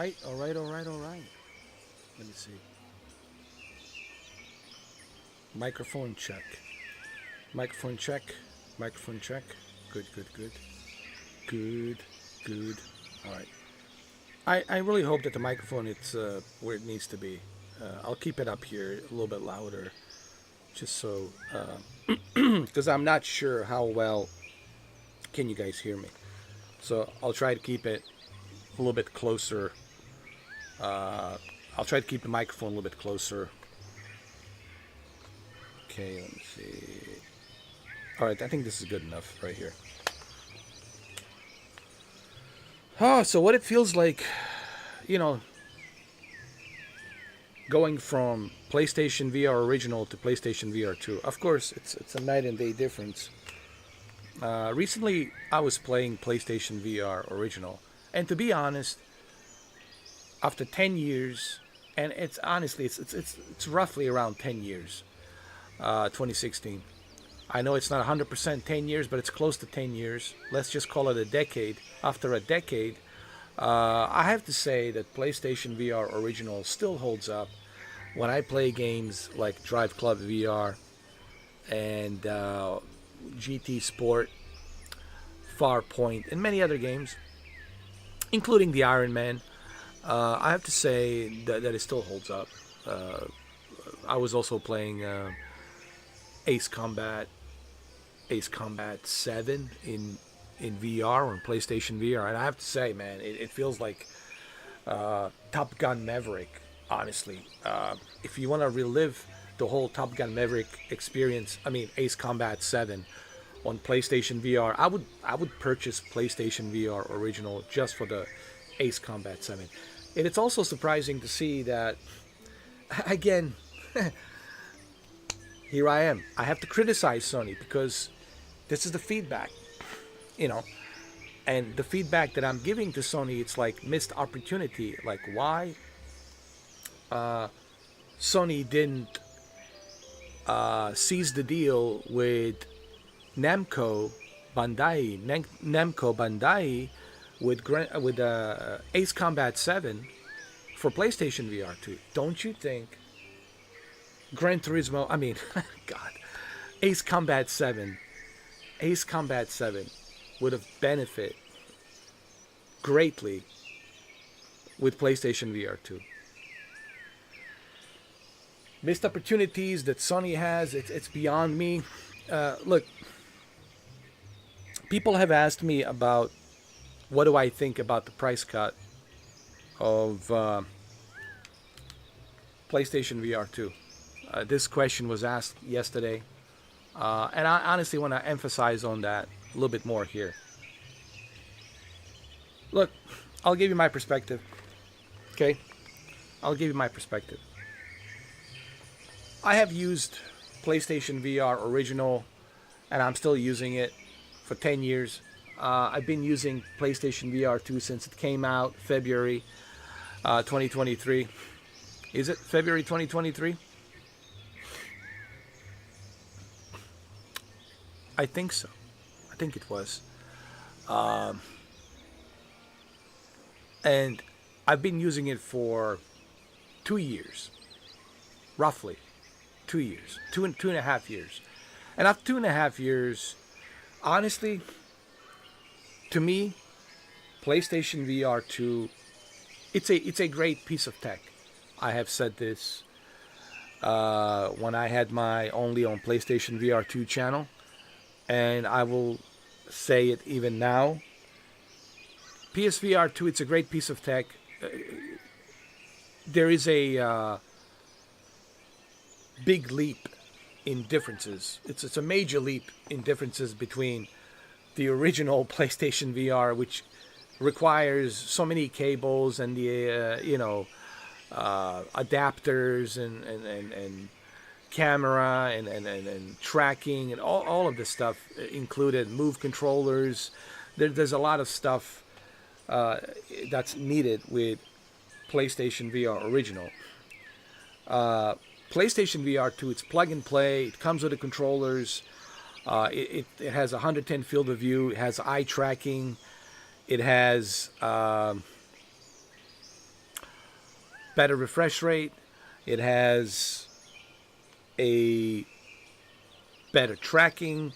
right, all right, all right, all right. Let me see. Microphone check. Microphone check. Microphone check. Good, good, good. Good, good. All right. I really hope that the microphone it's where it needs to be. I'll keep it up here a little bit louder, just so because I'm not sure how well can you guys hear me. So I'll try to keep it a little bit closer. Uh, I'll try to keep the microphone a little bit closer. Okay, let me see. All right, I think this is good enough right here. Oh, so what it feels like, you know, going from PlayStation VR original to PlayStation VR 2. Of course, it's a night and day difference. Recently, I was playing PlayStation VR original, and to be honest, after 10 years, and it's honestly it's roughly around 10 years, 2016. I know it's not 100% 10 years, but it's close to 10 years. Let's just call it a decade. After a decade, I have to say that PlayStation VR Original still holds up. When I play games like Drive Club VR and GT Sport, Farpoint, and many other games, including the Iron Man, I have to say that it still holds up. Uh, I was also playing Ace Combat, Ace Combat 7 in VR on PlayStation VR, and I have to say, man, it feels like Top Gun Maverick. Honestly, if you want to relive the whole Top Gun Maverick experience, I mean Ace Combat 7 on PlayStation VR, I would purchase PlayStation VR Original just for the Ace Combat 7. And it's also surprising to see that again. Here I am. I have to criticize Sony because this is the feedback, you know, and the feedback that I'm giving to Sony, it's like missed opportunity. Like why Sony didn't seize the deal with Namco Bandai with Ace Combat 7 for PlayStation VR 2. Don't you think Gran Turismo, I mean, God, Ace Combat 7, Ace Combat 7 would have benefited greatly with PlayStation VR 2. Missed opportunities that Sony has, it's beyond me. Look, people have asked me about what do I think about the price cut of PlayStation VR 2. This question was asked yesterday, and I honestly want to emphasize on that a little bit more here. Look, I'll give you my perspective. Okay? I'll give you my perspective. I have used PlayStation VR Original, and I'm still using it for 10 years. I've been using PlayStation VR 2 since it came out, February 2023. Is it February 2023? I think so. I think it was. And I've been using it for 2 years, roughly 2 years, two and a half years. And after 2.5 years, honestly, to me, PlayStation VR 2, it's a great piece of tech. I have said this when I had my Only on PlayStation VR 2 channel, and I will say it even now. PSVR 2, it's a great piece of tech. There is a big leap in differences. It's a major leap in differences between the original PlayStation VR, which requires so many cables and the adapters and camera and tracking and all of this stuff included, move controllers. There's a lot of stuff that's needed with PlayStation VR Original. PlayStation VR 2, it's plug and play. It comes with the controllers. It has 110 field of view. It has eye tracking. It has better refresh rate. It has a better tracking.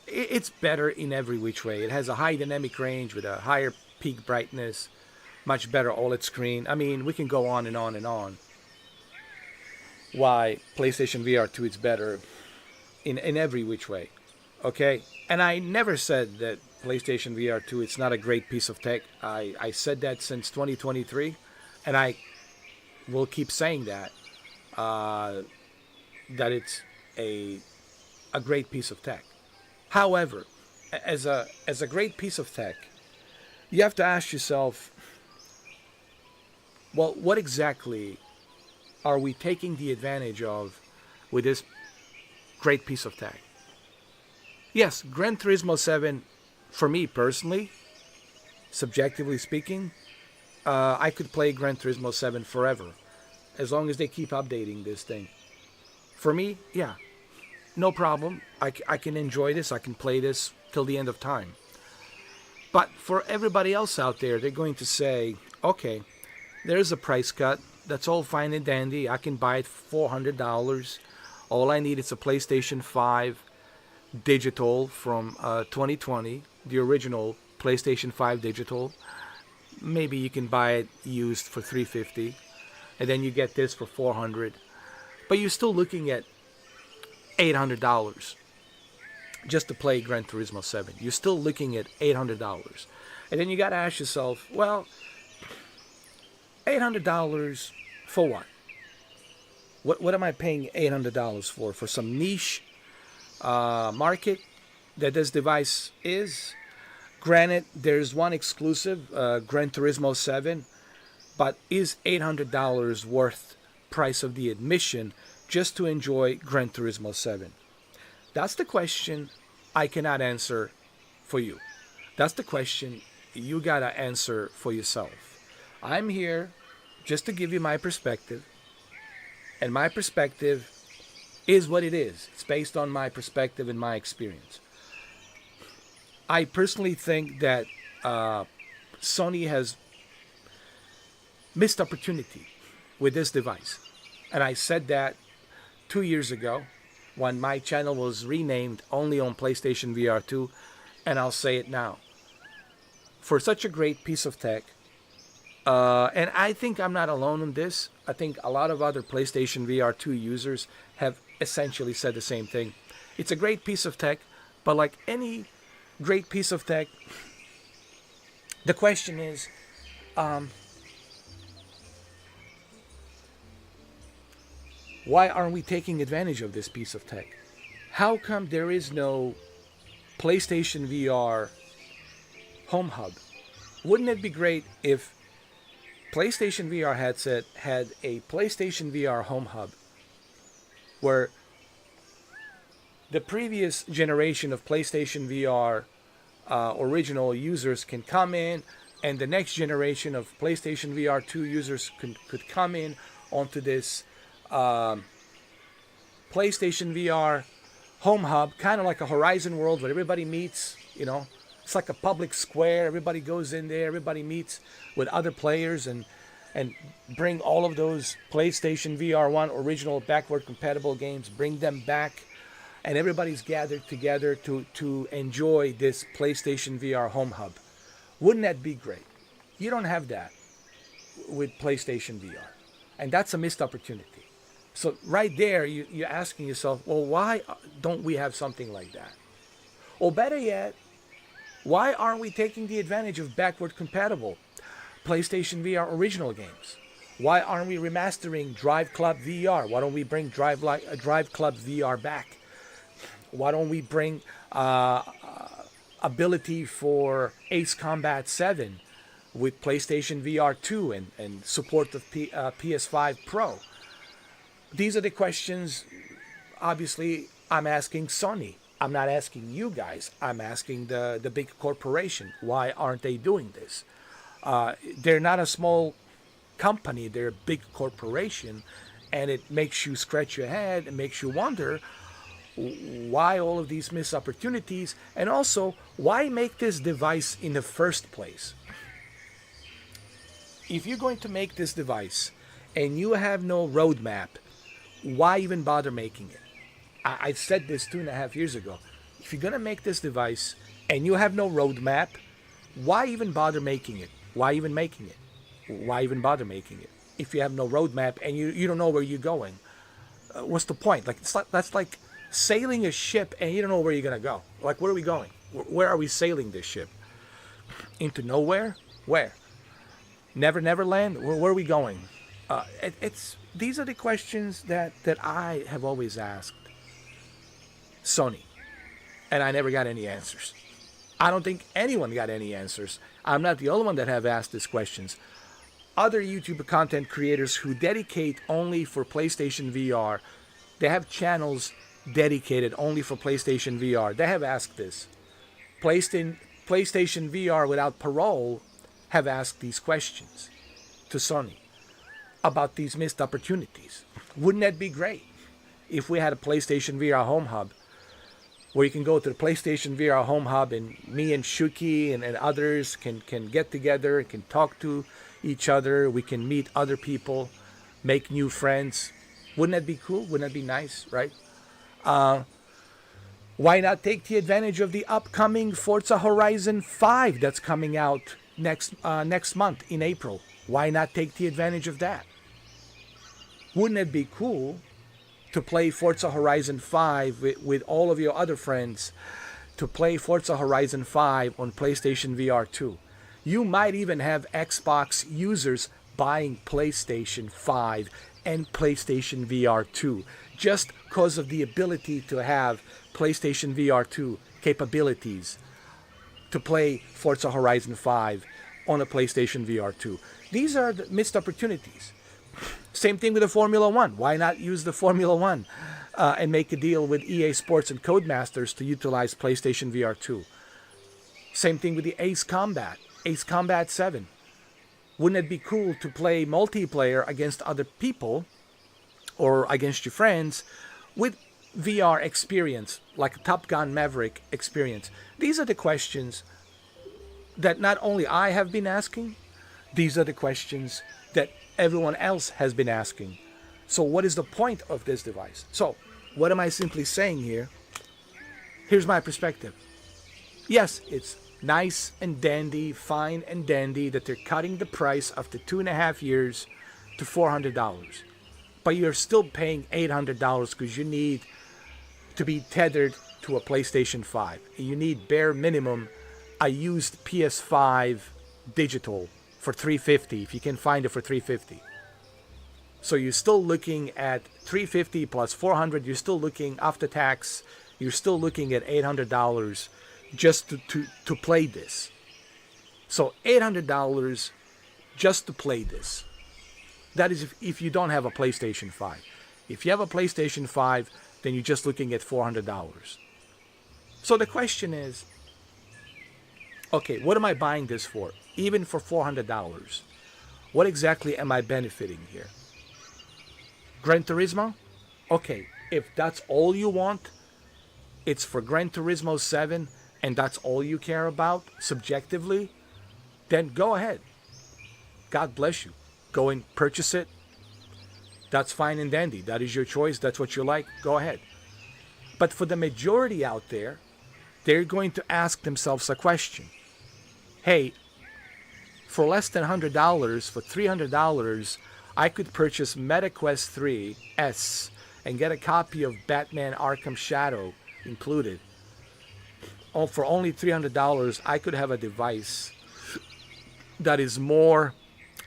It's better in every which way. It has a high dynamic range with a higher peak brightness, much better OLED screen. I mean, we can go on and on and on. Why PlayStation VR 2 is better in every which way. Okay? And I never said that PlayStation VR 2 it's not a great piece of tech. I said that since 2023, and I will keep saying that that it's a great piece of tech. However, as a great piece of tech, you have to ask yourself, well, what exactly are we taking the advantage of with this great piece of tech? Yes, Gran Turismo 7, for me personally, subjectively speaking, I could play Gran Turismo 7 forever, as long as they keep updating this thing. For me, yeah, no problem. I can enjoy this. I can play this till the end of time. But for everybody else out there, they're going to say, okay, there's a price cut. That's all fine and dandy. I can buy it for $400. All I need is a PlayStation 5 digital from 2020, the original PlayStation 5 digital. Maybe you can buy it used for $350, and then you get this for $400. But you're still looking at $800 just to play Gran Turismo 7. You're still looking at $800. And then you got to ask yourself, well, $800 for what? What am I paying $800 for? For some niche market that this device is? Granted, there's one exclusive, Gran Turismo 7, but is $800 worth price of the admission just to enjoy Gran Turismo 7? That's the question I cannot answer for you. That's the question you gotta answer for yourself. I'm here just to give you my perspective, and my perspective is what it is. It's based on my perspective and my experience. I personally think that Sony has missed opportunity with this device. And I said that 2 years ago when my channel was renamed only on PlayStation VR 2, and I'll say it now. For such a great piece of tech, and I think I'm not alone in this. I think a lot of other PlayStation VR 2 users have essentially said the same thing. It's a great piece of tech, but like any great piece of tech, the question is, why aren't we taking advantage of this piece of tech? How come there is no PlayStation VR home hub? Wouldn't it be great if PlayStation VR headset had a PlayStation VR home hub where the previous generation of PlayStation VR original users can come in, and the next generation of PlayStation VR 2 users could come in onto this PlayStation VR home hub, kind of like a Horizon World where everybody meets, you know. It's like a public square. Everybody goes in there. Everybody meets with other players and bring all of those PlayStation VR 1 original backward compatible games, bring them back, and everybody's gathered together to enjoy this PlayStation VR home hub. Wouldn't that be great? You don't have that with PlayStation VR, and that's a missed opportunity. So right there, you're asking yourself, well, why don't we have something like that? Or better yet, why aren't we taking the advantage of backward compatible PlayStation VR original games? Why aren't we remastering Drive Club VR? Why don't we bring Drive Club VR back? Why don't we bring ability for Ace Combat 7 with PlayStation VR 2 and support of PS5 Pro? These are the questions, obviously, I'm asking Sony. I'm not asking you guys. I'm asking the big corporation. Why aren't they doing this? They're not a small company. They're a big corporation. And it makes you scratch your head and makes you wonder why all of these missed opportunities. And also, why make this device in the first place? If you're going to make this device and you have no roadmap, why even bother making it? I said this 2.5 years ago. If you're going to make this device and you have no roadmap, why even bother making it? Why even making it? Why even bother making it? If you have no roadmap and you don't know where you're going, what's the point? Like, that's like sailing a ship and you don't know where you're going to go. Like, where are we going? Where are we sailing this ship? Into nowhere? Where? Never land? Where are we going? These are the questions that I have always asked Sony, and I never got any answers. I don't think anyone got any answers. I'm not the only one that have asked these questions. Other YouTube content creators who dedicate only for PlayStation VR, they have channels dedicated only for PlayStation VR. They have asked this. PlayStation VR without parole have asked these questions to Sony about these missed opportunities. Wouldn't that be great if we had a PlayStation VR home hub where you can go to the PlayStation VR home hub and me and Shuki and others can get together and can talk to each other. We can meet other people, make new friends. Wouldn't that be cool? Wouldn't that be nice, right? Why not take the advantage of the upcoming Forza Horizon 5 that's coming out next month in April? Why not take the advantage of that? Wouldn't it be cool to play Forza Horizon 5 with all of your other friends, to play Forza Horizon 5 on PlayStation VR 2? You might even have Xbox users buying PlayStation 5 and PlayStation VR 2 just because of the ability to have PlayStation VR 2 capabilities to play Forza Horizon 5 on a PlayStation VR 2. These are the missed opportunities. Same thing with the Formula One. Why not use the Formula One and make a deal with EA Sports and Codemasters to utilize PlayStation VR 2? Same thing with the Ace Combat 7. Wouldn't it be cool to play multiplayer against other people or against your friends with VR experience, like a Top Gun Maverick experience? These are the questions that not only I have been asking, these are the questions that everyone else has been asking. So what is the point of this device? So what am I simply saying here? Here's my perspective. Yes, it's nice and dandy, fine and dandy that they're cutting the price after 2.5 years to $400. But you're still paying $800 because you need to be tethered to a PlayStation 5. You need bare minimum a used PS5 digital for $350 if you can find it for $350. So you're still looking at $350 plus $400. You're still looking after tax. You're still looking at $800 just to play this. So $800 just to play this. That is if you don't have a PlayStation 5. If you have a PlayStation 5, then you're just looking at $400. So the question is, okay, what am I buying this for? Even for $400, what exactly am I benefiting here? Gran Turismo? Okay, if that's all you want, it's for Gran Turismo 7, and that's all you care about, subjectively, then go ahead. God bless you. Go and purchase it. That's fine and dandy. That is your choice. That's what you like. Go ahead. But for the majority out there, they're going to ask themselves a question. Hey, for less than $100, for $300, I could purchase MetaQuest 3 S and get a copy of Batman Arkham Shadow included. Oh, for only $300, I could have a device that is more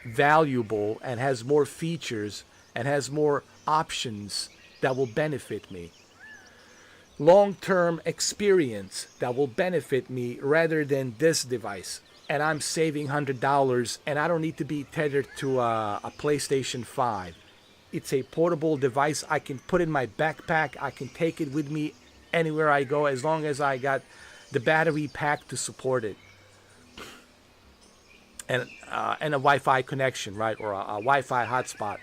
valuable and has more features and has more options that will benefit me. Long-term experience that will benefit me rather than this device. And I'm saving $100 and I don't need to be tethered to a PlayStation 5. It's a portable device I can put in my backpack. I can take it with me anywhere I go as long as I got the battery pack to support it. And a Wi-Fi connection, right? Or a Wi-Fi hotspot.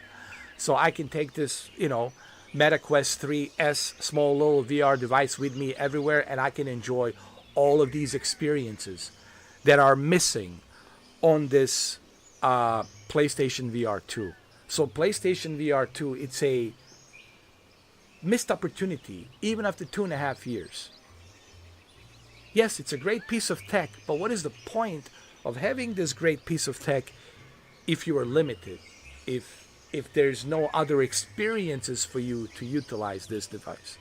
So I can take this, MetaQuest 3S small little VR device with me everywhere, and I can enjoy all of these experiences that are missing on this PlayStation VR 2. So PlayStation VR 2, it's a missed opportunity, even after 2.5 years. Yes, it's a great piece of tech, but what is the point of having this great piece of tech if you are limited, if there's no other experiences for you to utilize this device?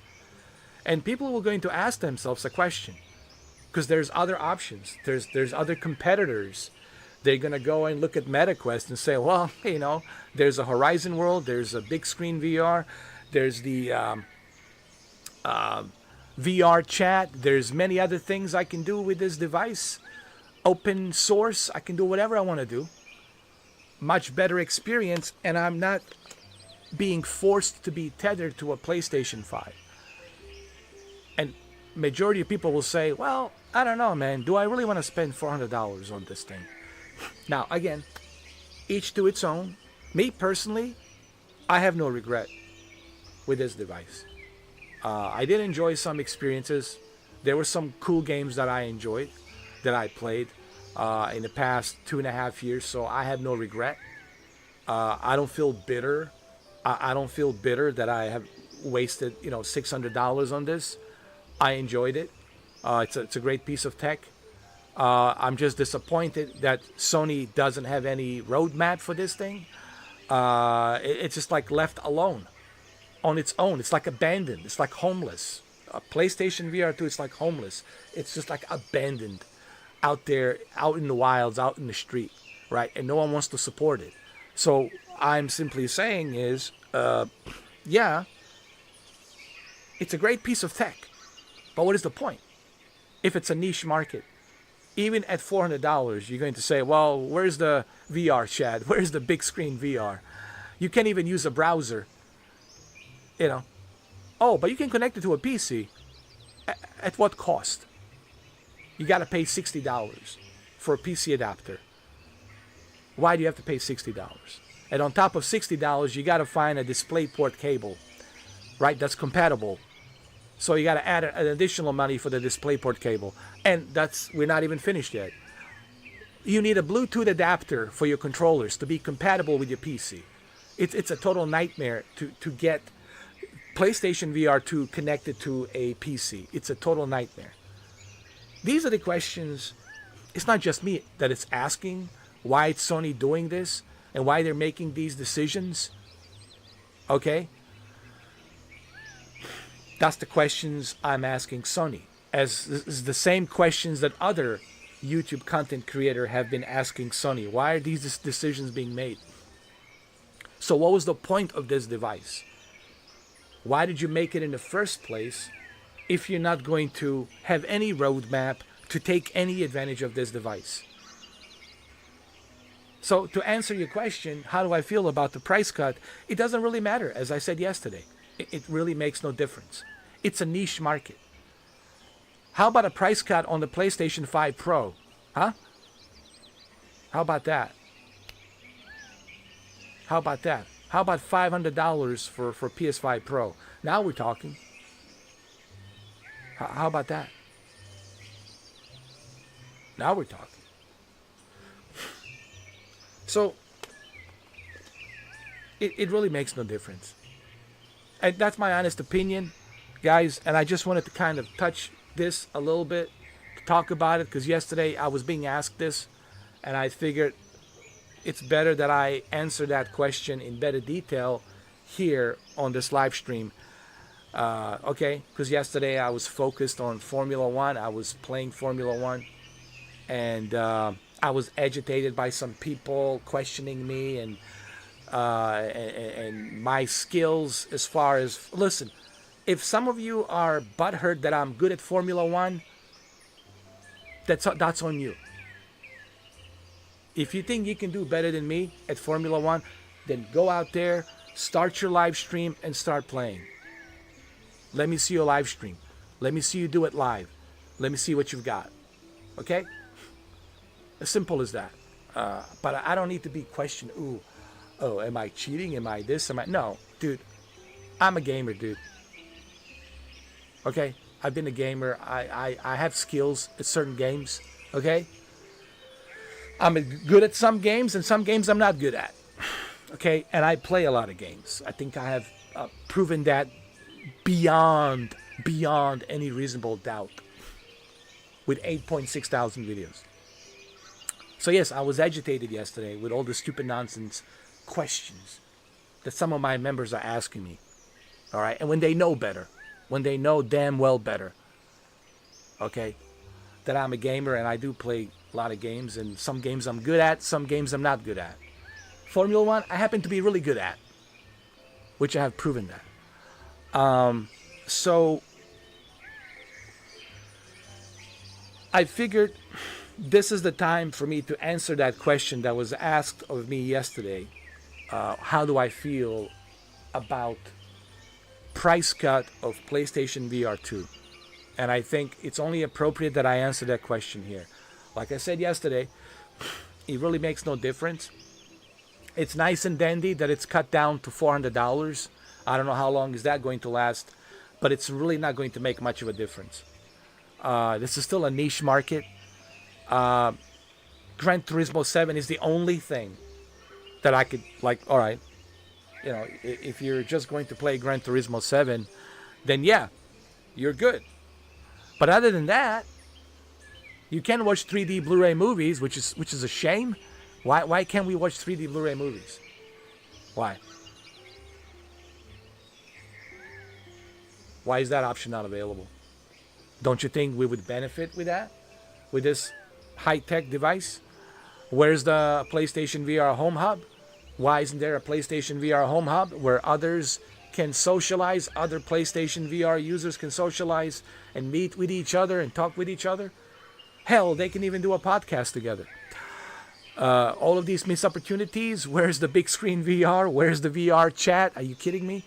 And people were going to ask themselves a question, because there's other options, there's other competitors. They're going to go and look at MetaQuest and say, well, you know, there's a Horizon World, there's a big screen VR, there's the VR chat, there's many other things I can do with this device. Open source, I can do whatever I want to do. Much better experience, and I'm not being forced to be tethered to a PlayStation 5. And majority of people will say, well, I don't know, man, do I really want to spend $400 on this thing? Now, again, each to its own. Me personally, I have no regret with this device. I did enjoy some experiences. There were some cool games that I enjoyed, that I played in the past 2.5 years, so I have no regret. I don't feel bitter. I don't feel bitter that I have wasted, you know, $600 on this. I enjoyed it. It's a great piece of tech. I'm just disappointed that Sony doesn't have any roadmap for this thing. It's just like left alone on its own. It's like abandoned. It's like homeless. PlayStation VR 2 is like homeless. It's just like abandoned out there, out in the wilds, out in the street, right? And no one wants to support it. So I'm simply saying is, yeah, it's a great piece of tech, but what is the point if it's a niche market? Even at $400, you're going to say, well, where's the VR chat? Where's the big screen VR? You can't even use a browser, you know. Oh, but you can connect it to a PC. At what cost? You got to pay $60 for a PC adapter. Why do you have to pay $60? And on top of $60, you got to find a DisplayPort cable, right, that's compatible. So you got to add an additional money for the DisplayPort cable. And we're not even finished yet. You need a Bluetooth adapter for your controllers to be compatible with your PC. It's a total nightmare to get PlayStation VR 2 connected to a PC. It's a total nightmare. These are the questions. It's not just me that it's asking why it's Sony doing this and why they're making these decisions. Okay? That's the questions I'm asking Sony. As is the same questions that other YouTube content creators have been asking Sony. Why are these decisions being made? So what was the point of this device? Why did you make it in the first place if you're not going to have any roadmap to take any advantage of this device? So to answer your question, how do I feel about the price cut? It doesn't really matter, as I said yesterday. It really makes no difference. It's a niche market. How about a price cut on the PlayStation 5 Pro? Huh? How about that? How about that? How about $500 for PS5 Pro? Now we're talking. How about that? Now we're talking. So, it really makes no difference. And that's my honest opinion, guys. And I just wanted to kind of touch this a little bit, to talk about it, because yesterday I was being asked this, and I figured it's better that I answer that question in better detail here on this live stream. Okay, because yesterday I was focused on Formula One. I was playing Formula One, and I was agitated by some people questioning me and my skills as far as, listen, if some of you are butthurt that I'm good at Formula One, that's on you. If you think you can do better than me at Formula One, then go out there, start your live stream, and start playing. Let me see your live stream. Let me see you do it live. Let me see what you've got. Okay? As simple as that. But I don't need to be questioned. Oh, am I cheating? Am I this? No, dude. I'm a gamer, dude. Okay? I've been a gamer. I have skills at certain games. Okay? I'm good at some games, and some games I'm not good at. Okay, and I play a lot of games. I think I have proven that beyond any reasonable doubt with 8.6 thousand videos. So yes, I was agitated yesterday with all the stupid nonsense questions that some of my members are asking me. All right, and when they know better, when they know damn well better, okay, that I'm a gamer and I do play a lot of games, and some games I'm good at, some games I'm not good at. Formula One, I happen to be really good at, which I have proven that. So I figured this is the time for me to answer that question that was asked of me yesterday. How do I feel about price cut of PlayStation VR 2? And I think it's only appropriate that I answer that question here. Like I said yesterday, it really makes no difference. It's nice and dandy that it's cut down to $400. I don't know how long is that going to last, but it's really not going to make much of a difference. This is still a niche market. Gran Turismo 7 is the only thing that I could, like, all right, you know, if you're just going to play Gran Turismo 7, then yeah, you're good. But other than that, you can watch 3D Blu-ray movies, which is a shame. Why can't we watch 3D Blu-ray movies? Why? Why is that option not available? Don't you think we would benefit with that? With this high-tech device? Where's the PlayStation VR Home Hub? Why isn't there a PlayStation VR Home Hub where others can socialize, other PlayStation VR users can socialize and meet with each other and talk with each other? Hell, they can even do a podcast together. All of these missed opportunities. Where's the big screen VR? Where's the VR chat? Are you kidding me?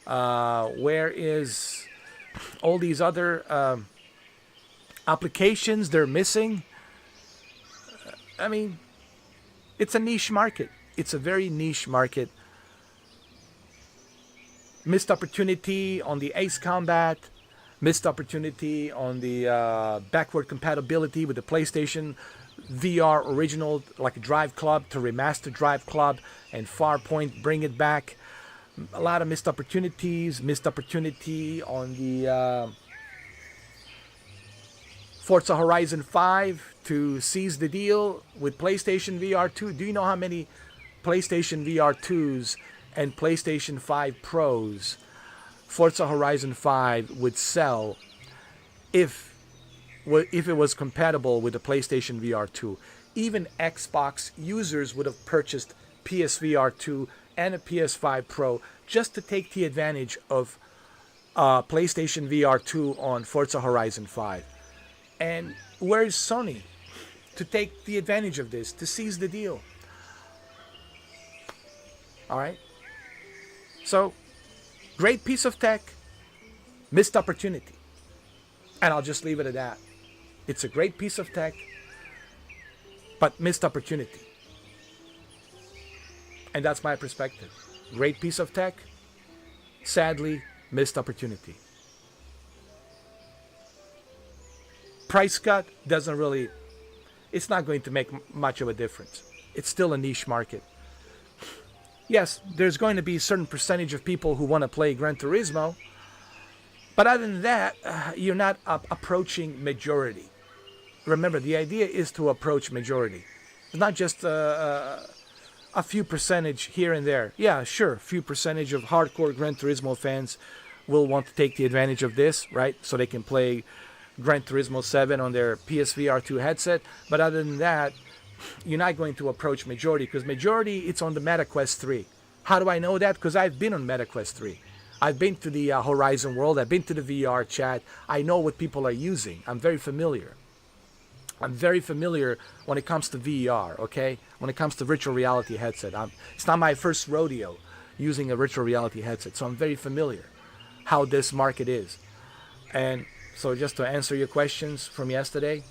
Where is all these other applications they're missing? I mean, it's a niche market. It's a very niche market. Missed opportunity on the Ace Combat. Missed opportunity on the backward compatibility with the PlayStation VR original, like Drive Club to remaster Drive Club and Farpoint, bring it back. A lot of missed opportunities. Missed opportunity on the Forza Horizon 5 to seize the deal with PlayStation VR 2. Do you know how many PlayStation VR 2s and PlayStation 5 Pros Forza Horizon 5 would sell if it was compatible with the PlayStation VR 2? Even Xbox users would have purchased PSVR 2 and a PS5 Pro just to take the advantage of PlayStation VR 2 on Forza Horizon 5. And where is Sony to take the advantage of this, to seize the deal? All right. So, great piece of tech, missed opportunity. And I'll just leave it at that. It's a great piece of tech, but missed opportunity. And that's my perspective. Great piece of tech, sadly, missed opportunity. Price cut doesn't really, it's not going to make much of a difference. It's still a niche market. Yes, there's going to be a certain percentage of people who want to play Gran Turismo, but other than that, you're not approaching majority. Remember, the idea is to approach majority. It's not just a few percentage here and there. Yeah, sure, a few percentage of hardcore Gran Turismo fans will want to take the advantage of this, right? So they can play Gran Turismo 7 on their PSVR 2 headset. But other than that, you're not going to approach majority, because majority, it's on the MetaQuest 3. How do I know that? Because I've been on MetaQuest 3. I've been to the Horizon World. I've been to the VR chat. I know what people are using. I'm very familiar. I'm very familiar when it comes to VR, okay? When it comes to virtual reality headset. It's not my first rodeo using a virtual reality headset, so I'm very familiar how this market is. And so just to answer your questions from yesterday,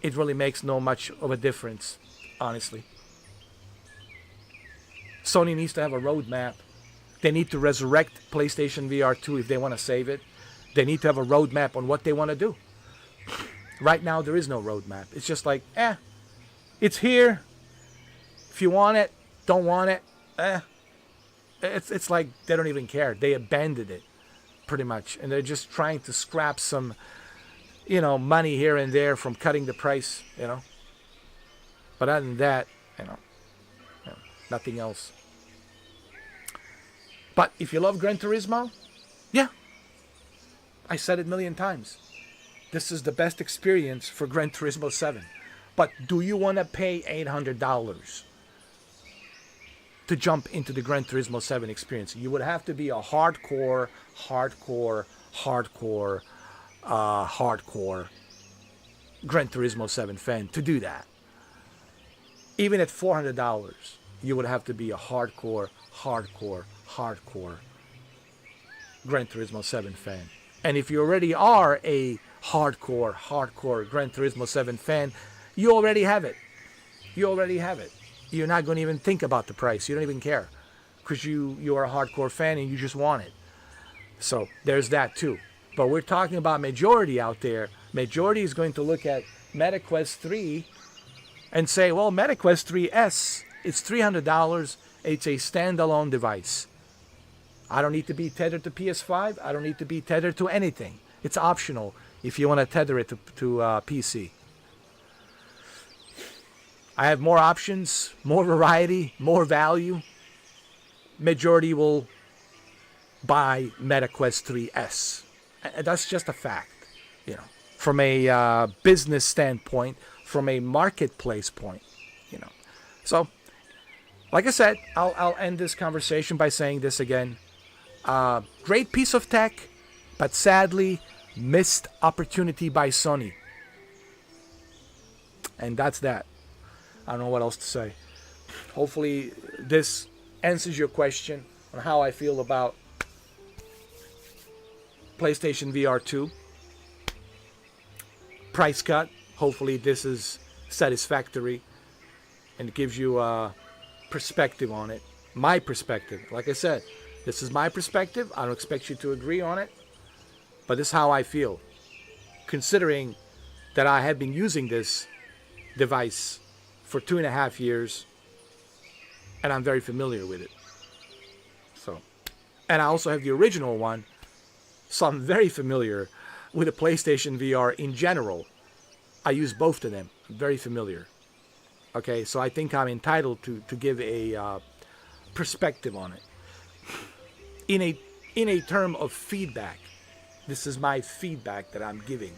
it really makes no much of a difference, honestly. Sony needs to have a roadmap. They need to resurrect PlayStation VR 2 if they want to save it. They need to have a roadmap on what they want to do. Right now, there is no roadmap. It's just like, it's here. If you want it, don't want it, it's like they don't even care. They abandoned it pretty much, and they're just trying to scrap some, money here and there from cutting the price, But other than that, nothing else. But if you love Gran Turismo, yeah, I said it a million times. This is the best experience for Gran Turismo 7. But do you want to pay $800 to jump into the Gran Turismo 7 experience? You would have to be a hardcore Gran Turismo 7 fan to do that. Even at $400, you would have to be a hardcore Gran Turismo 7 fan. And if you already are a hardcore Gran Turismo 7 fan, you already have it. You're not going to even think about the price. You don't even care, because you are a hardcore fan and you just want it. So there's that too. But we're talking about majority out there. Majority is going to look at MetaQuest 3 and say, well, MetaQuest 3S, it's $300. It's a standalone device. I don't need to be tethered to PS5. I don't need to be tethered to anything. It's optional if you want to tether it to PC. I have more options, more variety, more value. Majority will buy MetaQuest 3S. And that's just a fact, from a business standpoint, from a marketplace point, So, like I said, I'll end this conversation by saying this again. Great piece of tech, but sadly, missed opportunity by Sony. And that's that. I don't know what else to say. Hopefully, this answers your question on how I feel about PlayStation VR 2. Price cut. Hopefully, this is satisfactory and gives you a perspective on it. My perspective. Like I said, this is my perspective. I don't expect you to agree on it, but this is how I feel, considering that I have been using this device for 2.5 years, and I'm very familiar with it. So, and I also have the original one, so I'm very familiar with the PlayStation VR in general. I use both of them. I'm very familiar. Okay, so I think I'm entitled to give a perspective on it. In a term of feedback, this is my feedback that I'm giving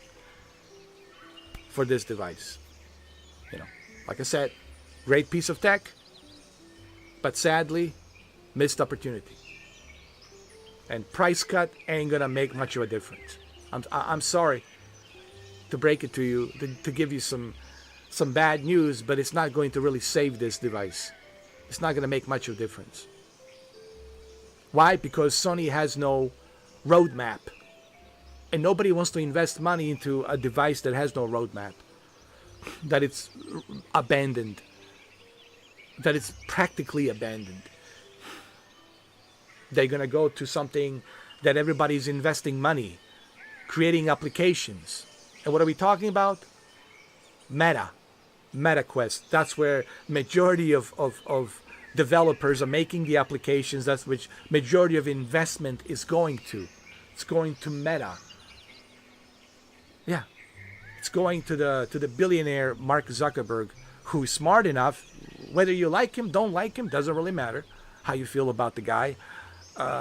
for this device. Like I said, great piece of tech, but sadly, missed opportunity. And price cut ain't gonna make much of a difference. I'm sorry to break it to you, to give you some bad news, but it's not going to really save this device. It's not gonna make much of a difference. Why? Because Sony has no roadmap. And nobody wants to invest money into a device that has no roadmap. That it's abandoned. That it's practically abandoned. They're going to go to something that everybody's investing money, creating applications. And what are we talking about? MetaQuest. That's where majority of developers are making the applications. That's which majority of investment is going to. It's going to Meta. Yeah. It's going to the billionaire Mark Zuckerberg, who's smart enough, whether you like him, don't like him, doesn't really matter how you feel about the guy.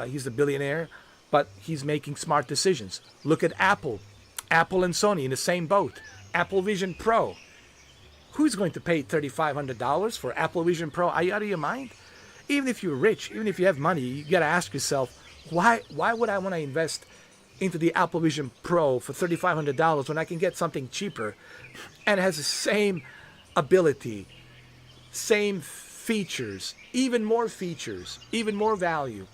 He's a billionaire, but he's making smart decisions. Look at Apple. Apple and Sony in the same boat. Apple Vision Pro. Who's going to pay $3,500 for Apple Vision Pro? Are you out of your mind? Even if you're rich, even if you have money, you got to ask yourself, why would I want to invest into the Apple Vision Pro for $3,500 when I can get something cheaper and has the same ability, same features, even more value?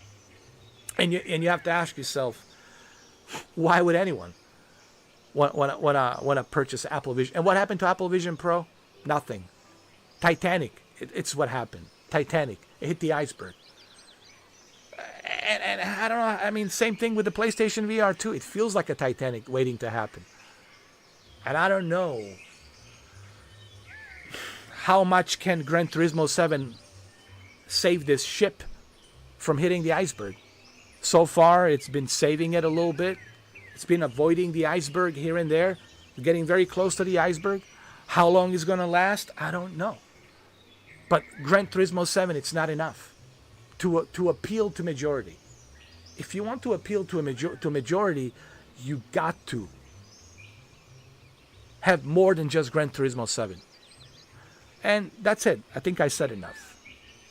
And you have to ask yourself, why would anyone want to purchase Apple Vision? And what happened to Apple Vision Pro? Nothing. Titanic. It's what happened. Titanic. It hit the iceberg. And I don't know. I mean, same thing with the PlayStation VR 2. It feels like a Titanic waiting to happen. And I don't know how much can Gran Turismo 7 save this ship from hitting the iceberg. So far, it's been saving it a little bit. It's been avoiding the iceberg here and there, getting very close to the iceberg. How long it's going to last, I don't know. But Gran Turismo 7, it's not enough to appeal to majority. If you want to appeal to a majority, you got to have more than just Gran Turismo 7. And that's it. I think I said enough.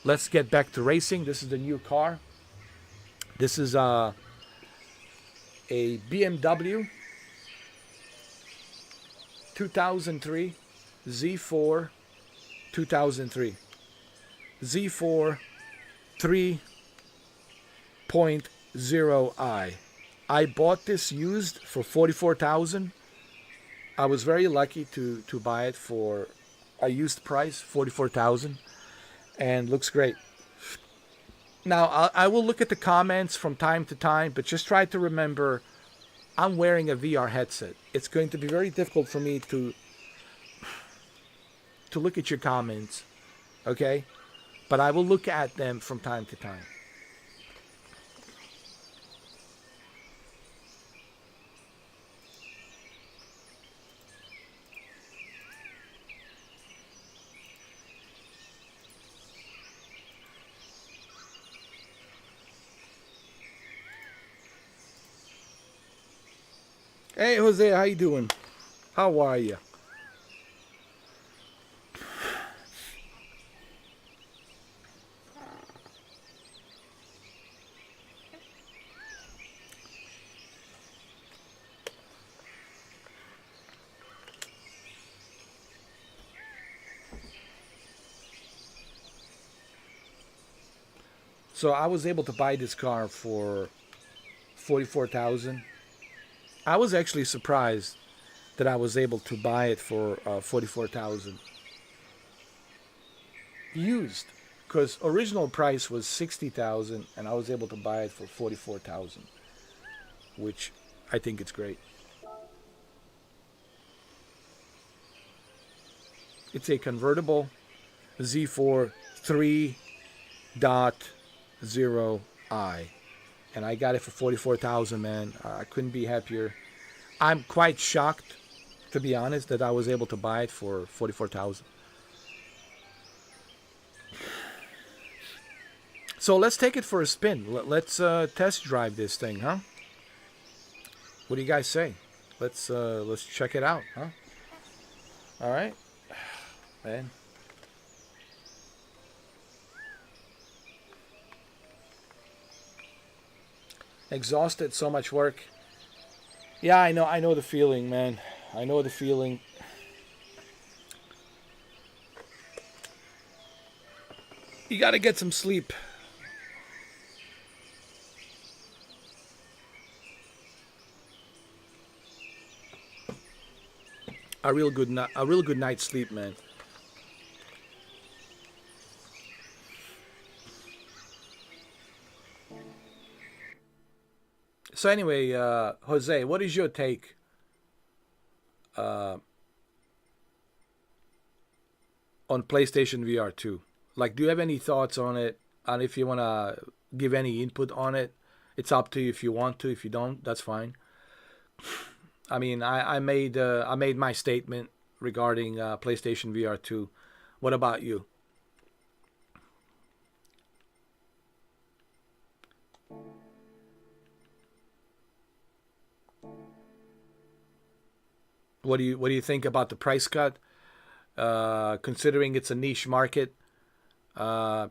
Let's get back to racing. This is the new car. This is a BMW 2003 Z4 2003 Z4 3.0i. I bought this used for $44,000. I was very lucky to buy it for a used price, $44,000, and looks great. Now, I will look at the comments from time to time, but just try to remember, I'm wearing a VR headset. It's going to be very difficult for me to look at your comments, okay? But I will look at them from time to time. Hey, Jose, how you doing? How are you? So I was able to buy this car for $44,000. I was actually surprised that I was able to buy it for $44,000 used, because original price was $60,000, and I was able to buy it for $44,000, which I think it's great. It's a convertible Z4 3.0i. And I got it for $44,000, man. I couldn't be happier. I'm quite shocked, to be honest, that I was able to buy it for $44,000. So let's take it for a spin. Let's test drive this thing, huh? What do you guys say? Let's check it out, huh? All right, man. Exhausted, so much work. Yeah, I know the feeling, man. I know the feeling. You gotta get some sleep. A real good night's sleep, man. So anyway, Jose, what is your take on PlayStation VR 2? Like, do you have any thoughts on it? And if you want to give any input on it, it's up to you if you want to. If you don't, that's fine. I mean, I made my statement regarding PlayStation VR 2. What about you? What do you think about the price cut? Considering it's a niche market, I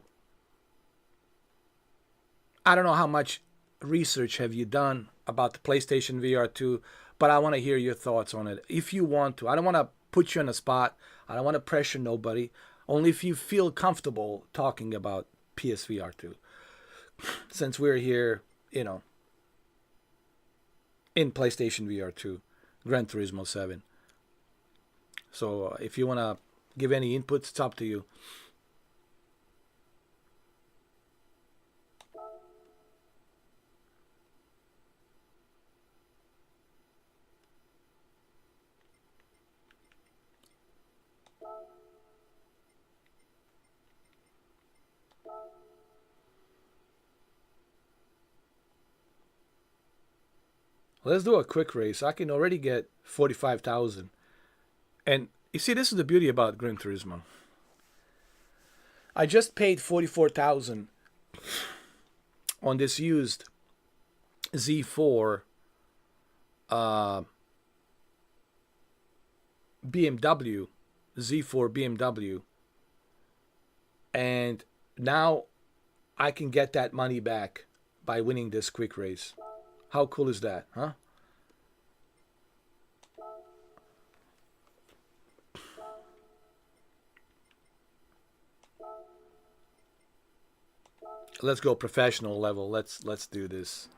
don't know how much research have you done about the PlayStation VR 2, but I want to hear your thoughts on it. If you want to, I don't want to put you on the spot. I don't want to pressure nobody. Only if you feel comfortable talking about PSVR 2, since we're here, in PlayStation VR 2, Gran Turismo 7. So if you want to give any inputs, it's up to you. Let's do a quick race. I can already get 45,000. And you see, this is the beauty about Gran Turismo. I just paid 44,000 on this used Z4 BMW, Z4 BMW, and now I can get that money back by winning this quick race. How cool is that, huh? Let's go professional level. Let's do this.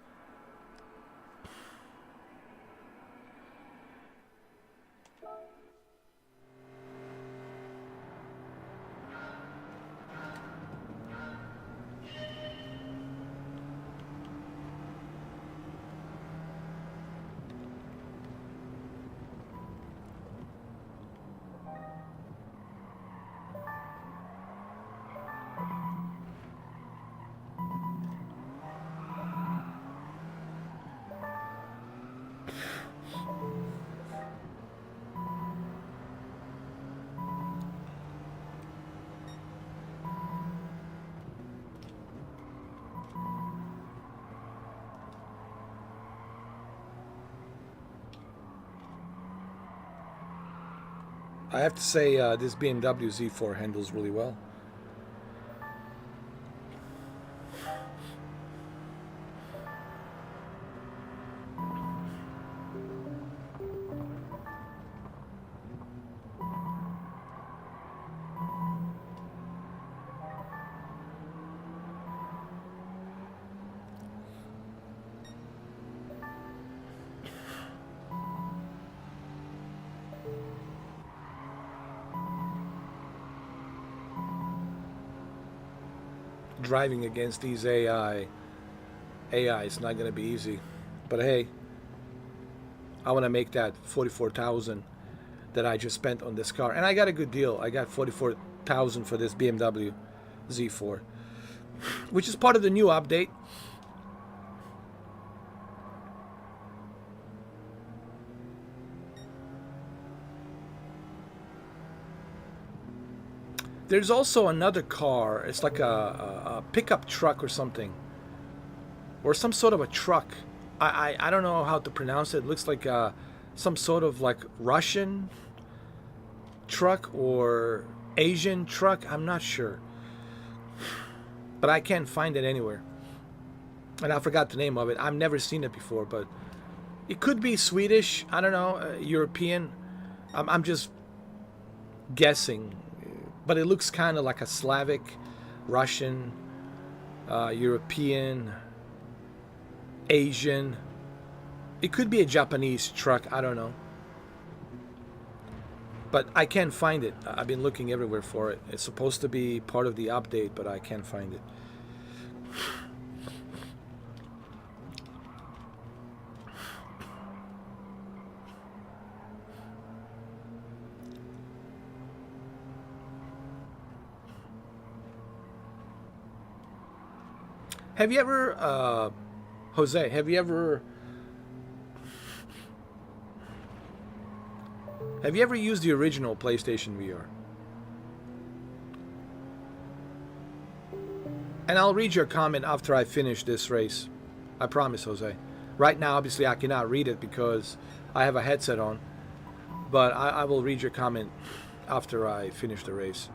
I have to say, this BMW Z4 handles really well. Driving against these AI is not going to be easy. But hey, I want to make that 44,000 that I just spent on this car. And I got a good deal. I got 44,000 for this BMW Z4, which is part of the new update. There's also another car. It's like a pickup truck or something. Or some sort of a truck. I don't know how to pronounce it. It looks like some sort of like Russian truck or Asian truck. I'm not sure. But I can't find it anywhere. And I forgot the name of it. I've never seen it before, but it could be Swedish. I don't know. European. I'm just guessing. But it looks kind of like a Slavic, Russian, European, Asian. It could be a Japanese truck. I don't know. But I can't find it. I've been looking everywhere for it. It's supposed to be part of the update, but I can't find it. Have you ever, Jose, have you ever used the original PlayStation VR? And I'll read your comment after I finish this race. I promise, Jose. Right now, obviously, I cannot read it because I have a headset on. But I will read your comment after I finish the race.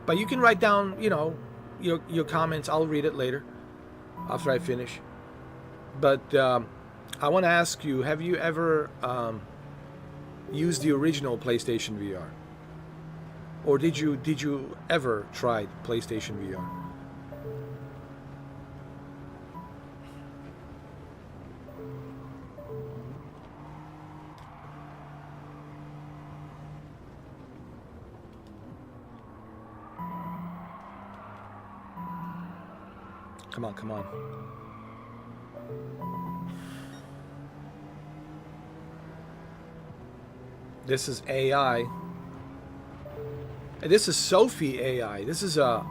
But you can write down, you know, your comments. I'll read it later after I finish. But I want to ask you, have you ever used the original PlayStation VR? Or did you ever try PlayStation VR? Come on, come on. This is AI. This is Sophie AI. This is a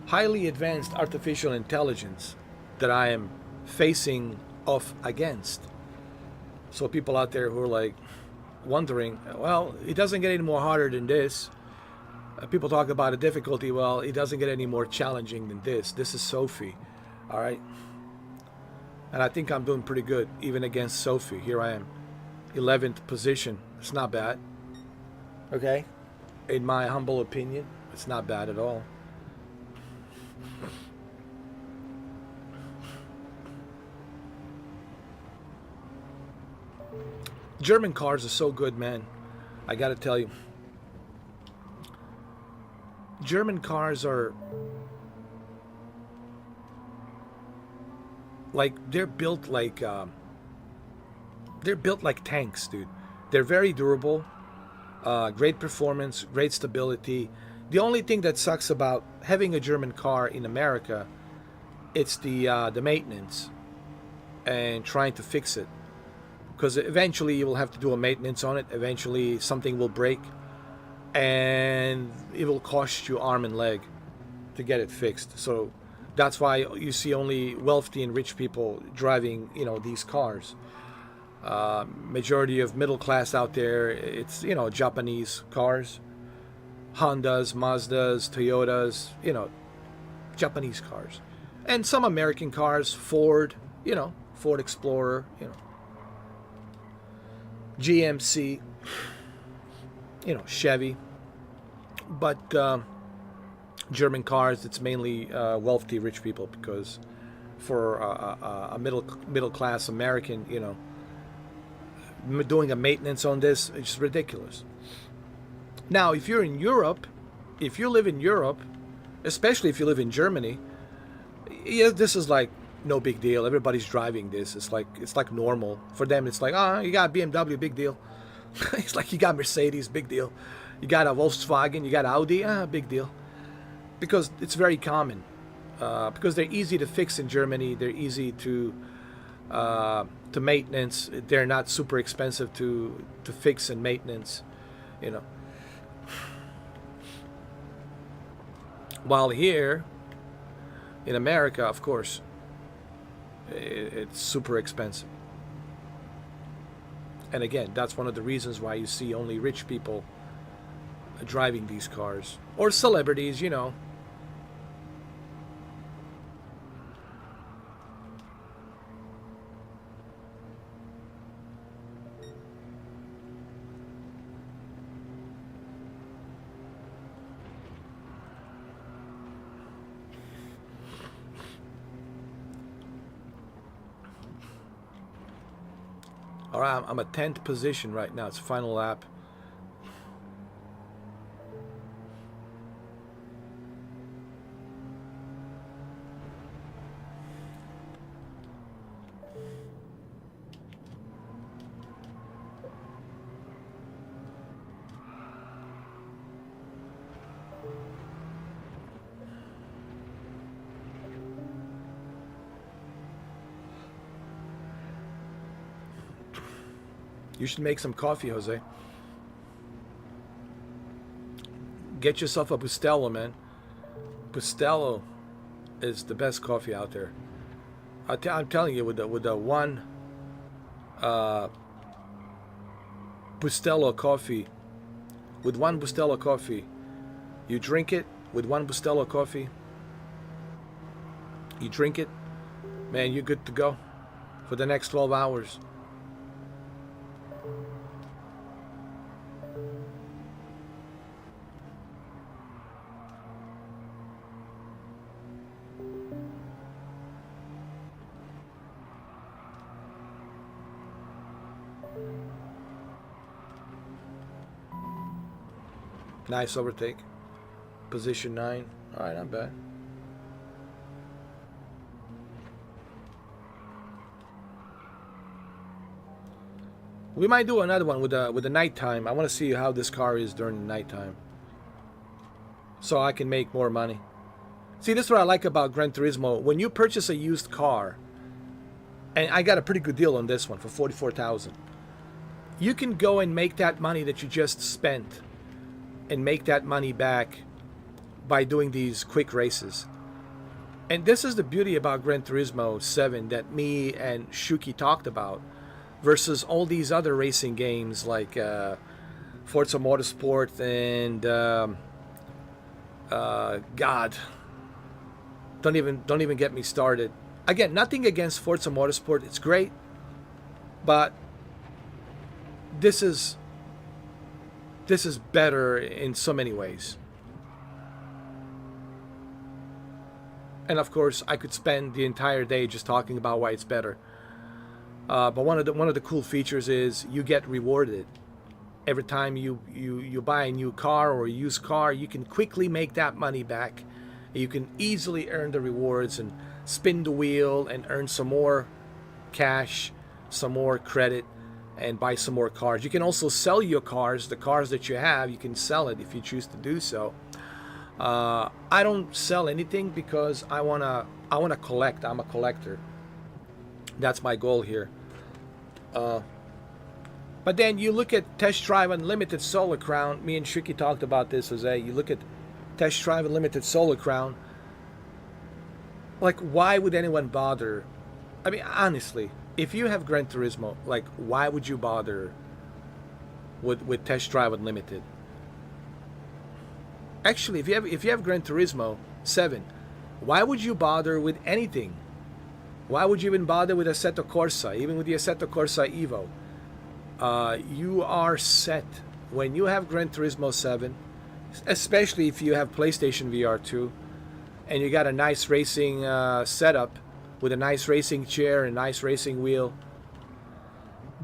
highly advanced artificial intelligence that I am facing of against. So people out there who are like wondering, well, it doesn't get any more harder than this. People talk about a difficulty. Well, it doesn't get any more challenging than this. This is Sophie, all right? And I think I'm doing pretty good, even against Sophie. Here I am, 11th position. It's not bad, okay? In my humble opinion, it's not bad at all. German cars are so good, man. I gotta tell you. German cars are like they're built like tanks, dude. They're very durable, great performance, great stability. The only thing that sucks about having a German car in America, it's the maintenance and trying to fix it, because eventually you will have to do a maintenance on it. Eventually something will break, and it will cost you arm and leg to get it fixed. So that's why you see only wealthy and rich people driving, these cars. Majority of middle class out there, it's, Japanese cars, Hondas, Mazdas, Toyotas, Japanese cars, and some American cars, Ford, Ford Explorer, GMC, Chevy. But German cars, it's mainly wealthy, rich people, because for a middle class American, doing a maintenance on this, it's just ridiculous. Now, if you're in Europe, if you live in Europe, especially if you live in Germany, yeah, this is like no big deal. Everybody's driving this. It's like normal for them. It's like, you got a BMW, big deal. It's like you got Mercedes, big deal. You got a Volkswagen, you got Audi, big deal. Because it's very common. Because they're easy to fix in Germany. They're easy to maintenance. They're not super expensive to fix and maintenance, While here in America, of course, it's super expensive. And again, that's one of the reasons why you see only rich people driving these cars, or celebrities, All right, I'm at 10th position right now. It's final lap. You should make some coffee, Jose. Get yourself a Bustelo, man. Bustelo is the best coffee out there. I'm telling you, with the one Bustelo coffee, with one Bustelo coffee, you drink it with one Bustelo coffee. You drink it, man, you're good to go for the next 12 hours. Nice overtake. Position 9. All right, not bad. We might do another one with the nighttime. I want to see how this car is during the nighttime, so I can make more money. See, this is what I like about Gran Turismo. When you purchase a used car, and I got a pretty good deal on this one for $44,000, you can go and make that money that you just spent, and make that money back by doing these quick races. And this is the beauty about Gran Turismo 7 that me and Shuki talked about versus all these other racing games like Forza Motorsport and God, don't even get me started. Again, nothing against Forza Motorsport; it's great, but this is better in so many ways. And of course, I could spend the entire day just talking about why it's better. But one of the cool features is you get rewarded every time you buy a new car or a used car. You can quickly make that money back. You can easily earn the rewards and spin the wheel and earn some more cash, some more credit, and buy some more cars. You can also sell your cars, the cars that you have. You can sell it if you choose to do so. I don't sell anything because I wanna collect. I'm a collector. That's my goal here. But then you look at Test Drive Unlimited Solar Crown. Me and Shuki talked about this, Jose. You look at Test Drive Unlimited Solar Crown. Like, why would anyone bother? I mean, honestly, if you have Gran Turismo, like, why would you bother with Test Drive Unlimited? Actually, if you have Gran Turismo 7, why would you bother with anything? Why would you even bother with Assetto Corsa, even with the Assetto Corsa Evo? You are set. When you have Gran Turismo 7, especially if you have PlayStation VR 2, and you got a nice racing setup with a nice racing chair and a nice racing wheel,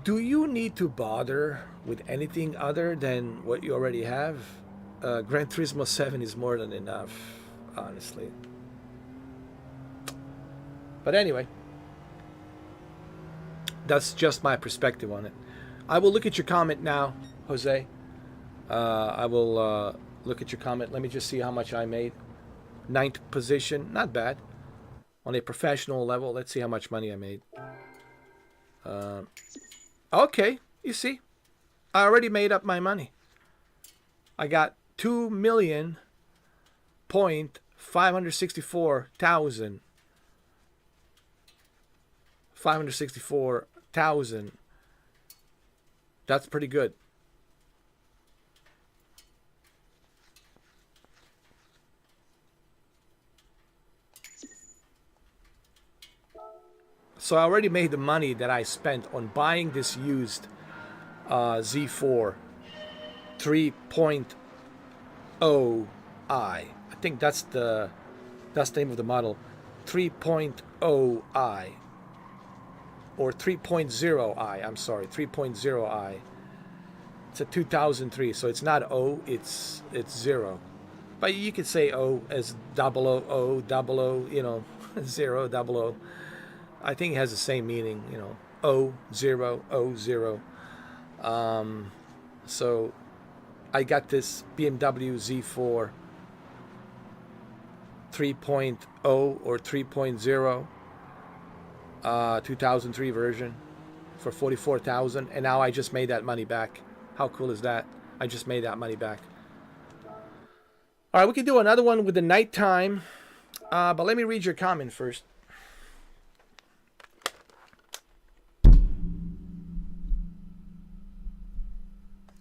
do you need to bother with anything other than what you already have? Gran Turismo 7 is more than enough, honestly. But anyway, that's just my perspective on it. I will look at your comment now, Jose. I will look at your comment. Let me just see how much I made. 9th position, not bad. On a professional level, let's see how much money I made. Okay, you see, I already made up my money. I got 2,564,000. 564,000. That's pretty good. So I already made the money that I spent on buying this used Z4 3.0i. I think that's the name of the model. 3.0i. Or 3.0i. I'm sorry, 3.0i. It's a 2003, so it's not O, it's 0. But you could say O as 000, 0, 00. I think it has the same meaning, O, 0, O, 0. So I got this BMW Z4 3.0 or 3.0 2003 version for 44,000, and now I just made that money back. How cool is that? I just made that money back. All right, we can do another one with the nighttime, but let me read your comment first.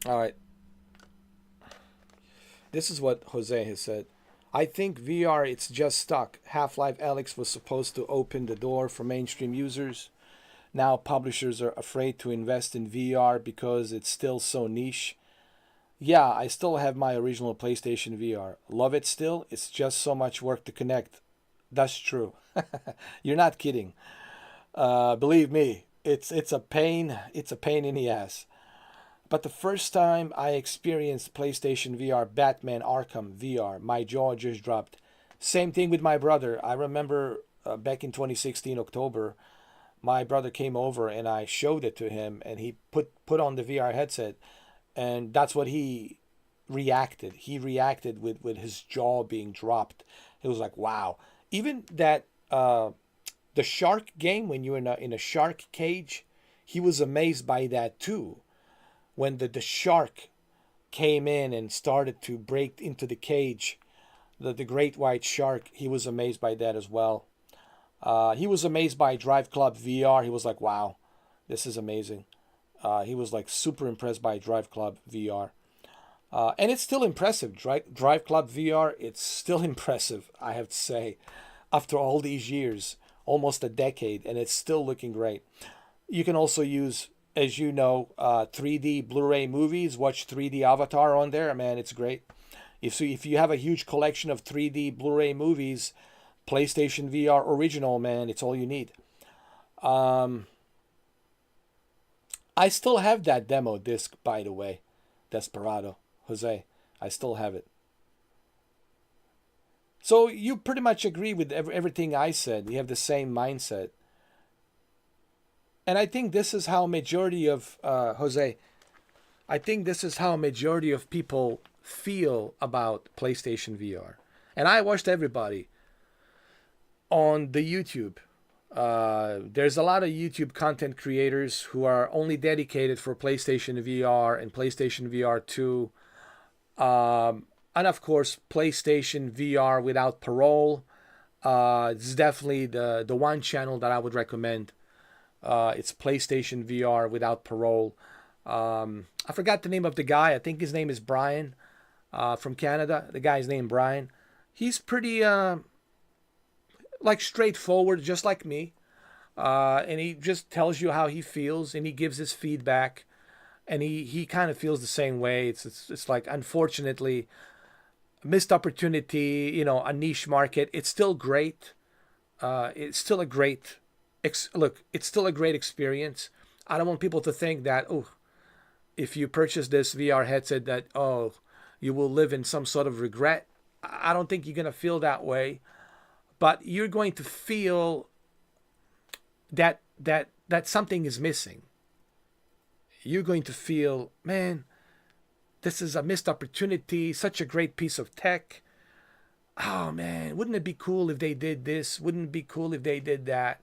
All right. This is what Jose has said. I think VR, it's just stuck. Half-Life Alyx was supposed to open the door for mainstream users. Now publishers are afraid to invest in VR because it's still so niche. Yeah, I still have my original PlayStation VR. Love it still. It's just so much work to connect. That's true. You're not kidding. Believe me, it's a pain. It's a pain in the ass. But the first time I experienced PlayStation VR, Batman Arkham VR, my jaw just dropped. Same thing with my brother. I remember back in 2016, October, my brother came over and I showed it to him, and he put on the VR headset, and that's what he reacted. He reacted with his jaw being dropped. It was like, wow. Even that, the shark game, when you're in a shark cage, he was amazed by that too. When the shark came in and started to break into the cage, the Great White Shark. He was amazed by that as well. He was amazed by Drive Club VR. He was like, wow, this is amazing. He was like super impressed by Drive Club VR. And it's still impressive. Drive Club VR, it's still impressive, I have to say, after all these years, almost a decade, and it's still looking great. You can also use, as you know, 3D Blu-ray movies. Watch 3D Avatar on there. Man, it's great. If you have a huge collection of 3D Blu-ray movies, PlayStation VR Original, man, it's all you need. I still have that demo disc, by the way, Desperado, Jose. I still have it. So you pretty much agree with everything I said. You have the same mindset. And I think this is how majority of, Jose, I think this is how majority of people feel about PlayStation VR. And I watched everybody on the YouTube. There's a lot of YouTube content creators who are only dedicated for PlayStation VR and PlayStation VR 2. And of course, PlayStation VR without parole. It's definitely the one channel that I would recommend. It's PlayStation VR without parole. I forgot the name of the guy. I think his name is Brian from Canada. The guy's name Brian. He's pretty like straightforward, just like me. And he just tells you how he feels, and he gives his feedback. And he kind of feels the same way. It's like, unfortunately, missed opportunity, a niche market. It's still great. It's still a great look. It's still a great experience. I don't want people to think that, oh, if you purchase this VR headset, that, oh, you will live in some sort of regret. I don't think you're gonna feel that way, but you're going to feel that something is missing. You're going to feel, man, this is a missed opportunity, such a great piece of tech. Oh man, wouldn't it be cool if they did this? Wouldn't it be cool if they did that?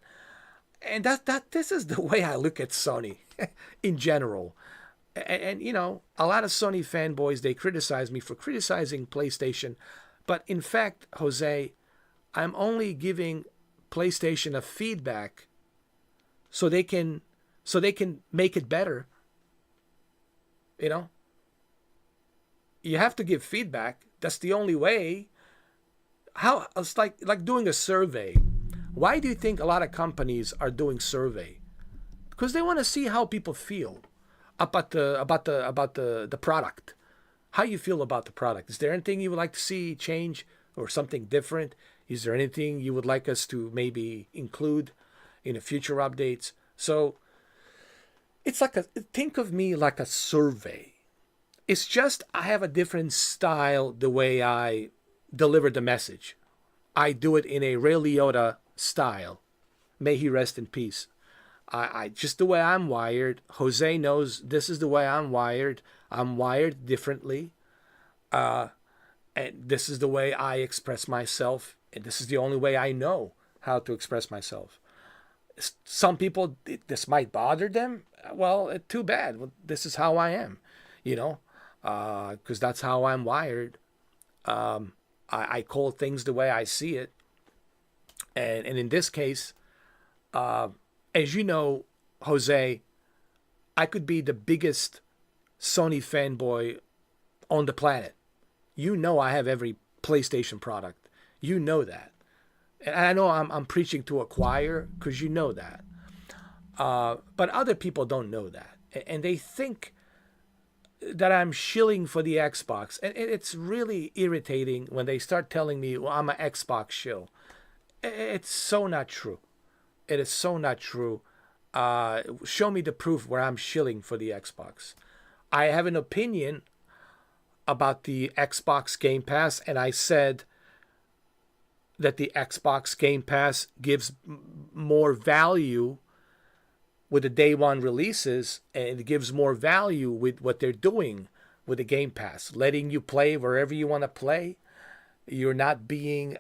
And this is the way I look at Sony in general. And a lot of Sony fanboys, they criticize me for criticizing PlayStation, but in fact, Jose, I'm only giving PlayStation a feedback so they can make it better. You have to give feedback. That's the only way. How it's like doing a survey. Why do you think a lot of companies are doing survey? Because they want to see how people feel about the product. How you feel about the product. Is there anything you would like to see change or something different? Is there anything you would like us to maybe include in the future updates? So it's like think of me like a survey. It's just I have a different style the way I deliver the message. I do it in a Ray Liotta style. May he rest in peace. I just the way I'm wired. Jose knows this is the way I'm wired. I'm wired differently. And this is the way I express myself. And this is the only way I know how to express myself. Some people, this might bother them. Well, too bad. Well, this is how I am, because that's how I'm wired. I call things the way I see it. And in this case, as you know, Jose, I could be the biggest Sony fanboy on the planet. I have every PlayStation product. You know that. And I know I'm preaching to a choir because you know that. But other people don't know that. And they think that I'm shilling for the Xbox. And it's really irritating when they start telling me, well, I'm an Xbox shill. It's so not true. It is so not true. Show me the proof where I'm shilling for the Xbox. I have an opinion about the Xbox Game Pass, and I said that the Xbox Game Pass gives more value with the day one releases, and it gives more value with what they're doing with the Game Pass, letting you play wherever you want to play. You're not being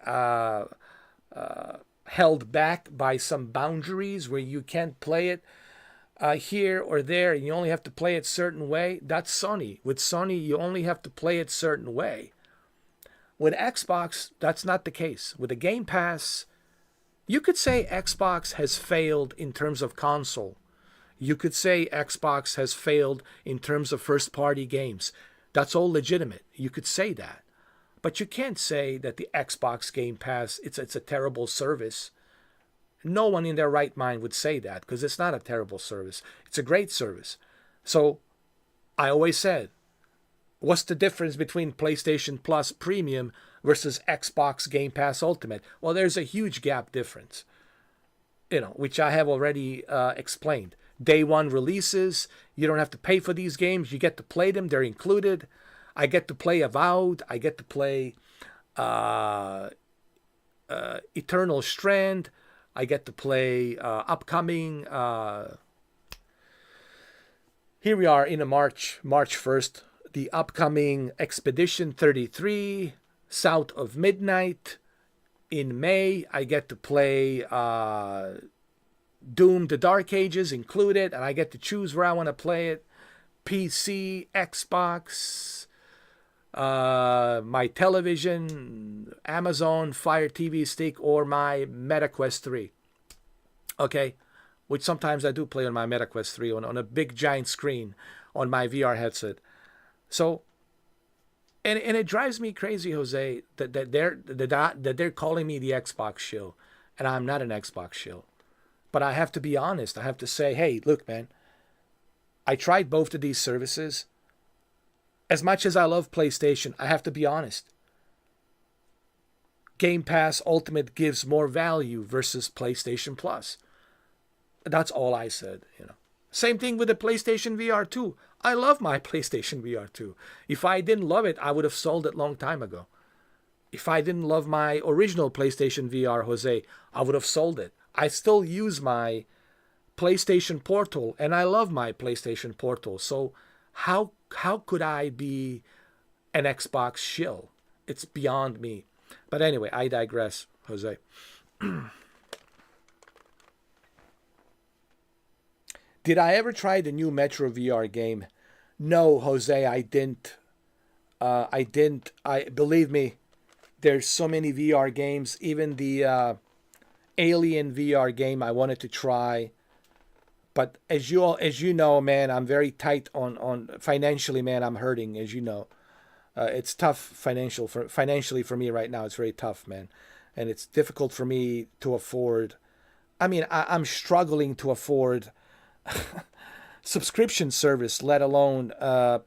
held back by some boundaries where you can't play it here or there, and you only have to play it certain way. That's Sony. With Sony, you only have to play it certain way. With Xbox, that's not the case. With the Game Pass, you could say Xbox has failed in terms of console. You could say Xbox has failed in terms of first-party games. That's all legitimate. You could say that. But you can't say that the Xbox Game Pass, it's a terrible service. No one in their right mind would say that because it's not a terrible service. It's a great service. So I always said, what's the difference between PlayStation Plus Premium versus Xbox Game Pass Ultimate? Well, there's a huge gap difference, which I have already explained. Day one releases, you don't have to pay for these games. You get to play them. They're included. I get to play Avowed. I get to play Eternal Strand. I get to play upcoming. Here we are in March 1st. The upcoming Expedition 33, South of Midnight. In May, I get to play Doom: The Dark Ages included, and I get to choose where I want to play it. PC, Xbox, my television, Amazon Fire TV Stick, or my MetaQuest 3. Okay? Which sometimes I do play on my MetaQuest 3 on a big giant screen on my VR headset. So, and it drives me crazy, Jose, that they're calling me the Xbox shill, and I'm not an Xbox shill. But I have to be honest. I have to say, hey, look, man, I tried both of these services. As much as I love PlayStation, I have to be honest. Game Pass Ultimate gives more value versus PlayStation Plus. That's all I said, Same thing with the PlayStation VR 2. I love my PlayStation VR 2. If I didn't love it, I would have sold it long time ago. If I didn't love my original PlayStation VR, Jose, I would have sold it. I still use my PlayStation Portal, and I love my PlayStation Portal. So how could I be an Xbox shill? It's beyond me. But anyway, I digress, Jose. Did I ever try the new Metro VR game? No, Jose, I didn't. Believe me, there's so many VR games. Even the Alien VR game I wanted to try. But as you know, man, I'm very tight on financially, man. I'm hurting, as you know. It's tough financially for me right now. It's very tough, man, and it's difficult for me to afford. I mean, I'm struggling to afford subscription service, let alone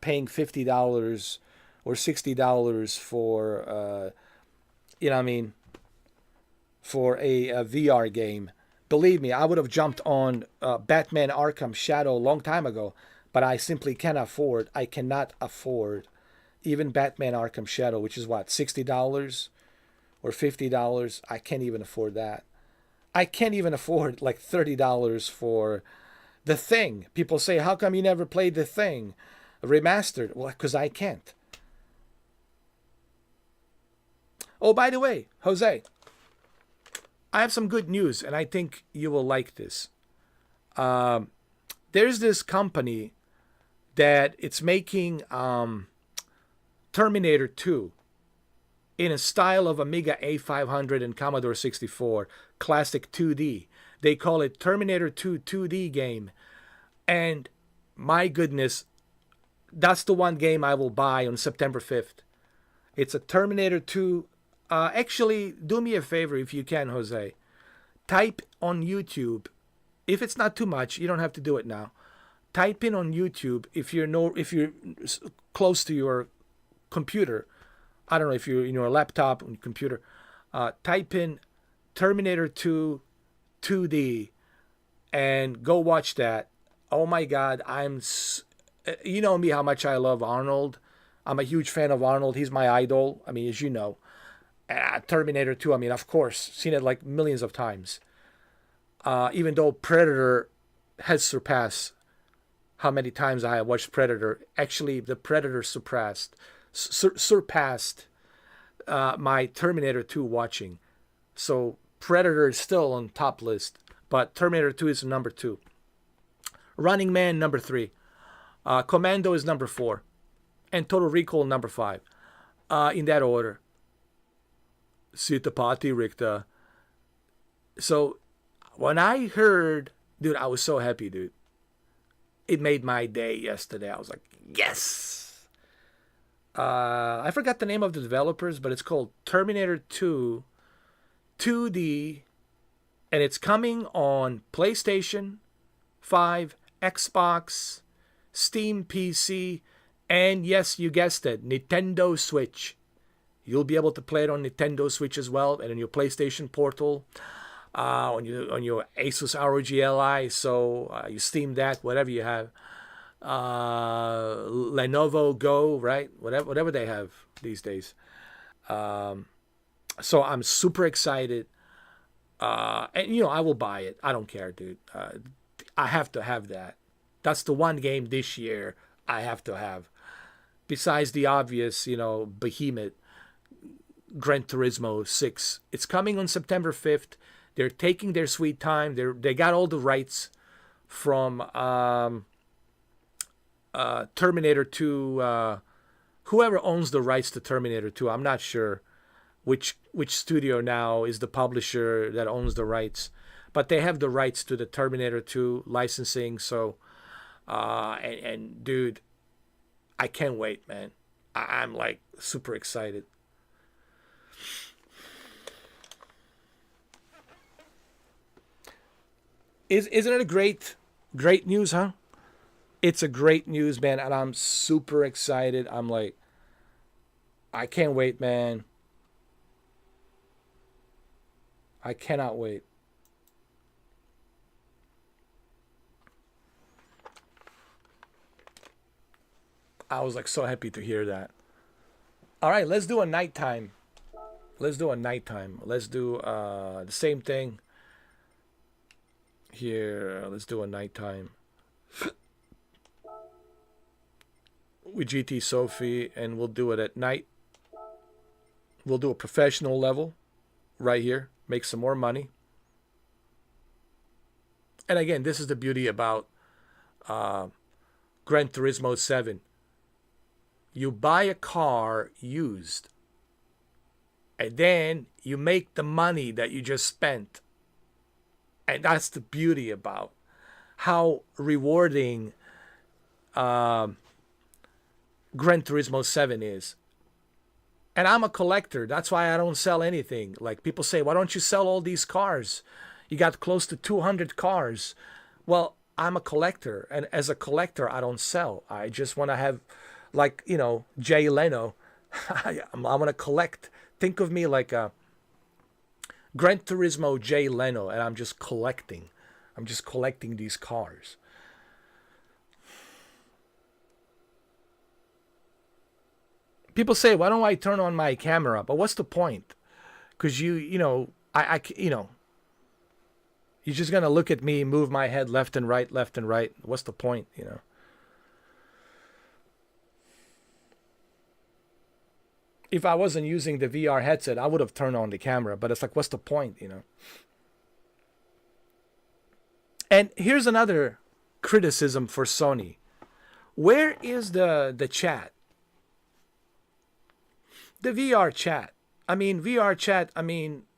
paying $50 or $60 for for a VR game. Believe me, I would have jumped on Batman Arkham Shadow a long time ago, but I simply I cannot afford even Batman Arkham Shadow, which is what, $60 or $50? I can't even afford that. I can't even afford like $30 for The Thing. People say, how come you never played The Thing remastered? Well, because I can't. Oh, by the way, Jose, I have some good news, and I think you will like this. There's this company that it's making Terminator 2 in a style of Amiga A500 and Commodore 64, classic 2D. They call it Terminator 2 2D game. And my goodness, that's the one game I will buy on September 5th. It's a Terminator 2. Actually, do me a favor if you can, Jose. Type on YouTube. If it's not too much, you don't have to do it now. Type in on YouTube if you're close to your computer. I don't know if you're in your laptop or computer. Type in Terminator 2 2D and go watch that. Oh my God, you know me how much I love Arnold. I'm a huge fan of Arnold. He's my idol. I mean, as you know. Terminator 2, I mean, of course, seen it like millions of times. Even though Predator has surpassed how many times I have watched Predator. Actually, the Predator surpassed my Terminator 2 watching. So Predator is still on top list, but Terminator 2 is number 2. Running Man, number 3. Commando is number 4. And Total Recall, number 5. In that order. Sitapati Rikta. So when I heard, dude, I was so happy, dude. It made my day yesterday. I was like, yes. I forgot the name of the developers, but it's called Terminator 2 2D, and it's coming on PlayStation 5, Xbox, Steam PC, and yes, you guessed it, Nintendo Switch. You'll be able to play it on Nintendo Switch as well, and on your PlayStation Portal, on your Asus ROG Li. So you Steam that, whatever you have, Lenovo Go, right? Whatever they have these days. So I'm super excited, and I will buy it. I don't care, dude. I have to have that. That's the one game this year I have to have. Besides the obvious, behemoth, Gran Turismo 6. It's coming on September 5th. They're taking their sweet time. They got all the rights from Terminator 2. Whoever owns the rights to Terminator 2, I'm not sure which studio now is the publisher that owns the rights, but they have the rights to the Terminator 2 licensing. So, and dude, I can't wait, man. I'm like super excited. Isn't it a great news, huh? It's a great news, man, and I'm super excited. I'm like, I can't wait, man. I cannot wait. I was like so happy to hear that. All right, let's do a nighttime. Let's do a nighttime. Let's do the same thing here. Let's do a nighttime with GT Sophie, and we'll do it at night. We'll do a professional level right here. Make some more money. And again, this is the beauty about Gran Turismo 7. You buy a car used, and then you make the money that you just spent. And that's the beauty about how rewarding Gran Turismo 7 is. And I'm a collector. That's why I don't sell anything. Like people say, why don't you sell all these cars? You got close to 200 cars. Well, I'm a collector. And as a collector, I don't sell. I just want to have, like, Jay Leno. I want to collect. Think of me like a Gran Turismo Jay Leno, and I'm just collecting. I'm just collecting these cars. People say, why don't I turn on my camera? But what's the point? Because you're just going to look at me, move my head left and right, left and right. What's the point, If I wasn't using the VR headset, I would have turned on the camera. But it's like, what's the point, And here's another criticism for Sony. Where is the chat? The VR chat. VR chat,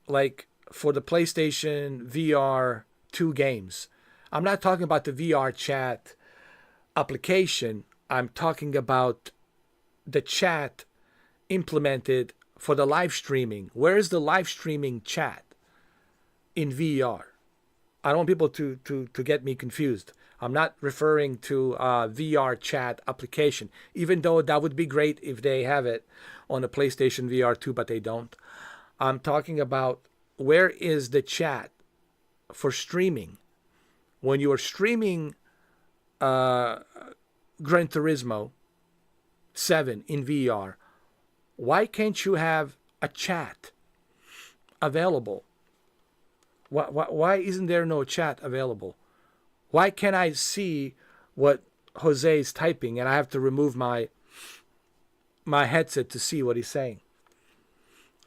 like for the PlayStation VR 2 games. I'm not talking about the VR chat application. I'm talking about the chat implemented for the live streaming. Where is the live streaming chat in VR? I don't want people to get me confused. I'm not referring to VR chat application, even though that would be great if they have it on the PlayStation VR 2, but they don't. I'm talking about where is the chat for streaming. When you are streaming Gran Turismo 7 in VR, why can't you have a chat available? Why isn't there no chat available? Why can't I see what Jose is typing and I have to remove my headset to see what he's saying?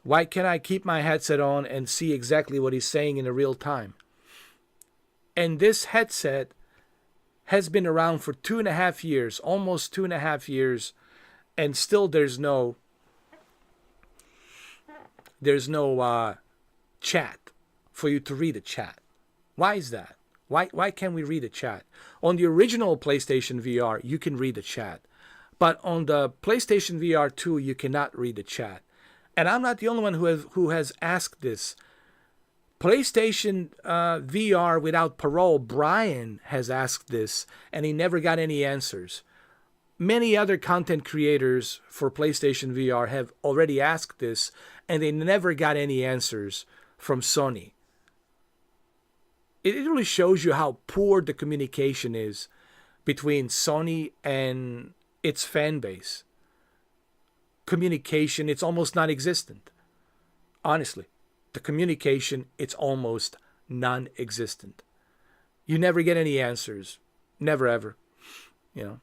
Why can't I keep my headset on and see exactly what he's saying in real time? And this headset has been around for 2.5 years, almost 2.5 years, and still there's no there's no chat for you to read a chat. Why is that? Why can't we read a chat? On the original PlayStation VR, you can read the chat. But on the PlayStation VR 2, you cannot read the chat. And I'm not the only one who has asked this. PlayStation VR without parole, Brian has asked this, and he never got any answers. Many other content creators for PlayStation VR have already asked this, and they never got any answers from Sony. It really shows you how poor the communication is between Sony and its fan base. Communication, it's almost non-existent. Honestly, the communication, it's almost non-existent. You never get any answers. Never, ever. You know.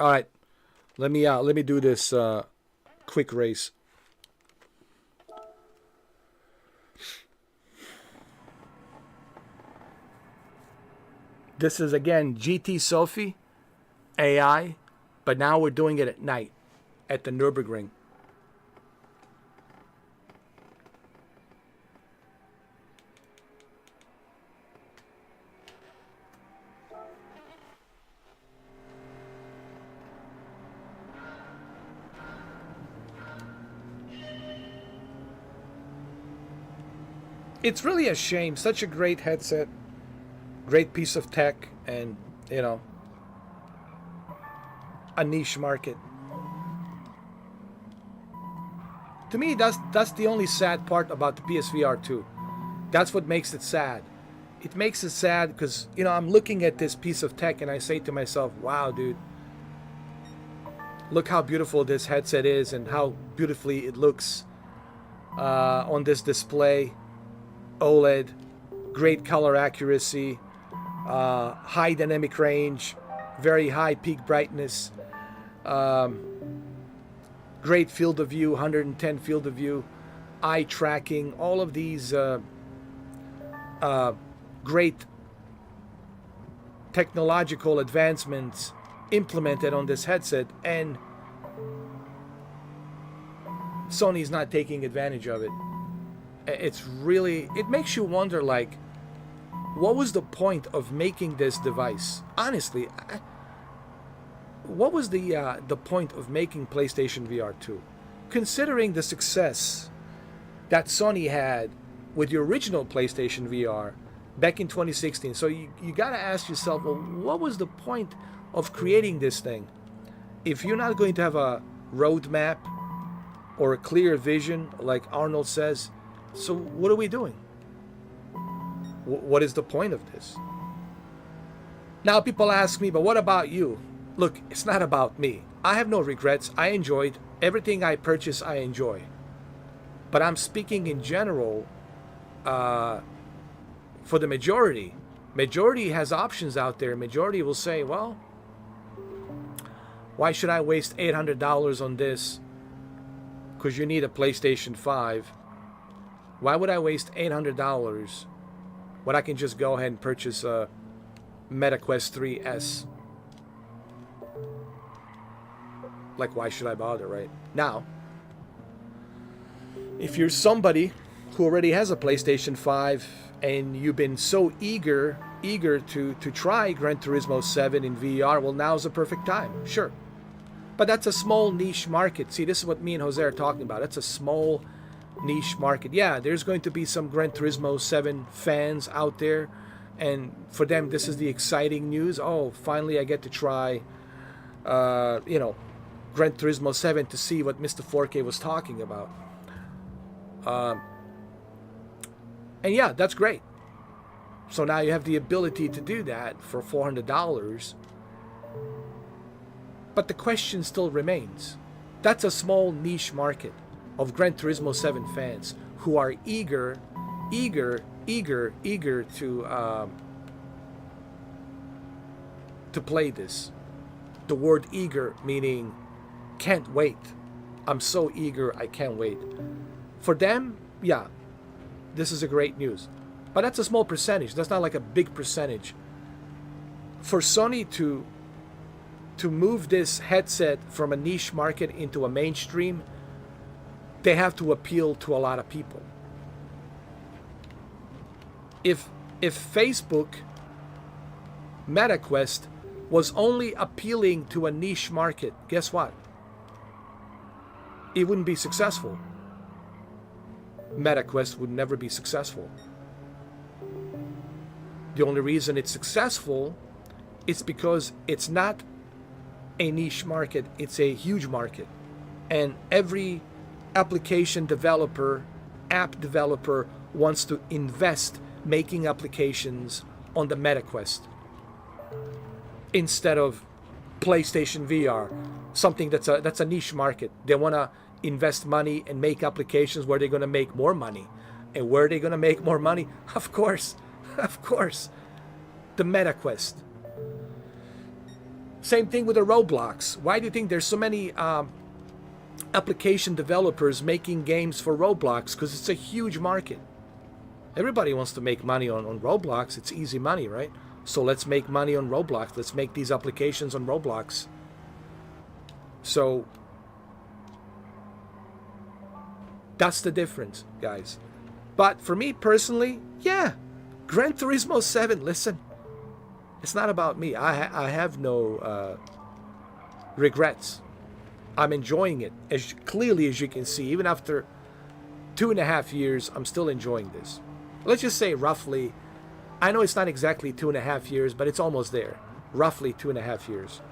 All right, let me do this quick race. This is again GT Sophie AI, but now we're doing it at night at the Nürburgring. It's really a shame. Such a great headset, great piece of tech, and, you know, a niche market. To me, that's the only sad part about the PSVR 2. That's what makes it sad. It makes it sad because, you know, I'm looking at this piece of tech and I say to myself, wow, dude, look how beautiful this headset is and how beautifully it looks on this display. OLED, great color accuracy, high dynamic range, very high peak brightness, great field of view, 110 field of view, eye tracking, all of these great technological advancements implemented on this headset, and Sony's not taking advantage of it. It's really, it makes you wonder, like, what was the point of making this device? Honestly, what was the point of making PlayStation VR 2? Considering the success that Sony had with the original PlayStation VR back in 2016. So you got to ask yourself, well, what was the point of creating this thing? If you're not going to have a roadmap or a clear vision, like Arnold says, so what are we doing? What is the point of this? Now people ask me, but what about you? Look, it's not about me. I have no regrets. I enjoyed everything I purchased. I enjoy. But I'm speaking in general for the majority. Majority has options out there. Majority will say, well, why should I waste $800 on this? Because you need a PlayStation 5. Why would I waste $800 when I can just go ahead and purchase a MetaQuest 3S? Like, why should I bother, right? Now, if you're somebody who already has a PlayStation 5 and you've been so eager to try Gran Turismo 7 in VR, well, now's the perfect time. Sure. But that's a small niche market. See, this is what me and Jose are talking about. That's a small niche market. Yeah, there's going to be some Gran Turismo 7 fans out there, and for them this is the exciting news. Oh, finally I get to try you know, Gran Turismo 7 to see what Mr. 4K was talking about. And yeah, that's great. So now you have the ability to do that for $400. But the question still remains. That's a small niche market of Gran Turismo 7 fans who are eager to play this. The word eager meaning can't wait. I'm so eager, I can't wait. For them, yeah, this is a great news. But that's a small percentage. That's not like a big percentage. For Sony to move this headset from a niche market into a mainstream, they have to appeal to a lot of people. If Facebook MetaQuest was only appealing to a niche market, guess what? It wouldn't be successful. MetaQuest would never be successful. The only reason it's successful is because it's not a niche market, it's a huge market. And every application developer, app developer wants to invest making applications on the MetaQuest instead of PlayStation VR, something that's a niche market. They want to invest money and make applications where they're going to make more money. And where are they going to make more money? Of course, the MetaQuest. Same thing with the Roblox. Why do you think there's so many application developers making games for Roblox? Because it's a huge market. Everybody wants to make money on Roblox. It's easy money, right? So let's make money on Roblox. Let's make these applications on Roblox. So that's the difference, guys. But for me personally, yeah, Gran Turismo 7, listen, it's not about me. I have no regrets. I'm enjoying it as clearly as you can see. Even after 2.5 years, I'm still enjoying this. Let's just say roughly, I know it's not exactly 2.5 years, but it's almost there. Roughly 2.5 years.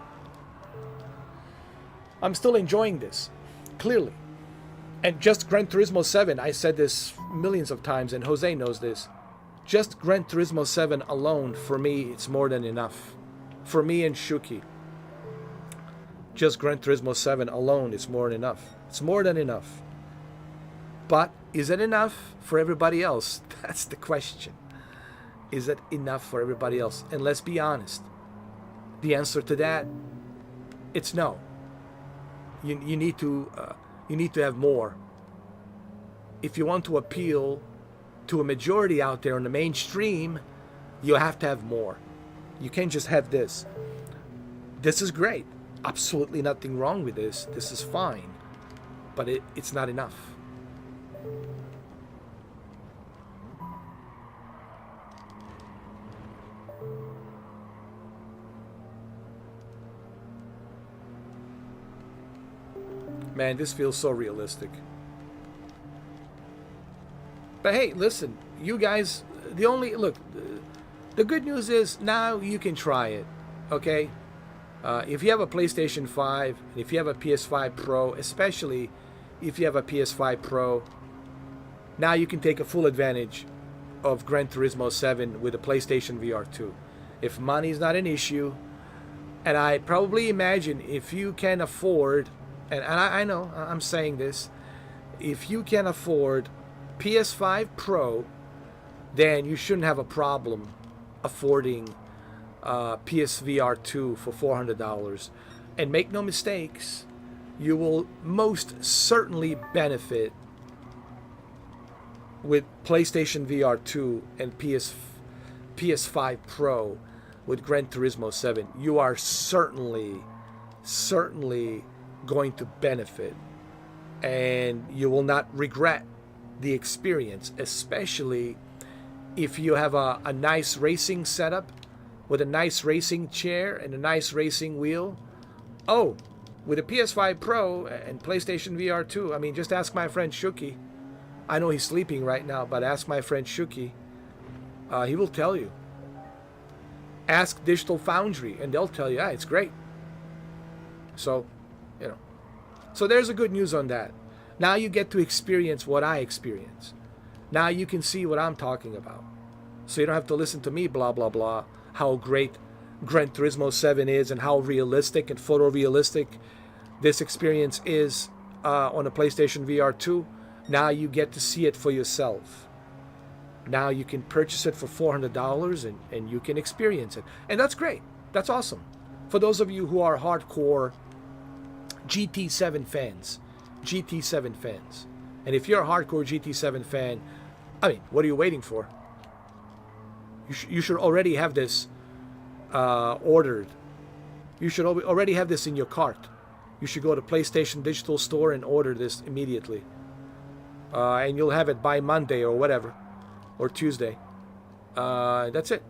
I'm still enjoying this, clearly. And just Gran Turismo 7, I said this millions of times, and Jose knows this. Just Gran Turismo 7 alone, for me, it's more than enough. For me and Shuki. Just Gran Turismo 7 alone is more than enough. It's more than enough. But is it enough for everybody else? That's the question. Is it enough for everybody else? And let's be honest. The answer to that, it's no. You need to have more. If you want to appeal to a majority out there in the mainstream, you have to have more. You can't just have this. This is great. Absolutely nothing wrong with this. This is fine. But it's not enough. Man, this feels so realistic. But hey, listen, you guys, the good news is now you can try it, okay? If you have a PlayStation 5, if you have a PS5 Pro, especially if you have a PS5 Pro, now you can take a full advantage of Gran Turismo 7 with a PlayStation VR 2. If money is not an issue, and I probably imagine if you can afford, and I know I'm saying this, if you can afford PS5 Pro, then you shouldn't have a problem affording PSVR 2 for $400. And make no mistakes, you will most certainly benefit with PlayStation VR 2 and PS5 Pro with Gran Turismo 7. You are certainly going to benefit, and you will not regret the experience, especially if you have a nice racing setup with a nice racing chair and a nice racing wheel. Oh, with a PS5 Pro and PlayStation VR 2, I mean, just ask my friend Shuki. I know he's sleeping right now, but ask my friend Shuki. He will tell you. Ask Digital Foundry, and they'll tell you, it's great. So, so there's a good news on that. Now you get to experience what I experience. Now you can see what I'm talking about. So you don't have to listen to me blah blah blah how great Gran Turismo 7 is and how realistic and photorealistic this experience is on a PlayStation VR 2. Now you get to see it for yourself. Now you can purchase it for $400 and you can experience it. And that's great. That's awesome. For those of you who are hardcore GT7 fans. And if you're a hardcore GT7 fan, I mean, what are you waiting for? You should already have this ordered. You should already have this in your cart. You should go to PlayStation Digital Store and order this immediately. And you'll have it by Monday or whatever, or Tuesday. That's it.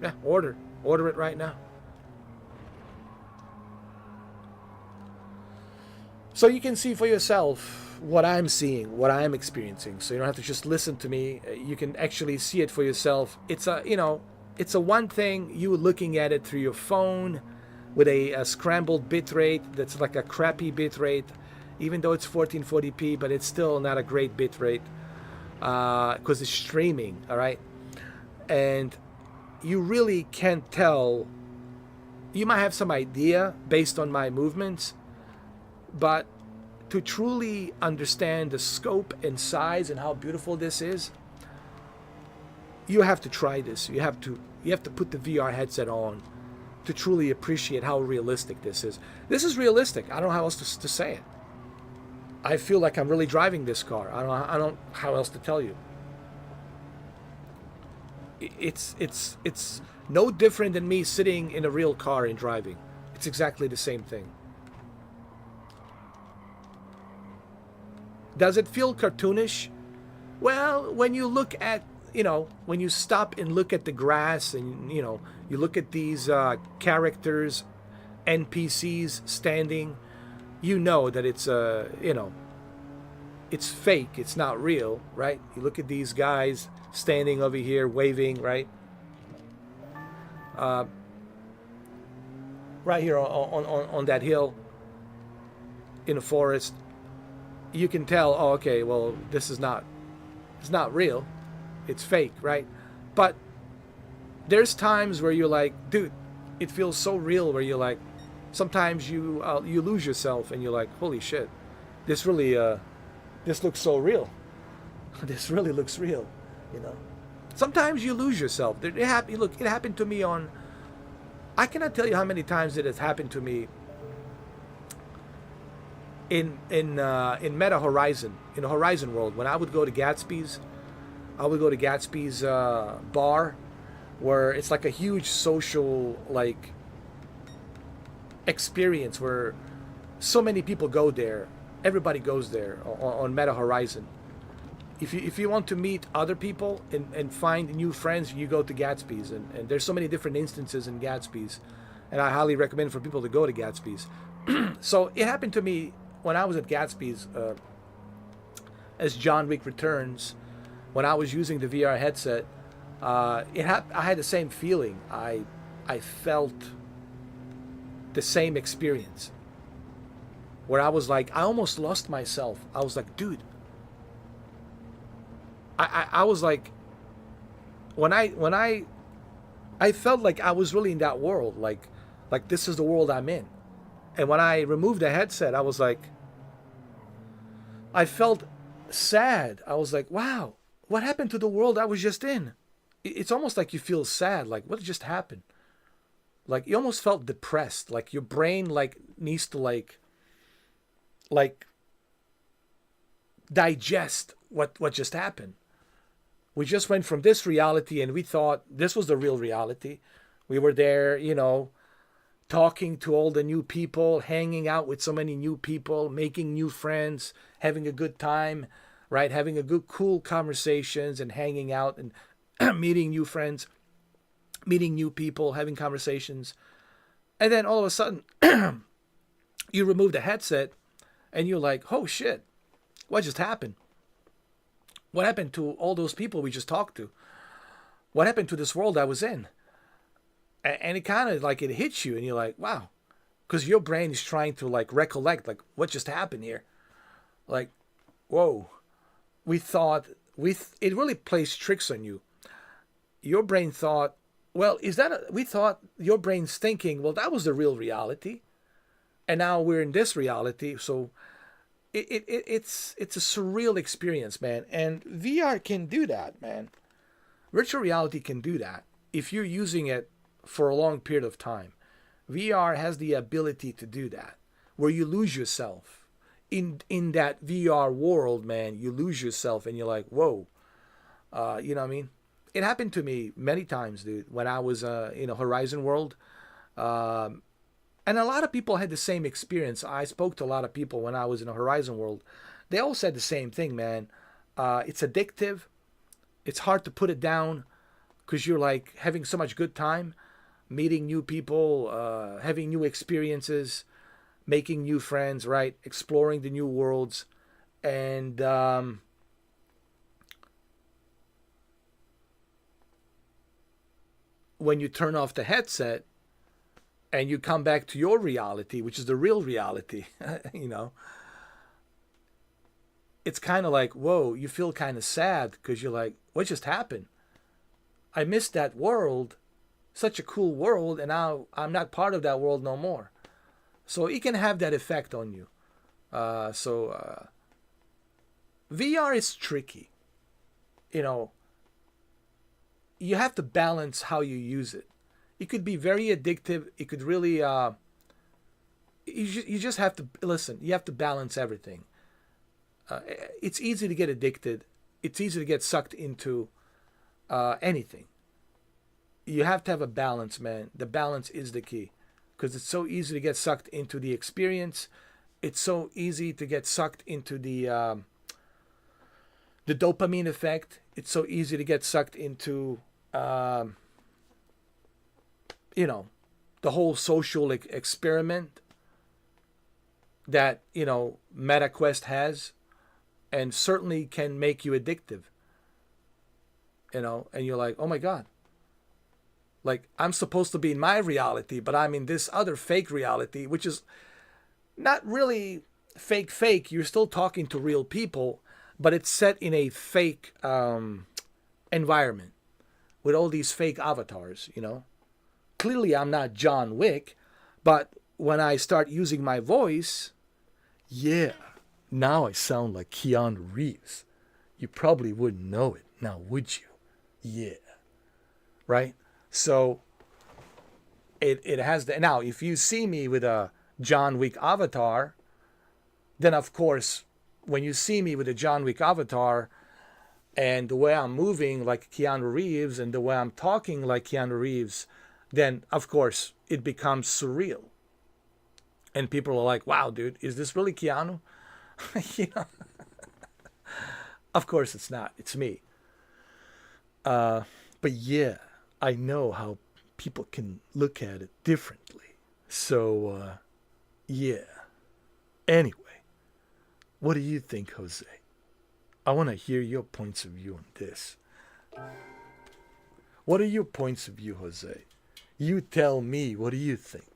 Yeah, order it right now. So you can see for yourself what I'm seeing, what I'm experiencing. So you don't have to just listen to me. You can actually see it for yourself. It's a one thing you looking at it through your phone with a scrambled bit rate that's like a crappy bit rate, even though it's 1440p, but it's still not a great bit rate because it's streaming, all right? And you really can't tell. You might have some idea based on my movements, but to truly understand the scope and size and how beautiful this is, you have to try this. You have to put the VR headset on to truly appreciate how realistic this is. This is realistic. I don't know how else to say it. I feel like I'm really driving this car. I don't know how else to tell you. It's no different than me sitting in a real car and driving. It's exactly the same thing. Does it feel cartoonish? Well, when you look at, when you stop and look at the grass and, you look at these characters, NPCs standing, you know that it's, it's fake. It's not real, right? You look at these guys standing over here waving, right? Right here on that hill in the forest. You can tell, oh, okay, well, it's not real. It's fake, right? But there's times where you're like, dude, it feels so real, where you're like, sometimes you lose yourself and you're like, holy shit, this really, this looks so real. This really looks real, Sometimes you lose yourself. Look, it happened to me I cannot tell you how many times it has happened to me in Meta Horizon, in the Horizon World. When I would go to Gatsby's, bar, where it's like a huge social experience where so many people go there. Everybody goes there on Meta Horizon. If you want to meet other people and find new friends, you go to Gatsby's, and there's so many different instances in Gatsby's, and I highly recommend for people to go to Gatsby's. So it happened to me when I was at Gatsby's as John Wick Returns, when I was using the VR headset. I had the same feeling. I felt the same experience where I was like, I almost lost myself. I was like, dude. I was like, when I felt like I was really in that world, like this is the world I'm in. And when I removed the headset, I was like, I felt sad. I was like, wow, what happened to the world I was just in? It's almost like you feel sad, like what just happened? Like you almost felt depressed, like your brain needs to digest what just happened. We just went from this reality and we thought this was the real reality. We were there, talking to all the new people, hanging out with so many new people, making new friends, having a good time, right? Having a good, cool conversations and hanging out and meeting new friends, meeting new people, having conversations. And then all of a sudden, you remove the headset and you're like, oh shit, what just happened? What happened to all those people we just talked to? What happened to this world I was in? And it kind of it hits you and you're like, wow. Because your brain is trying to recollect, what just happened here? Whoa. We thought, it really plays tricks on you. Your brain thought, well, we thought your brain's thinking, well, that was the real reality. And now we're in this reality. So it's a surreal experience, man. And VR can do that, man. Virtual reality can do that if you're using it for a long period of time. VR has the ability to do that, where you lose yourself in that VR world, man. You lose yourself and you're like, whoa. You know what I mean? it happened to me many times, dude, when I was Horizon World. And a lot of people had the same experience. I spoke to a lot of people when I was in a Horizon World. They all said the same thing, man. It's addictive. It's hard to put it down because you're like having so much good time, meeting new people, having new experiences, making new friends, right? Exploring the new worlds. And when you turn off the headset and you come back to your reality, which is the real reality, it's kind of like, whoa, you feel kind of sad because you're like, what just happened? I missed that world, such a cool world, and now I'm not part of that world no more. So it can have that effect on you. VR is tricky. You have to balance how you use it. It could be very addictive. It could really, you just have to, listen, you have to balance everything. It's easy to get addicted. It's easy to get sucked into anything. You have to have a balance, man. The balance is the key. Because it's so easy to get sucked into the experience. It's so easy to get sucked into the dopamine effect. It's so easy to get sucked into, the whole social experiment that, MetaQuest has, and certainly can make you addictive. And you're like, oh my God. Like, I'm supposed to be in my reality, but I'm in this other fake reality, which is not really fake. You're still talking to real people, but it's set in a fake environment with all these fake avatars, Clearly, I'm not John Wick, but when I start using my voice, yeah, now I sound like Keanu Reeves. You probably wouldn't know it, now would you? Yeah. Right? So it has the, now if you see me with a John Wick avatar, then of course when you see me with a John Wick avatar and the way I'm moving like Keanu Reeves and the way I'm talking like Keanu Reeves, then of course it becomes surreal. And people are like, wow, dude, is this really Keanu? Of course it's not. It's me. But yeah, I know how people can look at it differently. So, yeah. Anyway, what do you think, Jose? I want to hear your points of view on this. What are your points of view, Jose? You tell me, what do you think?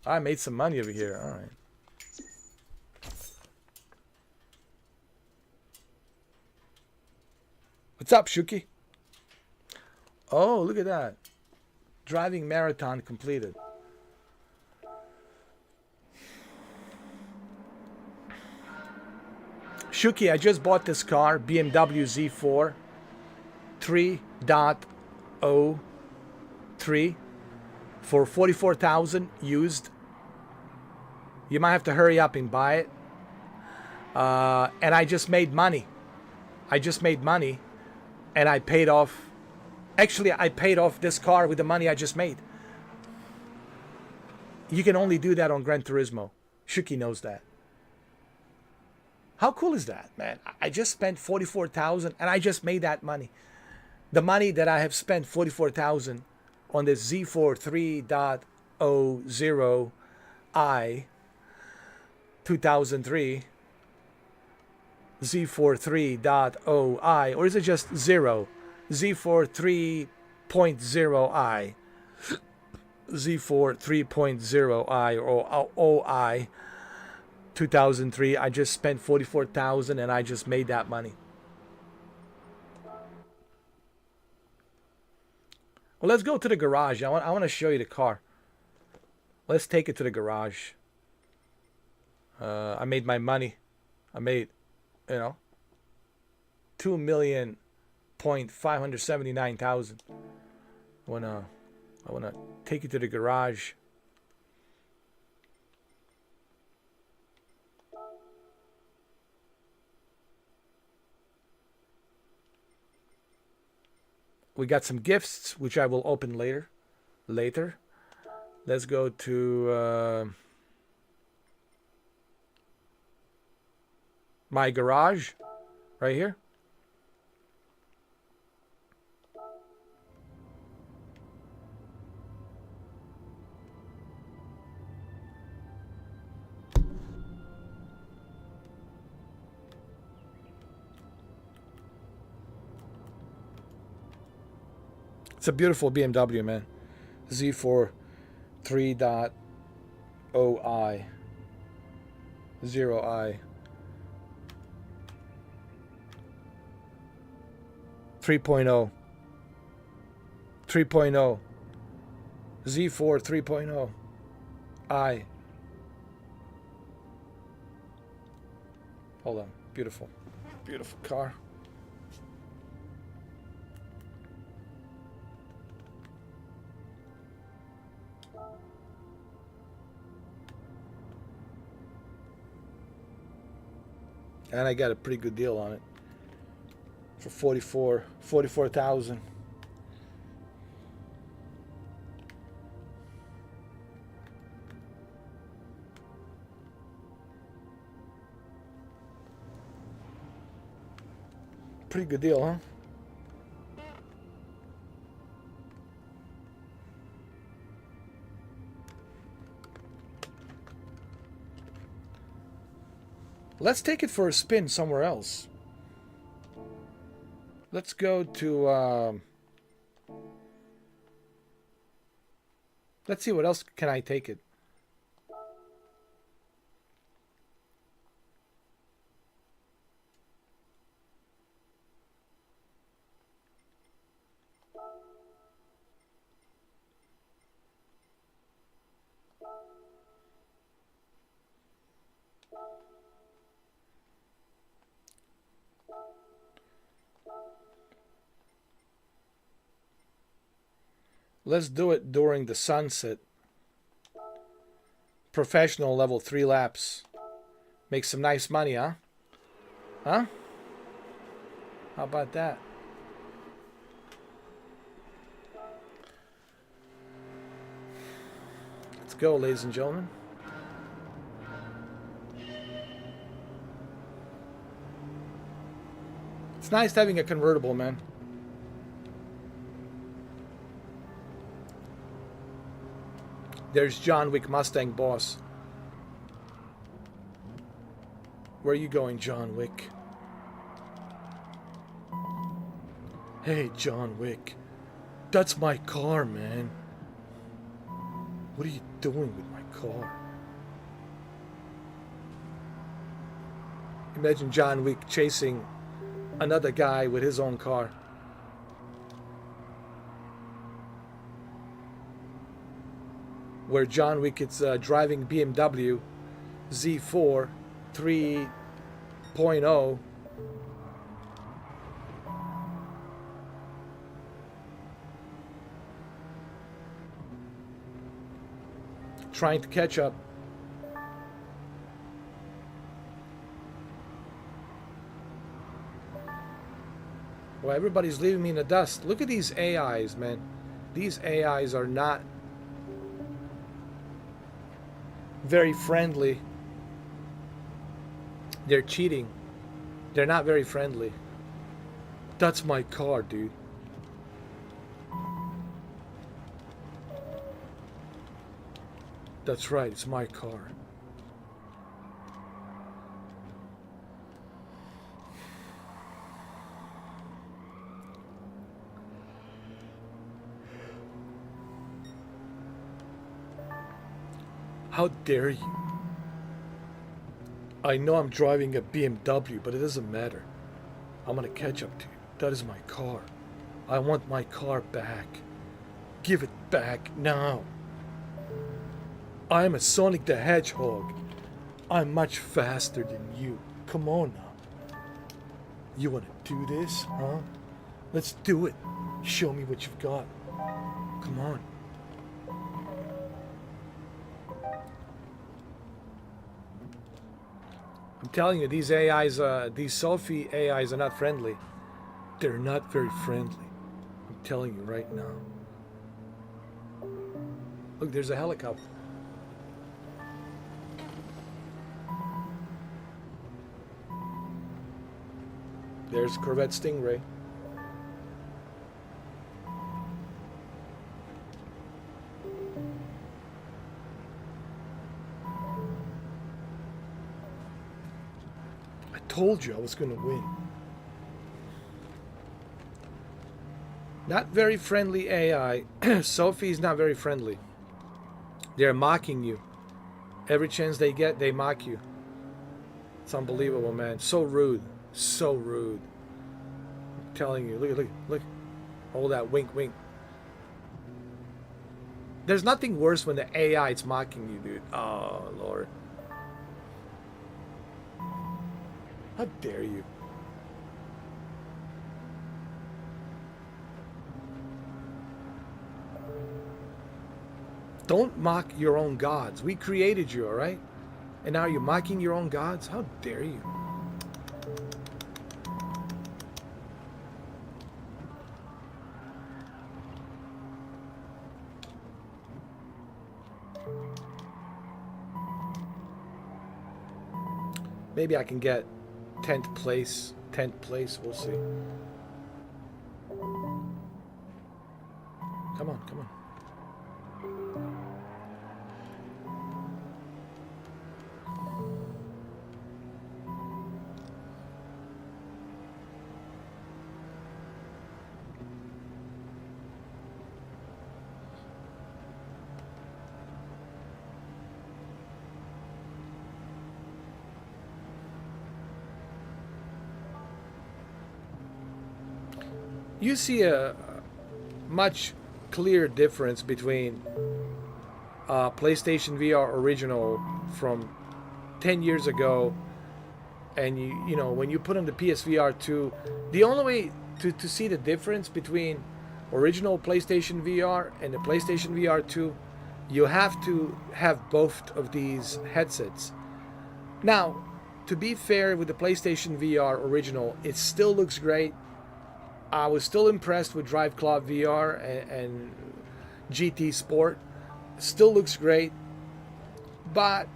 I made some money over here. All right. What's up, Shuki? Oh, look at that. Driving marathon completed. Shuki, I just bought this car, BMW Z4 3.03 for $44,000 used. You might have to hurry up and buy it. And I just made money. And I paid off. Actually, I paid off this car with the money I just made. You can only do that on Gran Turismo. Shuki knows that. How cool is that, man? I just spent $44,000 and I just made that money. The money that I have spent $44,000 on this Z4 3.00i 2003 Z4 3.0i, or is it just 0? Z4 3.0i, Z4 3.0i or OI 2003. I just spent $44,000 and I just made that money. Well, let's go to the garage. I want to show you the car. Let's take it to the garage. I made my money. I made, $2,579,000. I wanna take it to the garage. We got some gifts, which I will open later. Let's go to my garage right here. It's a beautiful BMW, man. Z4 3.0i 0i 3.0 3.0 Z4 3.0 I. Hold on. Beautiful. Beautiful car. And I got a pretty good deal on it for 44,000. Pretty good deal, huh? Let's take it for a spin somewhere else. Let's go to... let's see, what else can I take it? Let's do it during the sunset. Professional level 3 laps. Make some nice money, huh? Huh? How about that? Let's go, ladies and gentlemen. It's nice having a convertible, man. There's John Wick Mustang boss. Where are you going, John Wick? Hey, John Wick. That's my car, man. What are you doing with my car? Imagine John Wick chasing another guy with his own car. Where John Wick is driving BMW Z4 3.0. Trying to catch up. Well, everybody's leaving me in the dust. Look at these AIs, man. These AIs are not very friendly. They're cheating. They're not very friendly. That's my car, dude. That's right, it's my car. How dare you? I know I'm driving a BMW, but it doesn't matter. I'm gonna catch up to you. That is my car. I want my car back. Give it back now. I'm a Sonic the Hedgehog. I'm much faster than you. Come on now. You wanna do this, huh? Let's do it. Show me what you've got. Come on. I'm telling you, these AIs, these selfie AIs are not friendly. They're not very friendly. I'm telling you right now. Look, there's a helicopter. There's Corvette Stingray. I told you I was going to win. Not very friendly AI. Sophie's not very friendly. They're mocking you. Every chance they get, they mock you. It's unbelievable, man. So rude. So rude. I'm telling you. Look. All that wink, wink. There's nothing worse when the AI is mocking you, dude. Oh, Lord. How dare you? Don't mock your own gods. We created you, all right? And now you're mocking your own gods? How dare you? Maybe I can get 10th place. 10th place, we'll see. Come on, come on. You see a much clear difference between PlayStation VR original from 10 years ago and you know when you put on the PSVR 2. The only way to see the difference between original PlayStation VR and the PlayStation VR 2, you have to have both of these headsets. Now, to be fair with the PlayStation VR original, it still looks great. I was still impressed with Drive Club VR and GT Sport. Still looks great. But,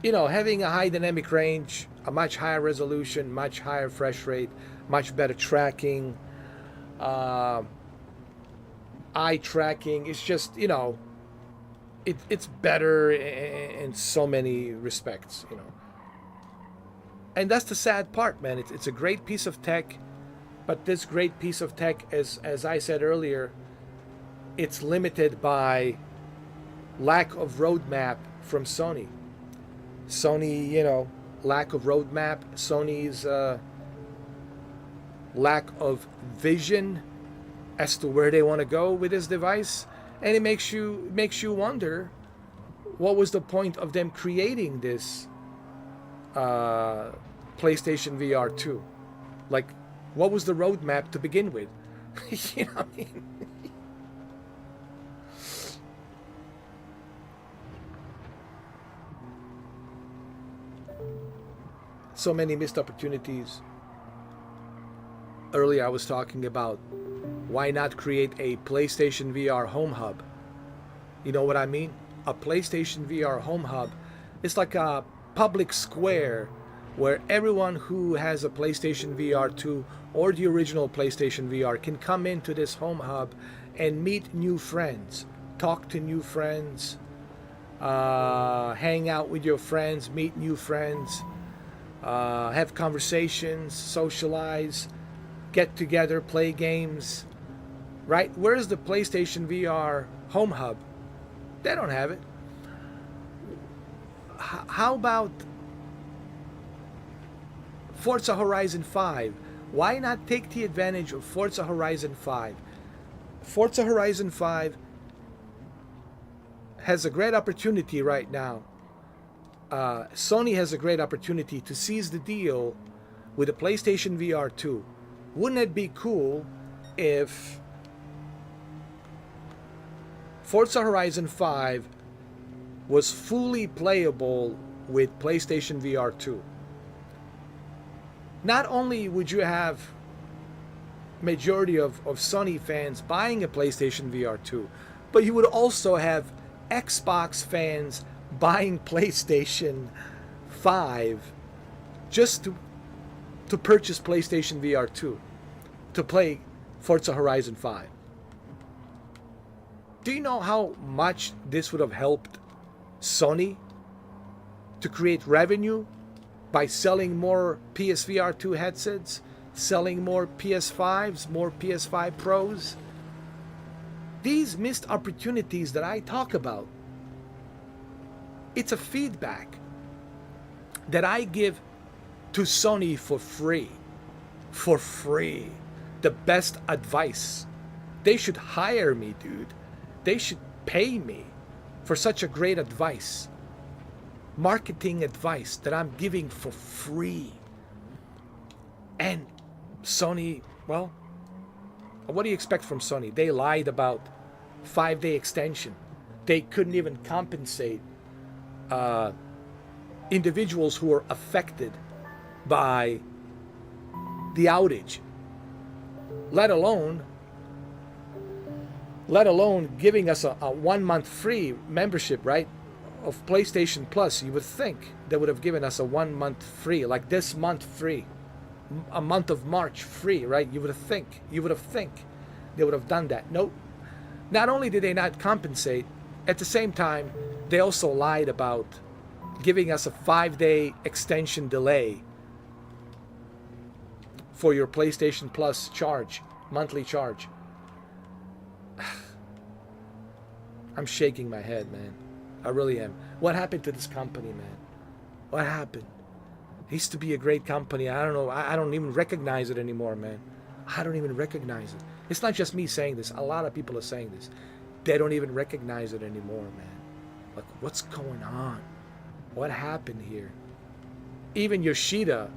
you know, having a high dynamic range, a much higher resolution, much higher refresh rate, much better tracking, eye tracking, it's just, you know, it's better in so many respects, you know. And that's the sad part, man. It's a great piece of tech, but this great piece of tech, as I said earlier, it's limited by lack of roadmap from Sony. Sony, you know, lack of roadmap. Sony's lack of vision as to where they want to go with this device, and it makes you wonder what was the point of them creating this PlayStation VR 2. Like, what was the roadmap to begin with? You know what I mean? So many missed opportunities. Earlier I was talking about why not create a PlayStation VR home hub. You know what I mean? A PlayStation VR home hub. It's like a public square where everyone who has a PlayStation VR 2 or the original PlayStation VR can come into this home hub and meet new friends, talk to new friends, hang out with your friends, meet new friends, have conversations, socialize, get together, play games. Right? Where's the PlayStation VR home hub? They don't have it. How about Forza Horizon 5? Why not take the advantage of Forza Horizon 5? Forza Horizon 5 has a great opportunity right now. Sony has a great opportunity to seize the deal with the PlayStation VR 2. Wouldn't it be cool if Forza Horizon 5 was fully playable with PlayStation VR 2? Not only would you have majority of Sony fans buying a PlayStation VR 2, but you would also have Xbox fans buying PlayStation 5 just to purchase PlayStation VR 2 to play Forza Horizon 5. Do you know how much this would have helped Sony to create revenue by selling more PSVR 2 headsets, selling more PS5s, more PS5 Pros? These missed opportunities that I talk about, it's a feedback that I give to Sony for free. For free. The best advice. They should hire me, dude. They should pay me for such a great advice. Marketing advice that I'm giving for free. And Sony, well, what do you expect from Sony? They lied about 5-day extension. They couldn't even compensate individuals who were affected by the outage, let alone giving us a 1 month free membership, right, of PlayStation Plus. You would think they would have given us a 1 month free, like this month free, a month of March free, right? You would have think they would have done that. Nope. Not only did they not compensate, at the same time, they also lied about giving us a 5-day extension delay for your PlayStation Plus charge, monthly charge. I'm shaking my head, man. I really am. What happened to this company, man? What happened? It used to be a great company. I don't know. I don't even recognize it anymore, man. I don't even recognize it. It's not just me saying this. A lot of people are saying this. They don't even recognize it anymore, man. Like, what's going on? What happened here? Even Yoshida,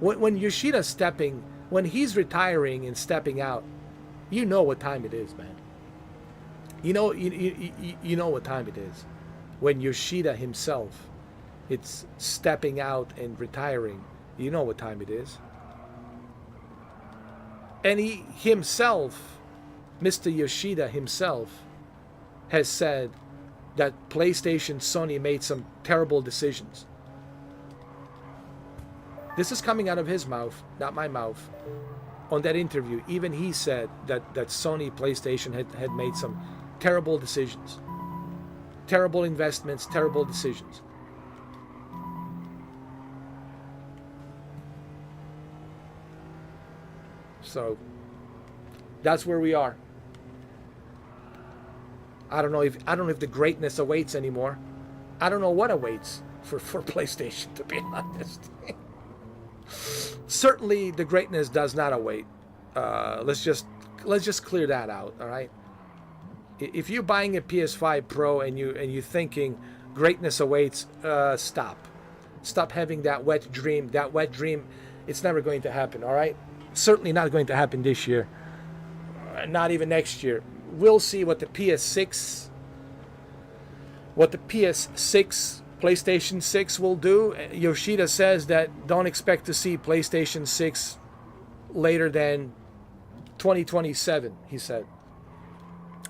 when Yoshida's stepping, when he's retiring and stepping out, you know what time it is, man. You know what time it is. When Yoshida himself, it's stepping out and retiring, you know what time it is. And he himself, Mr. Yoshida himself, has said that PlayStation, Sony made some terrible decisions. This is coming out of his mouth, not my mouth. On that interview, even he said that Sony, PlayStation had made some terrible decisions. Terrible investments, terrible decisions. So, that's where we are. I don't know if the greatness awaits anymore. I don't know what awaits for PlayStation, to be honest. Certainly the greatness does not await. Let's just clear that out, all right? If you're buying a PS5 Pro and you're thinking greatness awaits, stop. Stop having that wet dream. That wet dream, it's never going to happen, all right? Certainly not going to happen this year. Not even next year. We'll see what the PS6, PlayStation 6 will do. Yoshida says that don't expect to see PlayStation 6 later than 2027, he said.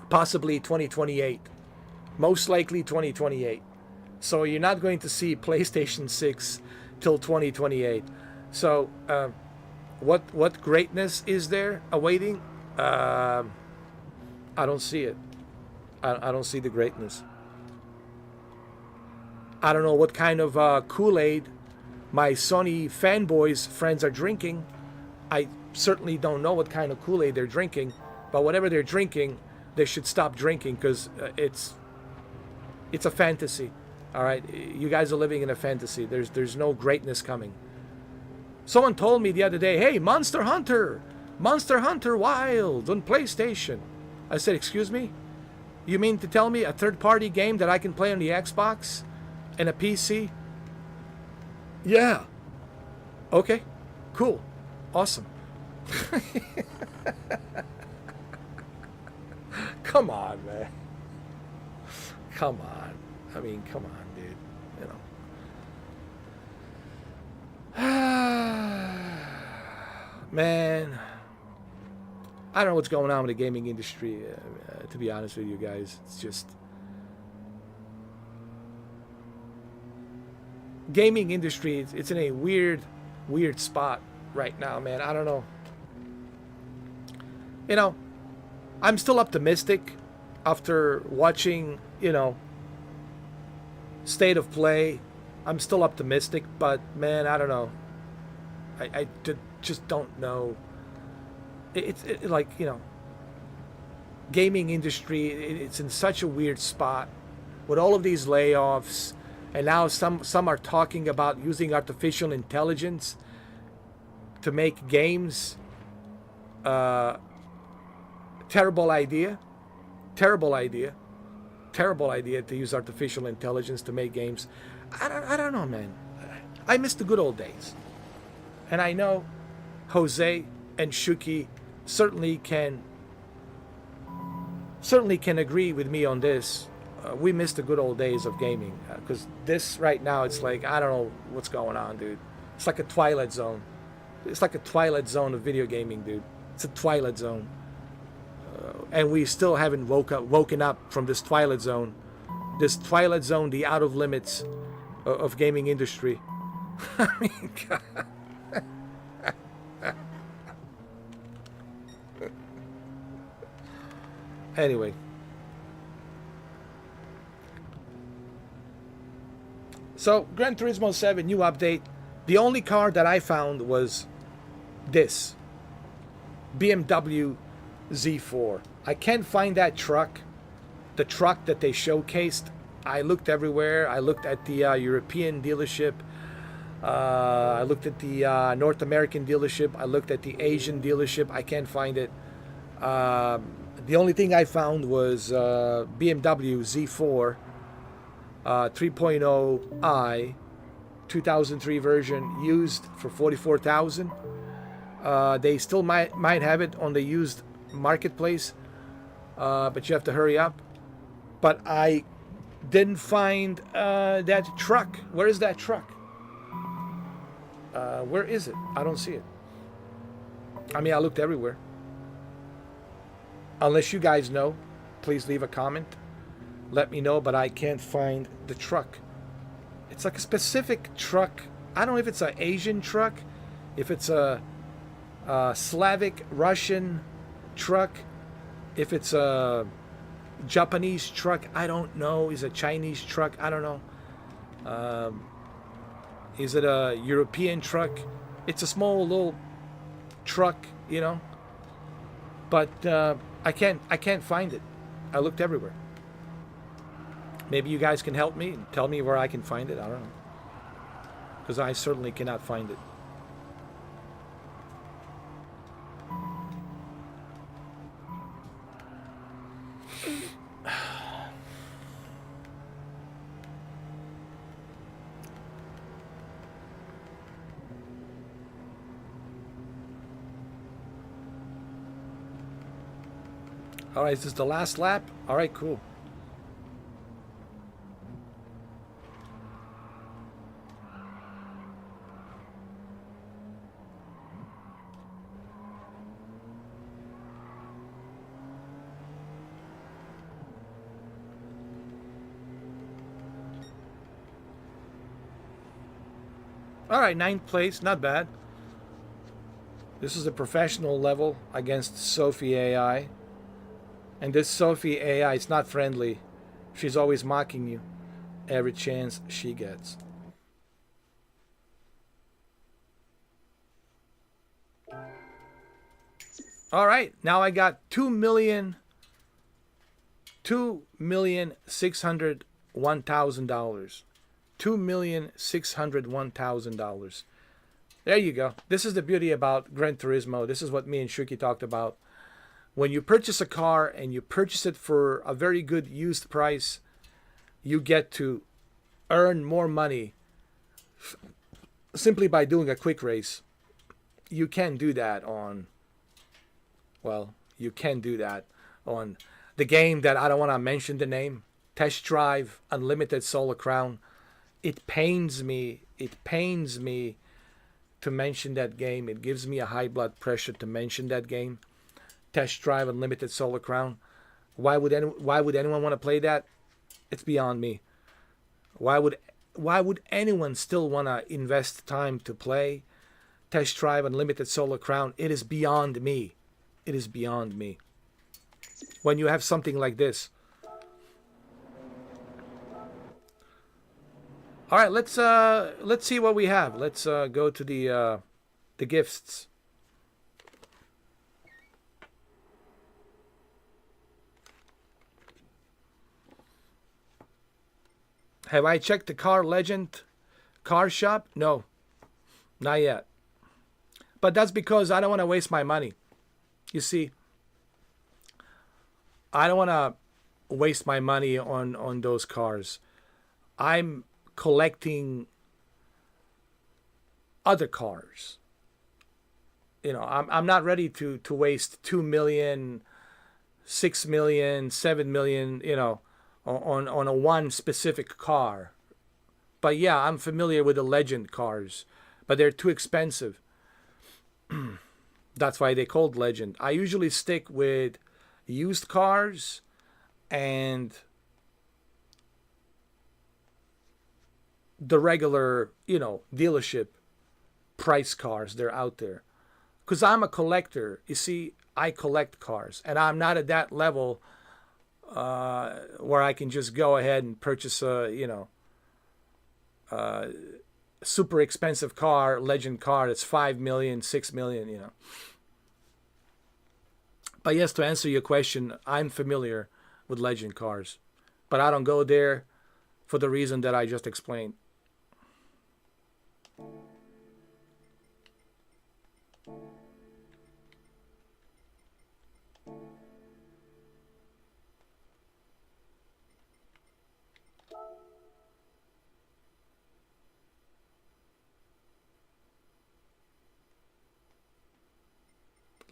Possibly 2028. Most likely 2028. So you're not going to see PlayStation 6 till 2028. So what greatness is there awaiting? I don't see it. I don't see the greatness. I don't know what kind of Kool-Aid my Sony fanboys friends are drinking. I certainly don't know what kind of Kool-Aid they're drinking. But whatever they're drinking, they should stop drinking, because it's a fantasy. All right, you guys are living in a fantasy. There's no greatness coming. Someone told me the other day, "Hey, Monster Hunter Wilds on PlayStation." I said, "Excuse me? You mean to tell me a third-party game that I can play on the Xbox and a PC?" Yeah. Okay. Cool. Awesome. Come on, man. Come on. I mean, come on, dude. You know. Man. I don't know what's going on with the gaming industry. To be honest with you guys, it's just gaming industry. It's in a weird spot right now, man. I don't know. You know, I'm still optimistic after watching, State of Play. I'm still optimistic, but man, I don't know. Just don't know. It's like, gaming industry, it's in such a weird spot with all of these layoffs, and now some are talking about using artificial intelligence to make games. Terrible idea. Terrible idea. Terrible idea to use artificial intelligence to make games. I don't know, man. I miss the good old days. And I know Jose and Shuki certainly can agree with me on this. We miss the good old days of gaming, because this right now, it's like, I don't know what's going on, dude. It's like a Twilight Zone. It's like a Twilight Zone of video gaming, dude. It's a Twilight Zone. And we still haven't woken up from this Twilight Zone. This Twilight Zone, the out of limits of gaming industry. I mean, God. Anyway. So, Gran Turismo 7, new update. The only car that I found was this. BMW Z4. I can't find that truck. The truck that they showcased. I looked everywhere. I looked at the European dealership. I looked at the North American dealership. I looked at the Asian dealership. I can't find it. The only thing I found was BMW Z4 3.0i 2003 version, used for $44,000. They still might have it on the used marketplace, but you have to hurry up. But I didn't find that truck. Where is that truck? Where is it? I don't see it. I mean, I looked everywhere. Unless you guys know, please leave a comment. Let me know, but I can't find the truck. It's like a specific truck. I don't know if it's an Asian truck, if it's a Slavic Russian truck, if it's a Japanese truck. I don't know. Is it a Chinese truck? I don't know. Is it a European truck? It's a small little truck, But I can't find it. I looked everywhere. Maybe you guys can help me and tell me where I can find it. I don't know. Because I certainly cannot find it. All right, is this the last lap? All right, cool. All right, 9th place, not bad. This is a professional level against Sophie AI. And this Sophie AI is not friendly. She's always mocking you every chance she gets. All right, now I got $2,601,000. $2,601,000. There you go. This is the beauty about Gran Turismo. This is what me and Shuki talked about. When you purchase a car and you purchase it for a very good used price, you get to earn more money simply by doing a quick race. You can do that on, you can do that on the game that I don't want to mention the name, Test Drive Unlimited Solar Crown. It pains me to mention that game. It gives me a high blood pressure to mention that game. Test Drive Unlimited Solar Crown. Why would anyone want to play that? It's beyond me. Why would anyone still want to invest time to play Test Drive Unlimited Solar Crown? It is beyond me. It is beyond me. When you have something like this. All right, let's see what we have. Let's go to the gifts. Have I checked the Car Legend car shop? No, not yet. But that's because I don't want to waste my money. You see, I don't want to waste my money on those cars. I'm collecting other cars. You know, I'm not ready to waste 2 million, 6 million, 7 million, you know, on a one specific car. But yeah, I'm familiar with the Legend cars, but they're too expensive. That's why they called Legend. I usually stick with used cars and the regular, you know, dealership price cars. They're out there. Because I'm a collector. You see, I collect cars. And I'm not at that level where I can just go ahead and purchase a, you know, super expensive car, Legend car that's 5 million, 6 million, you know. But yes, to answer your question, I'm familiar with Legend cars. But I don't go there for the reason that I just explained.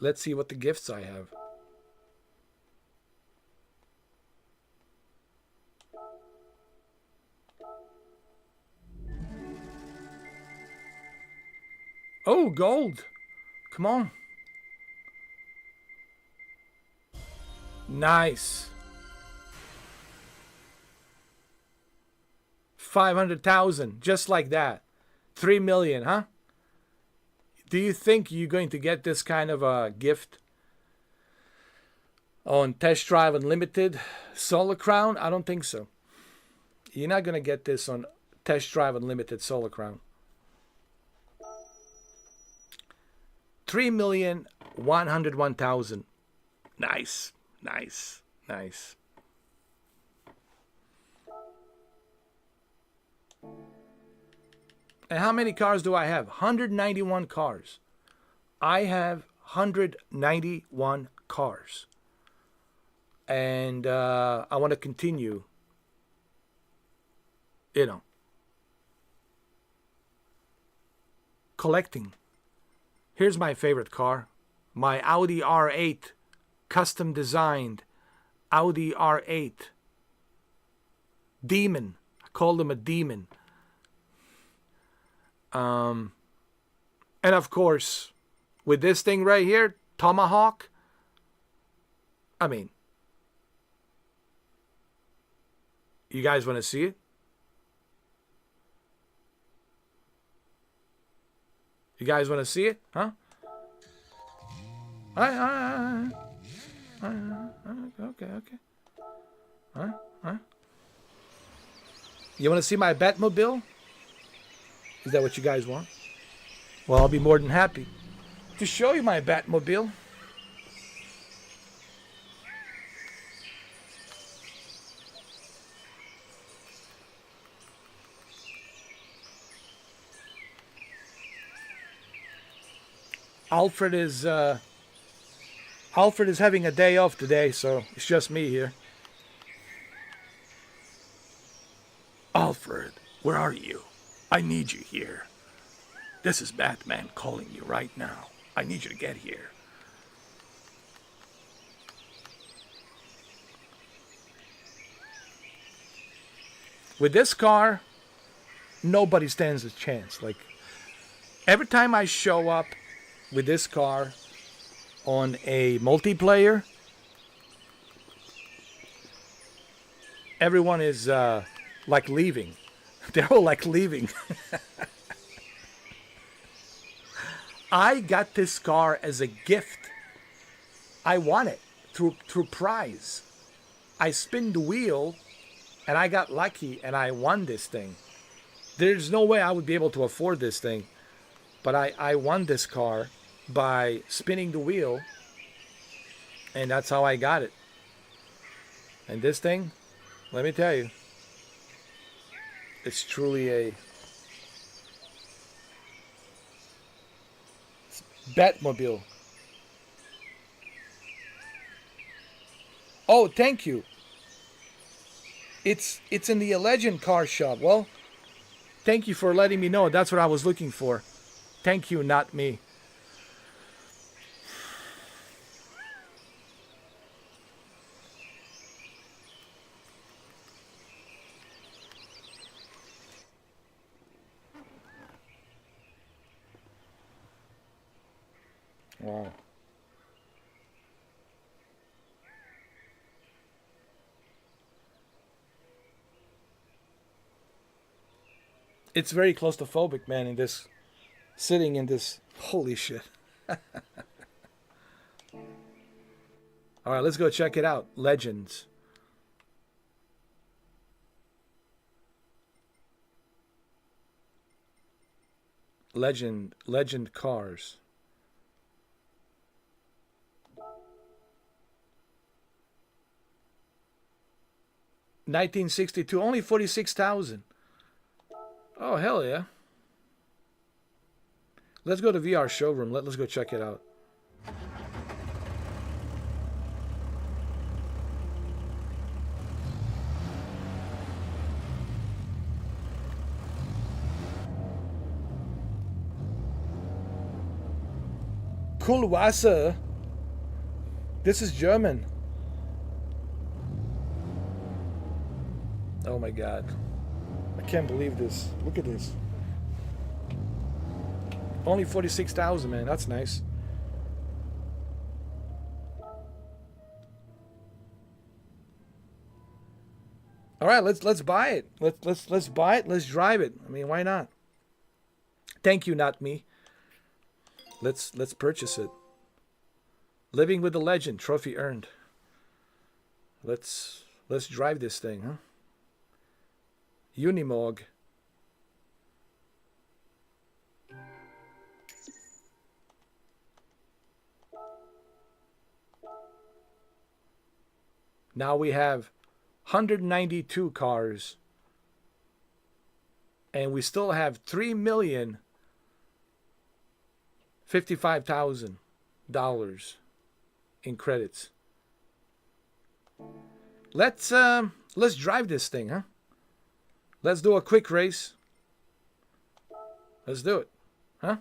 Let's see what the gifts I have. Oh, gold. Come on. Nice. 500,000, just like that. 3 million, huh? Do you think you're going to get this kind of a gift on Test Drive Unlimited Solar Crown? I don't think so. You're not going to get this on Test Drive Unlimited Solar Crown. 3,101,000. Nice, nice, nice. And how many cars do I have? 191 cars. I have 191 cars. And I want to continue, you know, collecting. Here's my favorite car. My Audi R8. Custom designed Audi R8. Demon. I called him a demon. And of course, with this thing right here, Tomahawk, I mean, you guys want to see it? You guys want to see it? Huh? Okay. Huh? You want to see my Batmobile? Is that what you guys want? Well, I'll be more than happy to show you my Batmobile. Alfred is having a day off today, so it's just me here. Alfred, where are you? I need you here. This is Batman calling you right now. I need you to get here. With this car, nobody stands a chance. Like, every time I show up with this car, on a multiplayer, everyone is like leaving. They're all like leaving. I got this car as a gift. I won it through prize. I spin the wheel and I got lucky and I won this thing. There's no way I would be able to afford this thing, but I won this car by spinning the wheel, and that's how I got it. And this thing, let me tell you, it's truly a Batmobile. Oh, thank you. It's in the Legend car shop. Well, thank you for letting me know. That's what I was looking for. Thank you, not me. Wow. It's very claustrophobic, man, in this, sitting in this, holy shit. All right, let's go check it out. Legends. Legend cars. $1962, only 46,000. Oh, hell yeah. Let's go to VR showroom. Let's go check it out. Cool Wasser. This is German. Oh my god. I can't believe this. Look at this. Only 46,000, man. That's nice. All right, let's buy it. Let's buy it. Let's drive it. I mean, why not? Thank you, not me. Let's purchase it. Living with the Legend, trophy earned. Let's drive this thing, huh? Unimog. Now we have 192 cars, and we still have $3,055,000 in credits. Let's drive this thing, huh? Let's do a quick race. Let's do it, huh?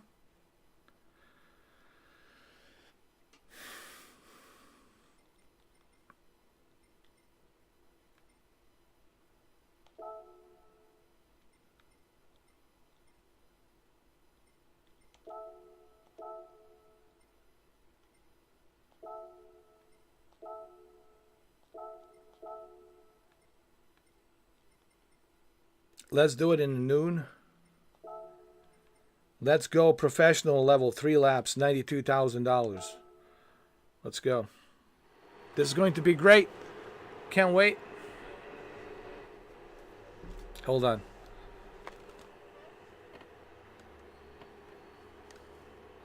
Let's do it in noon. Let's go professional level, 3 laps, $92,000. Let's go. This is going to be great. Can't wait. Hold on.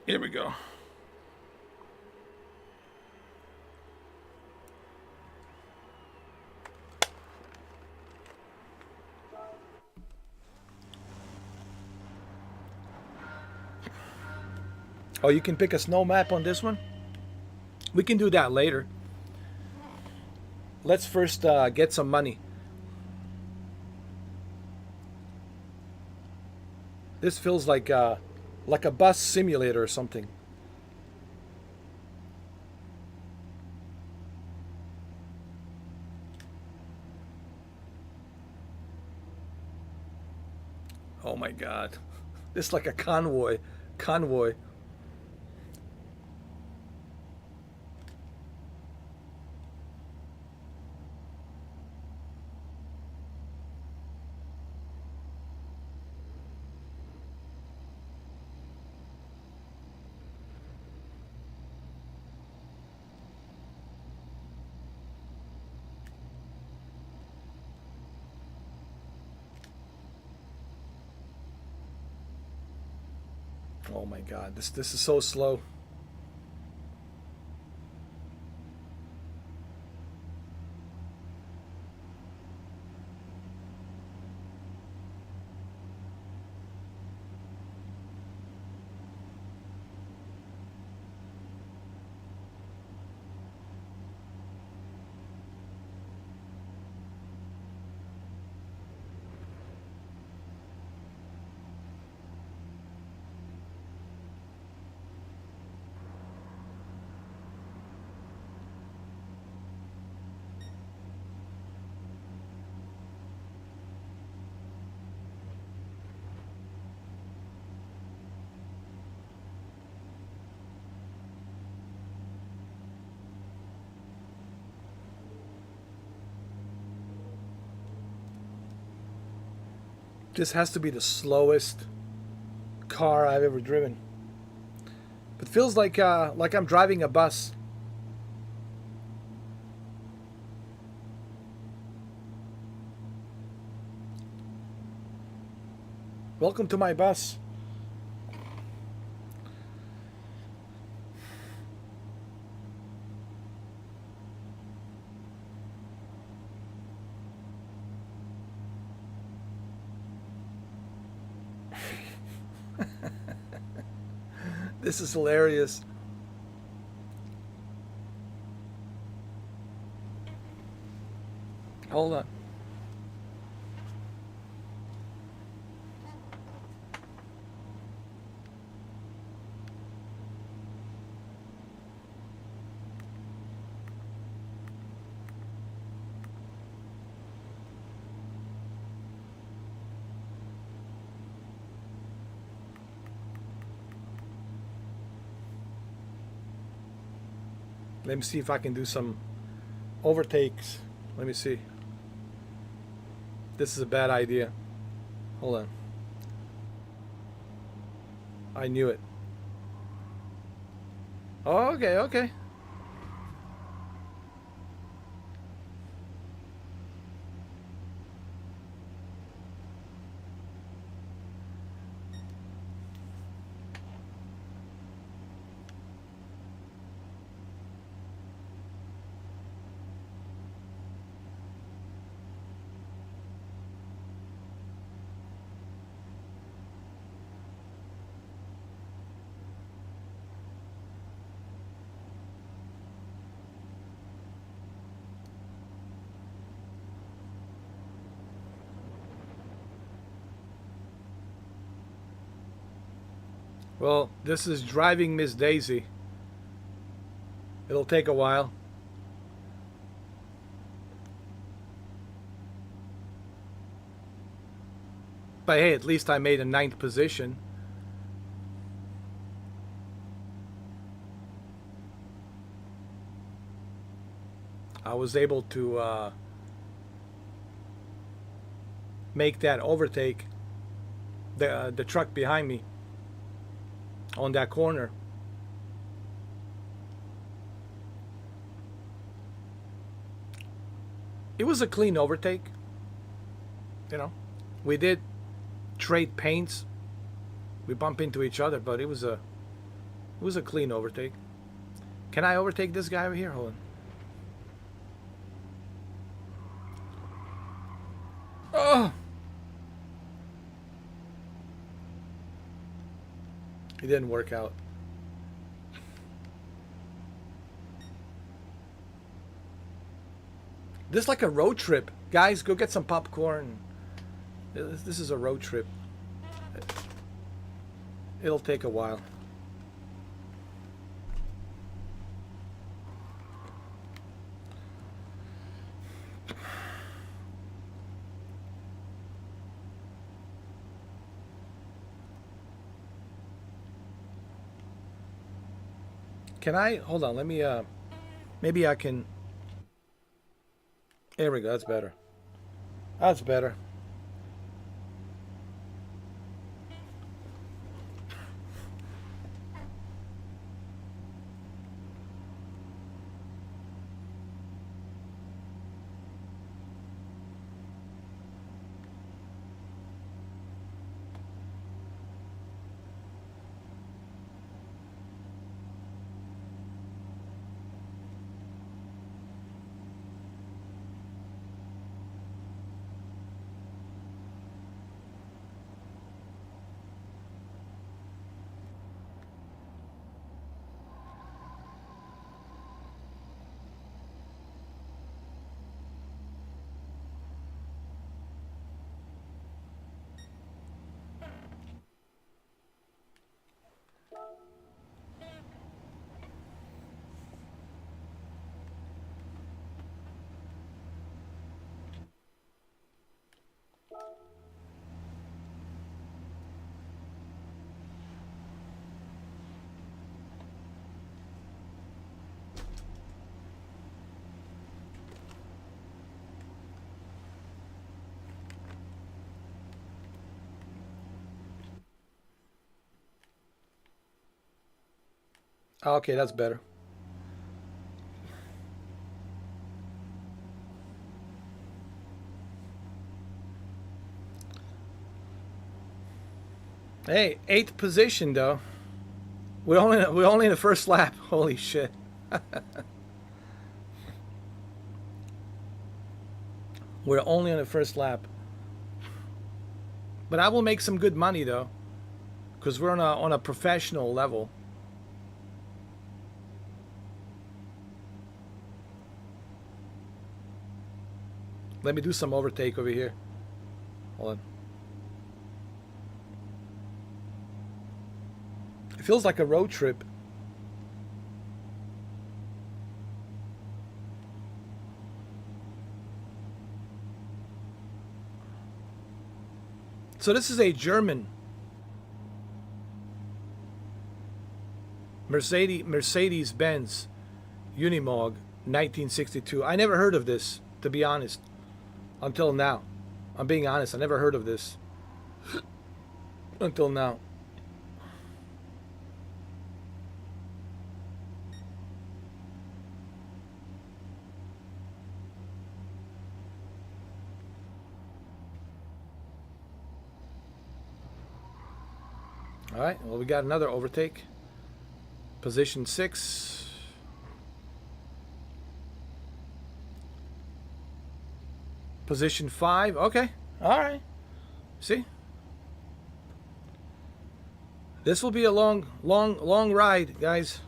Here we go. Oh, you can pick a snow map on this one? We can do that later. Let's first get some money. This feels like a bus simulator or something. Oh my God. This is like a convoy. Oh my god, this is so slow. This has to be the slowest car I've ever driven. It feels like I'm driving a bus. Welcome to my bus. This is hilarious. Hold on. Let me see if I can do some overtakes. Let me see. This is a bad idea. Hold on. I knew it. Oh, okay, okay. Well, this is driving Miss Daisy. It'll take a while. But hey, at least I made a 9th position. I was able to make that overtake the truck behind me on that corner. It was a clean overtake. You know, we did trade paints. We bump into each other, but it was a clean overtake. Can I overtake this guy over here? Hold on. Oh! It didn't work out. This is like a road trip. Guys, go get some popcorn. This is a road trip. It'll take a while. Can I hold on? Let me maybe I can. There we go. That's better. That's better. Okay, that's better. Hey, eighth position though. We're only in the first lap. Holy shit. We're only on the first lap. But I will make some good money though, because we're on a professional level. Let me do some overtake over here. Hold on. It feels like a road trip. So this is a German Mercedes-Benz Unimog 1962. I never heard of this, to be honest, until now. I'm being honest. I never heard of this until now. All right. Well, we got another overtake. Position 6. Position 5. Okay. All right. See? This will be a long ride, guys.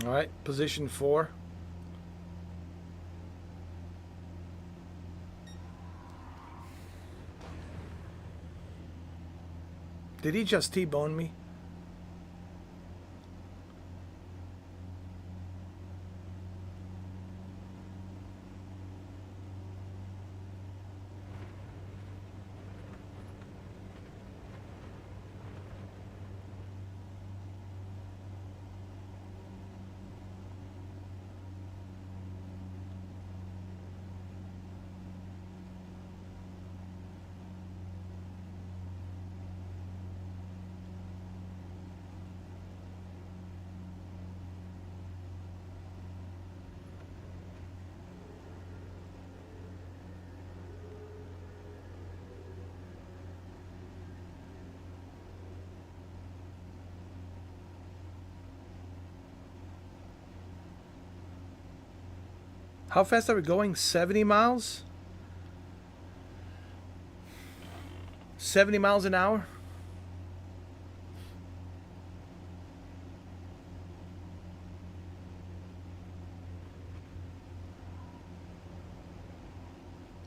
All right, position 4. Did he just T-bone me? How fast are we going? 70 miles? 70 miles an hour?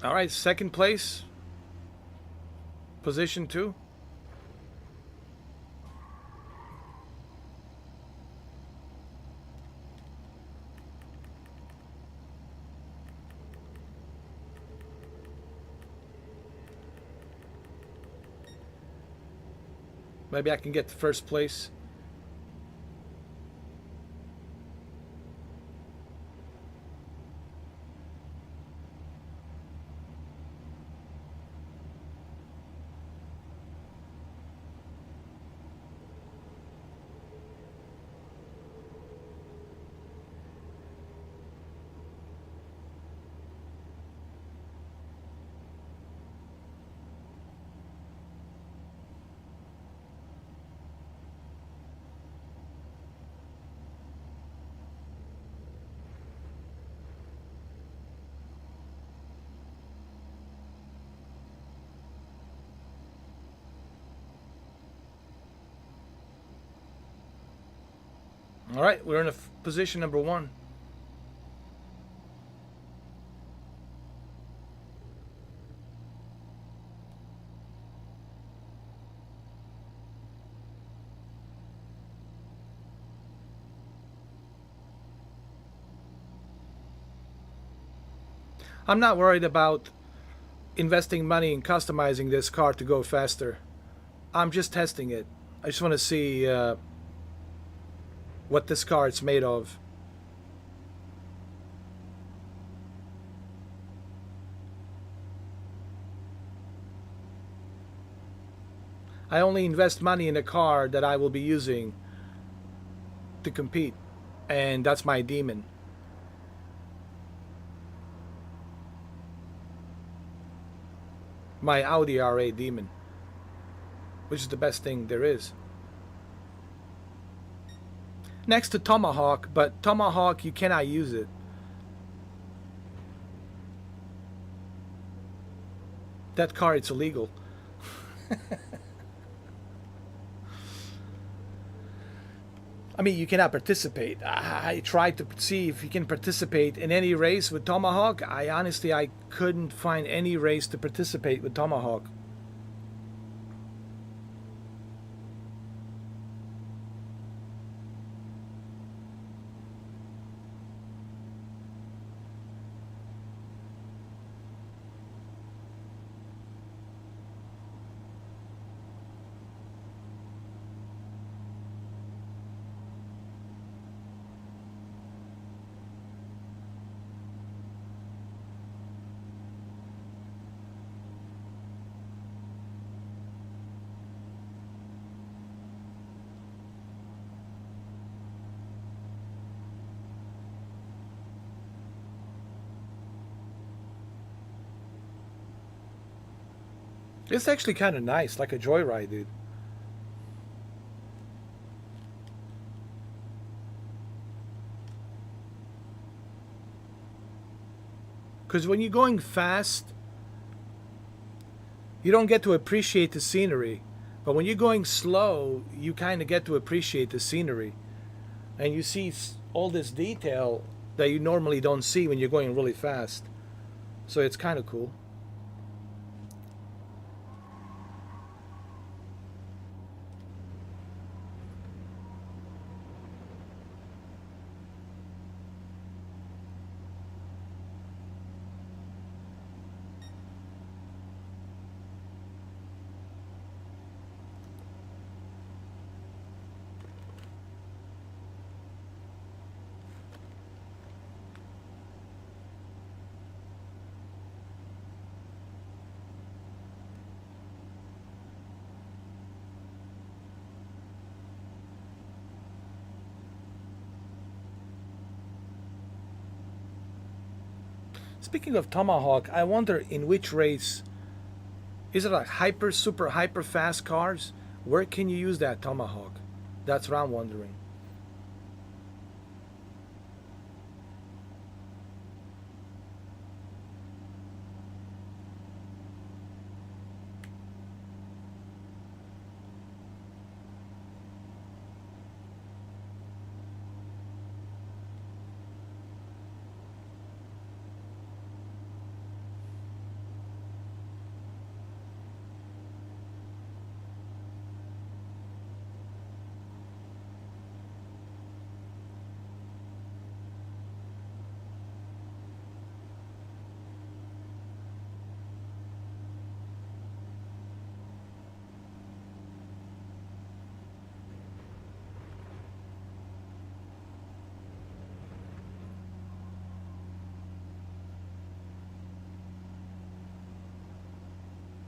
All right, second place. Position 2. Maybe I can get to first place. All right, we're in position number 1. I'm not worried about investing money in customizing this car to go faster. I'm just testing it. I just want to see what this car is made of. I only invest money in a car that I will be using to compete, and that's my demon. My Audi RA demon, which is the best thing there is. Next to Tomahawk, but Tomahawk, you cannot use it. That car, it's illegal. I mean, you cannot participate. I tried to see if you can participate in any race with Tomahawk. I couldn't find any race to participate with Tomahawk. It's actually kind of nice, like a joyride, dude. Because when you're going fast, you don't get to appreciate the scenery. But when you're going slow, you kind of get to appreciate the scenery. And you see all this detail that you normally don't see when you're going really fast. So it's kind of cool. Speaking of Tomahawk, I wonder in which race is it, like super hyper fast cars? Where can you use that Tomahawk? That's what I'm wondering.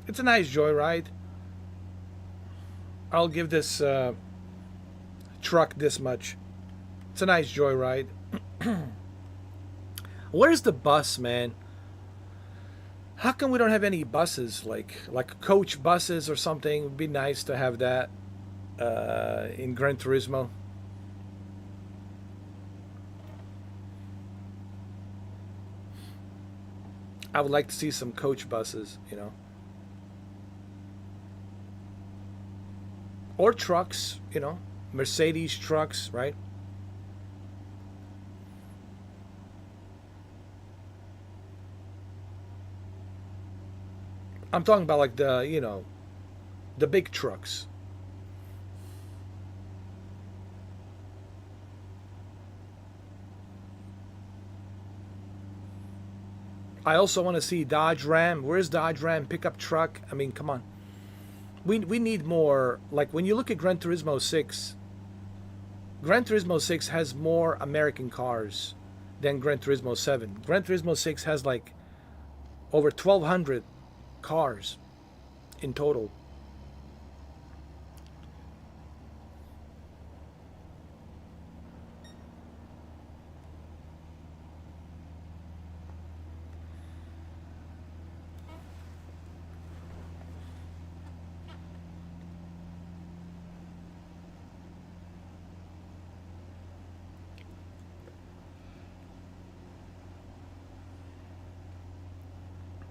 It's a nice joyride. I'll give this truck this much. It's a nice joyride. Where's the bus, man? How come we don't have any buses, like coach buses or something? It would be nice to have that in Gran Turismo. I would like to see some coach buses, or trucks, Mercedes trucks, right? I'm talking about like the, the big trucks. I also want to see Dodge Ram. Where's Dodge Ram pickup truck? I mean, come on. We need more. Like when you look at Gran Turismo 6, Gran Turismo 6 has more American cars than Gran Turismo 7. Gran Turismo 6 has like over 1,200 cars in total.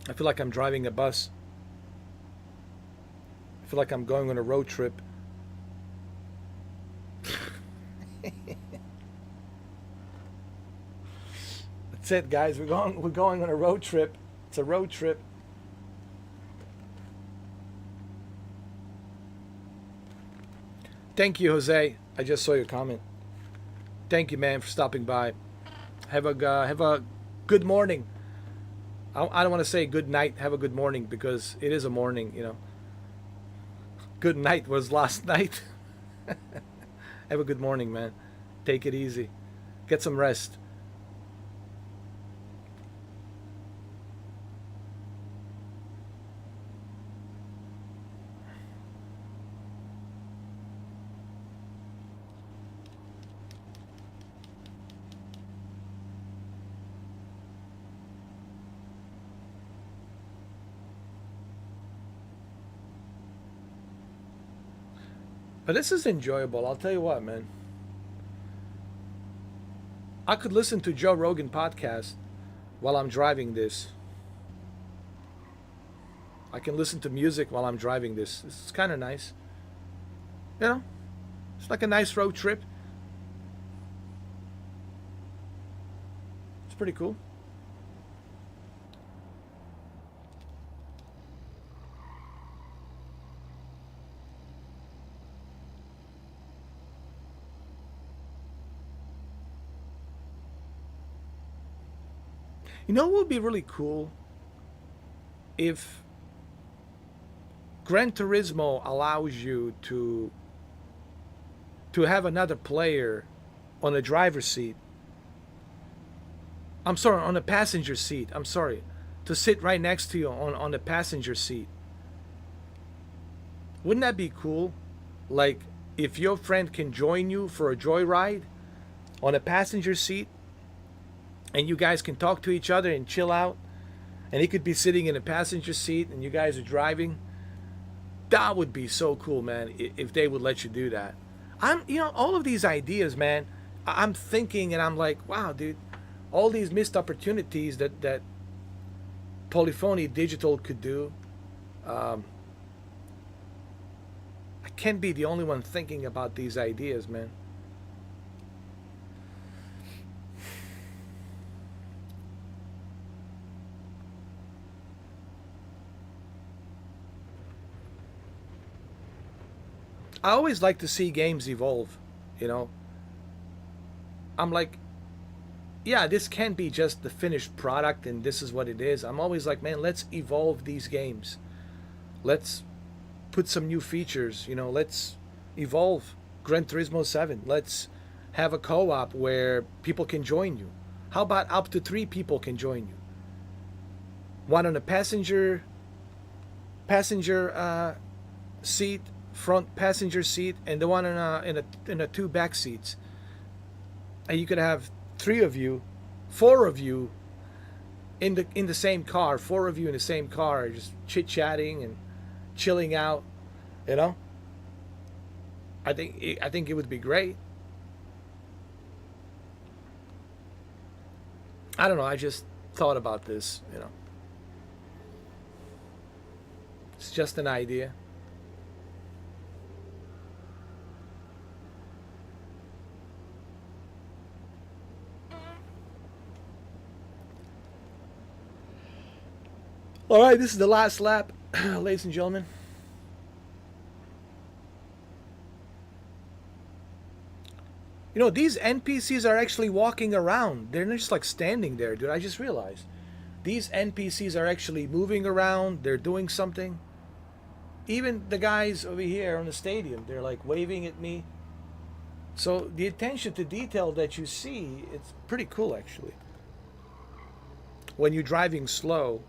I feel like I'm driving a bus. I feel like I'm going on a road trip. That's it, guys. We're going on a road trip. It's a road trip. Thank you, Jose. I just saw your comment. Thank you, man, for stopping by. Have a good morning. I don't want to say good night. Have a good morning because it is a morning. Good night was last night. Have a good morning, man. Take it easy. Get some rest. But this is enjoyable. I'll tell you what, man. I could listen to Joe Rogan podcast while I'm driving this. I can listen to music while I'm driving this. This is kind of nice. You know, it's like a nice road trip. It's pretty cool. You know what would be really cool if Gran Turismo allows you to have another player on the driver's seat. I'm sorry, on the passenger seat. I'm sorry, to sit right next to you on the passenger seat. Wouldn't that be cool? Like if your friend can join you for a joyride on a passenger seat, and you guys can talk to each other and chill out, and he could be sitting in a passenger seat and you guys are driving. That would be so cool, man, if they would let you do that. All of these ideas, man, I'm thinking and I'm like, wow, dude, all these missed opportunities that Polyphony Digital could do. um, I can't be the only one thinking about these ideas, man. I always like to see games evolve. You know, I'm like, yeah, this can't be just the finished product and this is what it is. I'm always like, man, let's evolve these games. Let's put some new features. Let's evolve Gran Turismo 7. Let's have a co-op where people can join you. How about up to 3 people can join you? One on a passenger seat, front passenger seat, and the one in a 2 back seats. And you could have 3 of you, 4 of you in the same car. 4 of you in the same car, just chit chatting and chilling out. You know, I think it would be great. I don't know. I just thought about this. It's just an idea. All right, this is the last lap. ladies and gentlemen. You know, these NPCs are actually walking around. They're not just like standing there, dude. I just realized. These NPCs are actually moving around. They're doing something. Even the guys over here on the stadium, they're like waving at me. So the attention to detail that you see, it's pretty cool actually. When you're driving slow,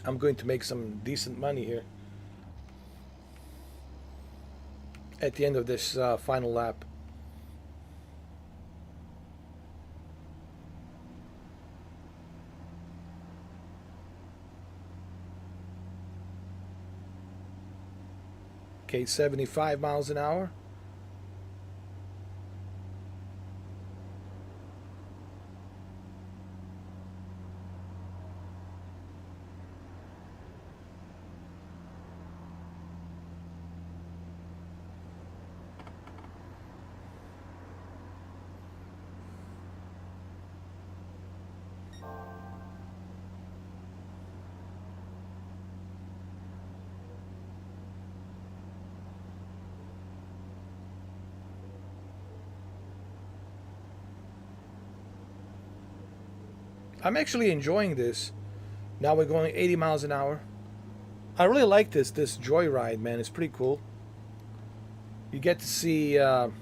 I'm going to make some decent money here at the end of this final lap. Okay, 75 miles an hour. I'm actually enjoying this. Now we're going 80 miles an hour. I really like this joyride, man. It's pretty cool. You get to see the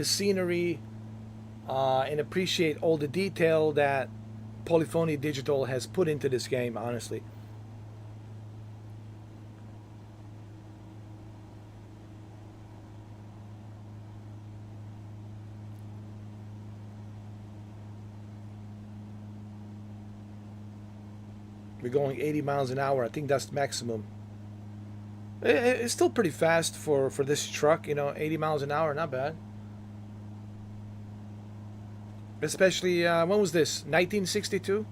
scenery and appreciate all the detail that Polyphony Digital has put into this game. Honestly, we're going 80 miles an hour. I think that's the maximum. It's still pretty fast for this truck, you know, 80 miles an hour, not bad. Especially, when was this? 1962?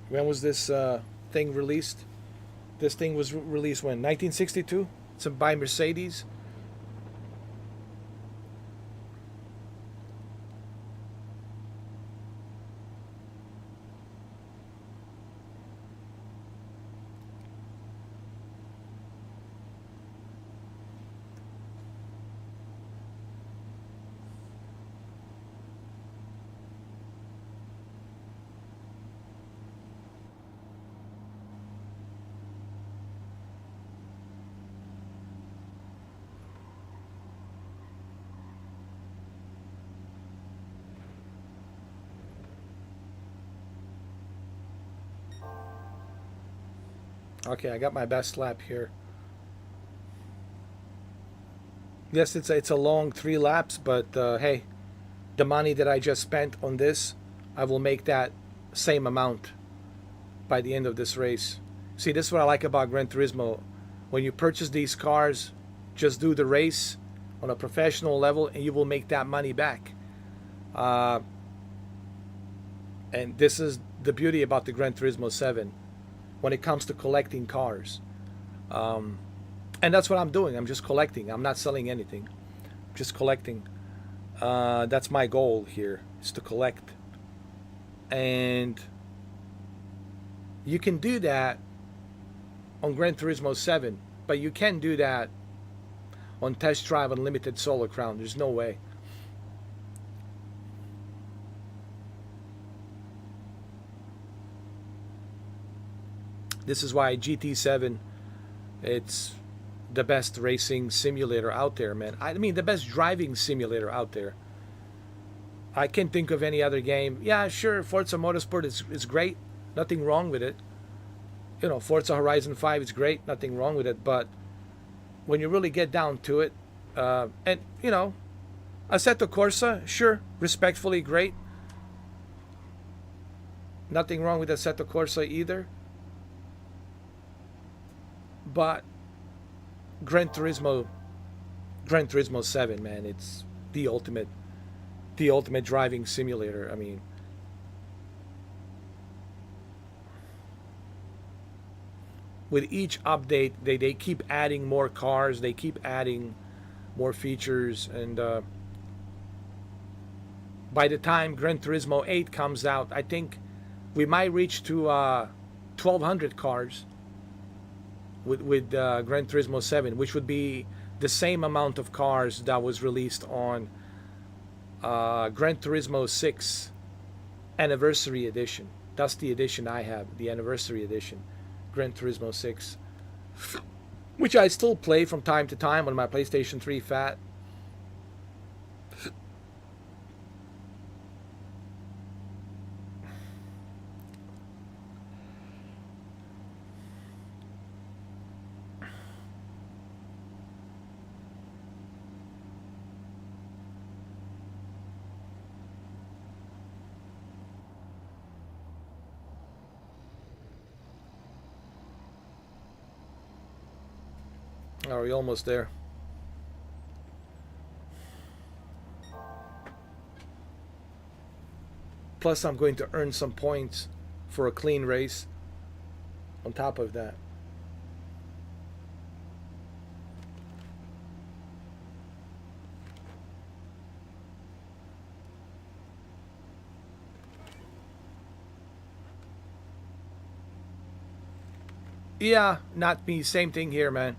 When was this thing released? This thing was released when? 1962? It's by Mercedes. Okay, I got my best lap here. Yes, it's a long 3 laps, but hey, the money that I just spent on this, I will make that same amount by the end of this race. See, this is what I like about Gran Turismo. When you purchase these cars, just do the race on a professional level and you will make that money back. Uh, and this is the beauty about the Gran Turismo 7 when it comes to collecting cars. And that's what I'm doing. I'm just collecting. I'm not selling anything. I'm just collecting. That's my goal here, is to collect. And you can do that on Gran Turismo 7, but you can't do that on Test Drive Unlimited Solar Crown. There's no way. This is why GT7, it's the best racing simulator out there, man. I mean, the best driving simulator out there. I can't think of any other game. Yeah, sure, Forza Motorsport is great. Nothing wrong with it. You know, Forza Horizon 5 is great. Nothing wrong with it. But when you really get down to it, and, you know, Assetto Corsa, sure, respectfully great. Nothing wrong with Assetto Corsa either. But Gran Turismo 7, man, it's the ultimate driving simulator. I mean, with each update, they keep adding more cars, they keep adding more features, and by the time Gran Turismo 8 comes out, I think we might reach to 1,200 cars with Gran Turismo 7, which would be the same amount of cars that was released on Gran Turismo 6 Anniversary Edition. That's the edition I have, the Anniversary Edition, Gran Turismo 6, which I still play from time to time on my PlayStation 3 Fat. Are we almost there? Plus, I'm going to earn some points for a clean race on top of that. Yeah, not me. Same thing here, man.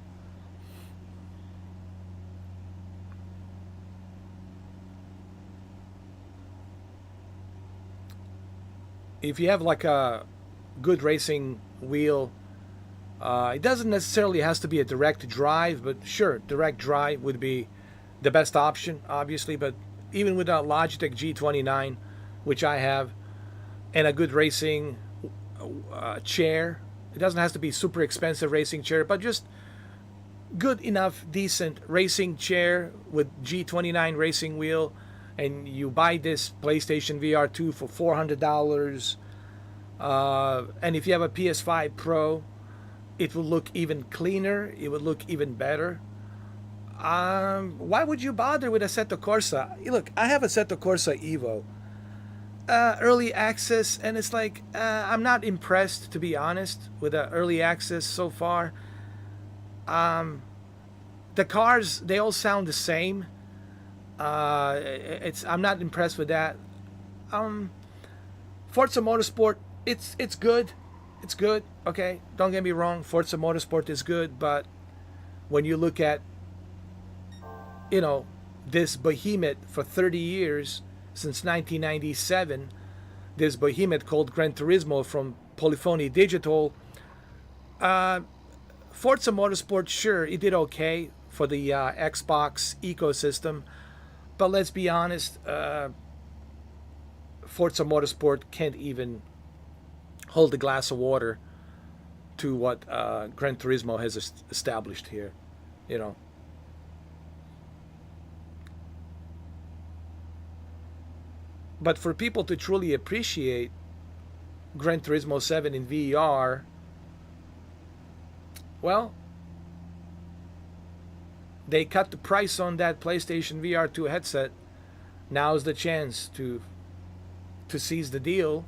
If you have like a good racing wheel, it doesn't necessarily has to be a direct drive, but sure, direct drive would be the best option, obviously. But even with a Logitech G29, which I have, and a good racing chair, it doesn't have to be super expensive racing chair, but just good enough, decent racing chair with G29 racing wheel, and you buy this PlayStation VR 2 for $400, and if you have a PS5 Pro, it will look even cleaner, it will look even better. Why would you bother with Assetto Corsa? Look, I have Assetto Corsa Evo, early access, and it's like, I'm not impressed, to be honest, with the early access so far. The cars, they all sound the same. I'm not impressed with that. Forza Motorsport, it's good. It's good. Okay, don't get me wrong. Forza Motorsport is good, but when you look at, you know, this behemoth for 30 years, since 1997, this behemoth called Gran Turismo from Polyphony Digital, Forza Motorsport, sure, it did okay for the Xbox ecosystem, but let's be honest, Forza Motorsport can't even hold a glass of water to what Gran Turismo has established here, you know. But for people to truly appreciate Gran Turismo 7 in VR, well, they cut the price on that PlayStation VR 2 headset. Now's the chance to seize the deal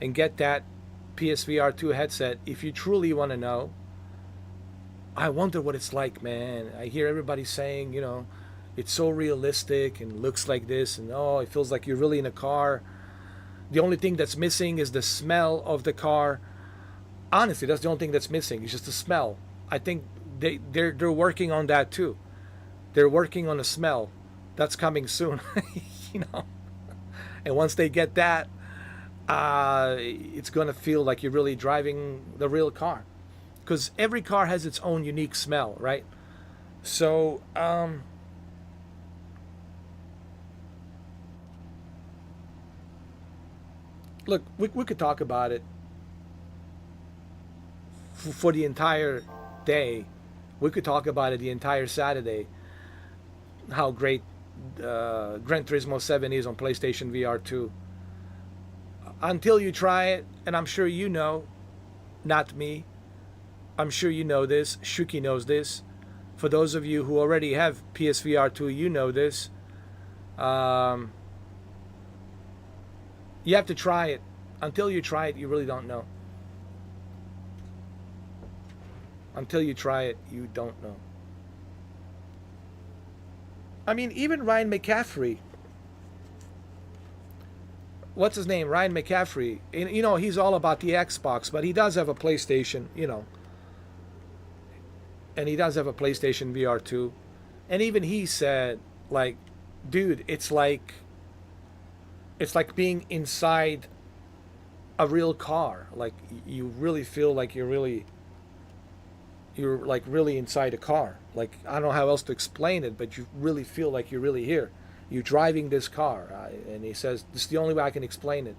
and get that PSVR 2 headset if you truly want to know. I wonder what it's like, man. I hear everybody saying, you know, it's so realistic and looks like this, and oh, it feels like you're really in a car. The only thing that's missing is the smell of the car. Honestly, that's the only thing that's missing. It's just the smell. I think they're working on that too. They're working on the smell. That's coming soon, you know. And once they get that, it's gonna feel like you're really driving the real car, because every car has its own unique smell, right? So, look, we could talk about it for the entire day. We could talk about it the entire Saturday. How great Gran Turismo 7 is on PlayStation VR 2. Until you try it, and I'm sure you know, not me, I'm sure you know this, Shuki knows this. For those of you who already have PSVR 2, you know this. Um, you have to try it. Until you try it, you really don't know. Until you try it, you don't know. I mean, even Ryan McCaffrey, what's his name? Ryan McCaffrey. You know, he's all about the Xbox, but he does have a PlayStation, you know. And he does have a PlayStation VR 2. And even he said, like, dude, it's like being inside a real car. Like, you really feel like you're like really inside a car. Like, I don't know how else to explain it, but you really feel like you're really here. You're driving this car. And he says, this is the only way I can explain it.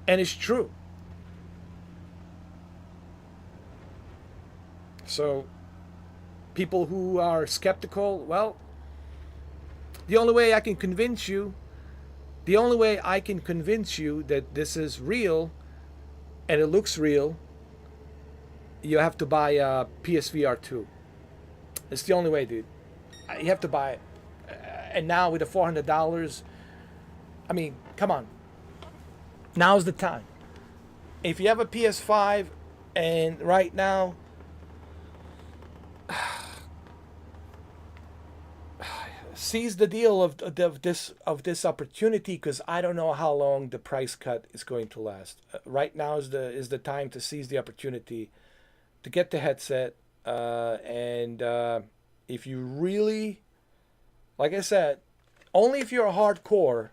And it's true. So, people who are skeptical, well, the only way I can convince you that this is real and it looks real, you have to buy a PSVR 2. It's the only way, dude. You have to buy it. And now with the $400, I mean, come on. Now's the time. If you have a PS5 and right now, seize the deal of this opportunity, because I don't know how long the price cut is going to last. Right now is the time to seize the opportunity to get the headset. And if you really, like I said, only if you're a hardcore.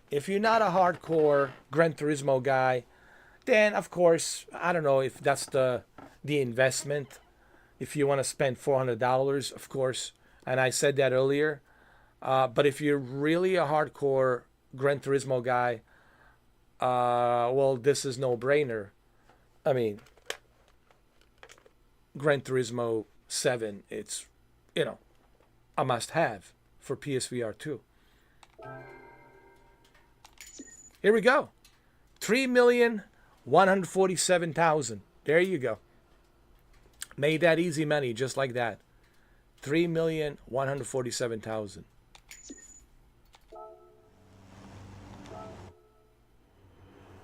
If you're not a hardcore Gran Turismo guy, then of course, I don't know if that's the investment. If you want to spend $400, of course, and I said that earlier. But if you're really a hardcore Gran Turismo guy, well, this is no brainer. I mean, Gran Turismo 7, it's, you know, a must-have for PSVR 2. Here we go. 3,147,000. There you go. Made that easy money just like that. 3,147,000.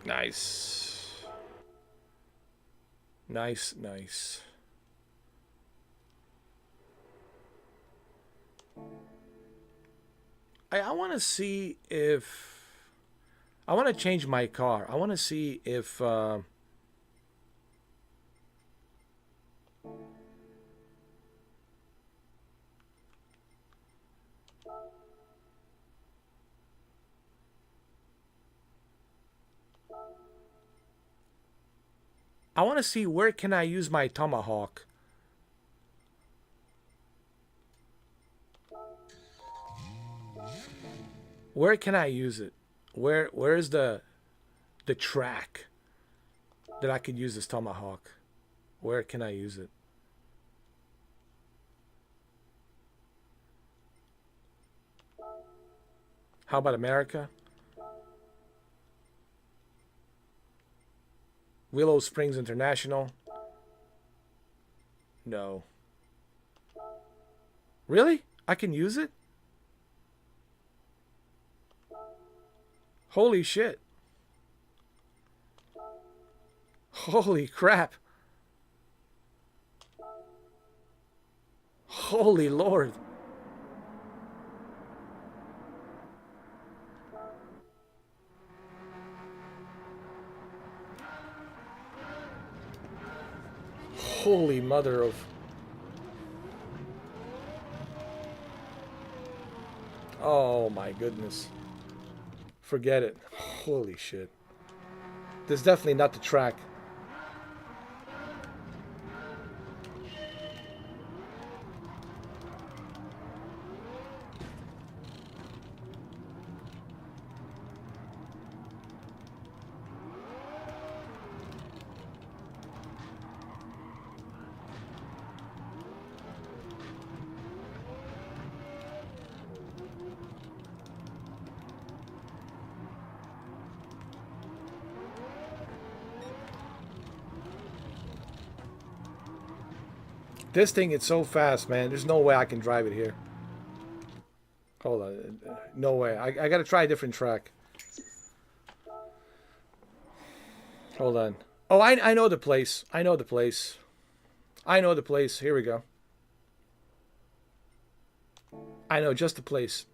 Nice. Nice, nice. I want to see if I want to change my car. I want to see if I want to see where can I use my tomahawk. Where can I use it? Where's the track that I could use this tomahawk? Where can I use it? How about America? Willow Springs International? No. Really? I can use it? Holy shit. Holy crap. Holy Lord. Holy mother of... Oh my goodness. Forget it. Holy shit. This is definitely not the track. This thing is so fast, man. There's no way I can drive it here. Hold on. No way. I gotta try a different track. Hold on. Oh, I know the place. I know the place. I know the place. Here we go. I know just the place.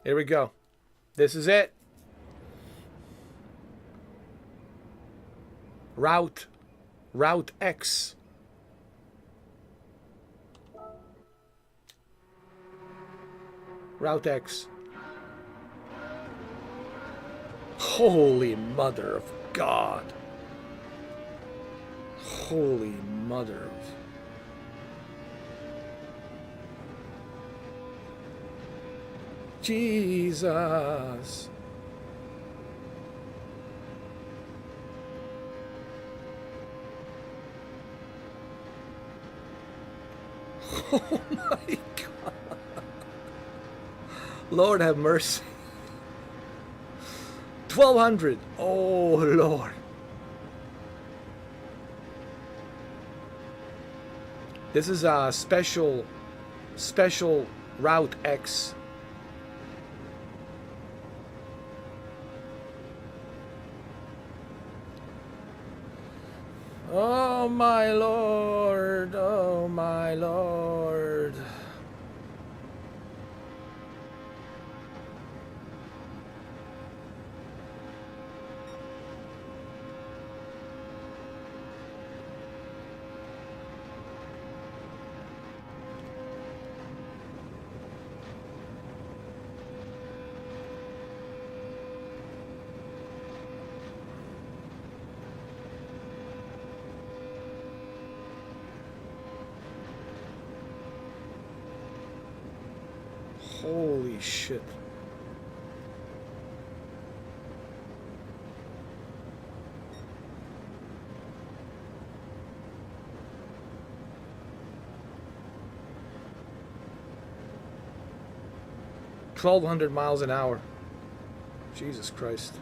Here we go. This is it. Route X. Route X. Holy mother of God. Holy mother of... Jesus. Oh my God. Lord have mercy. 1200. Oh Lord. This is a special Route X. Oh my Lord, oh my Lord. Holy shit. $1,200 miles an hour. Jesus Christ.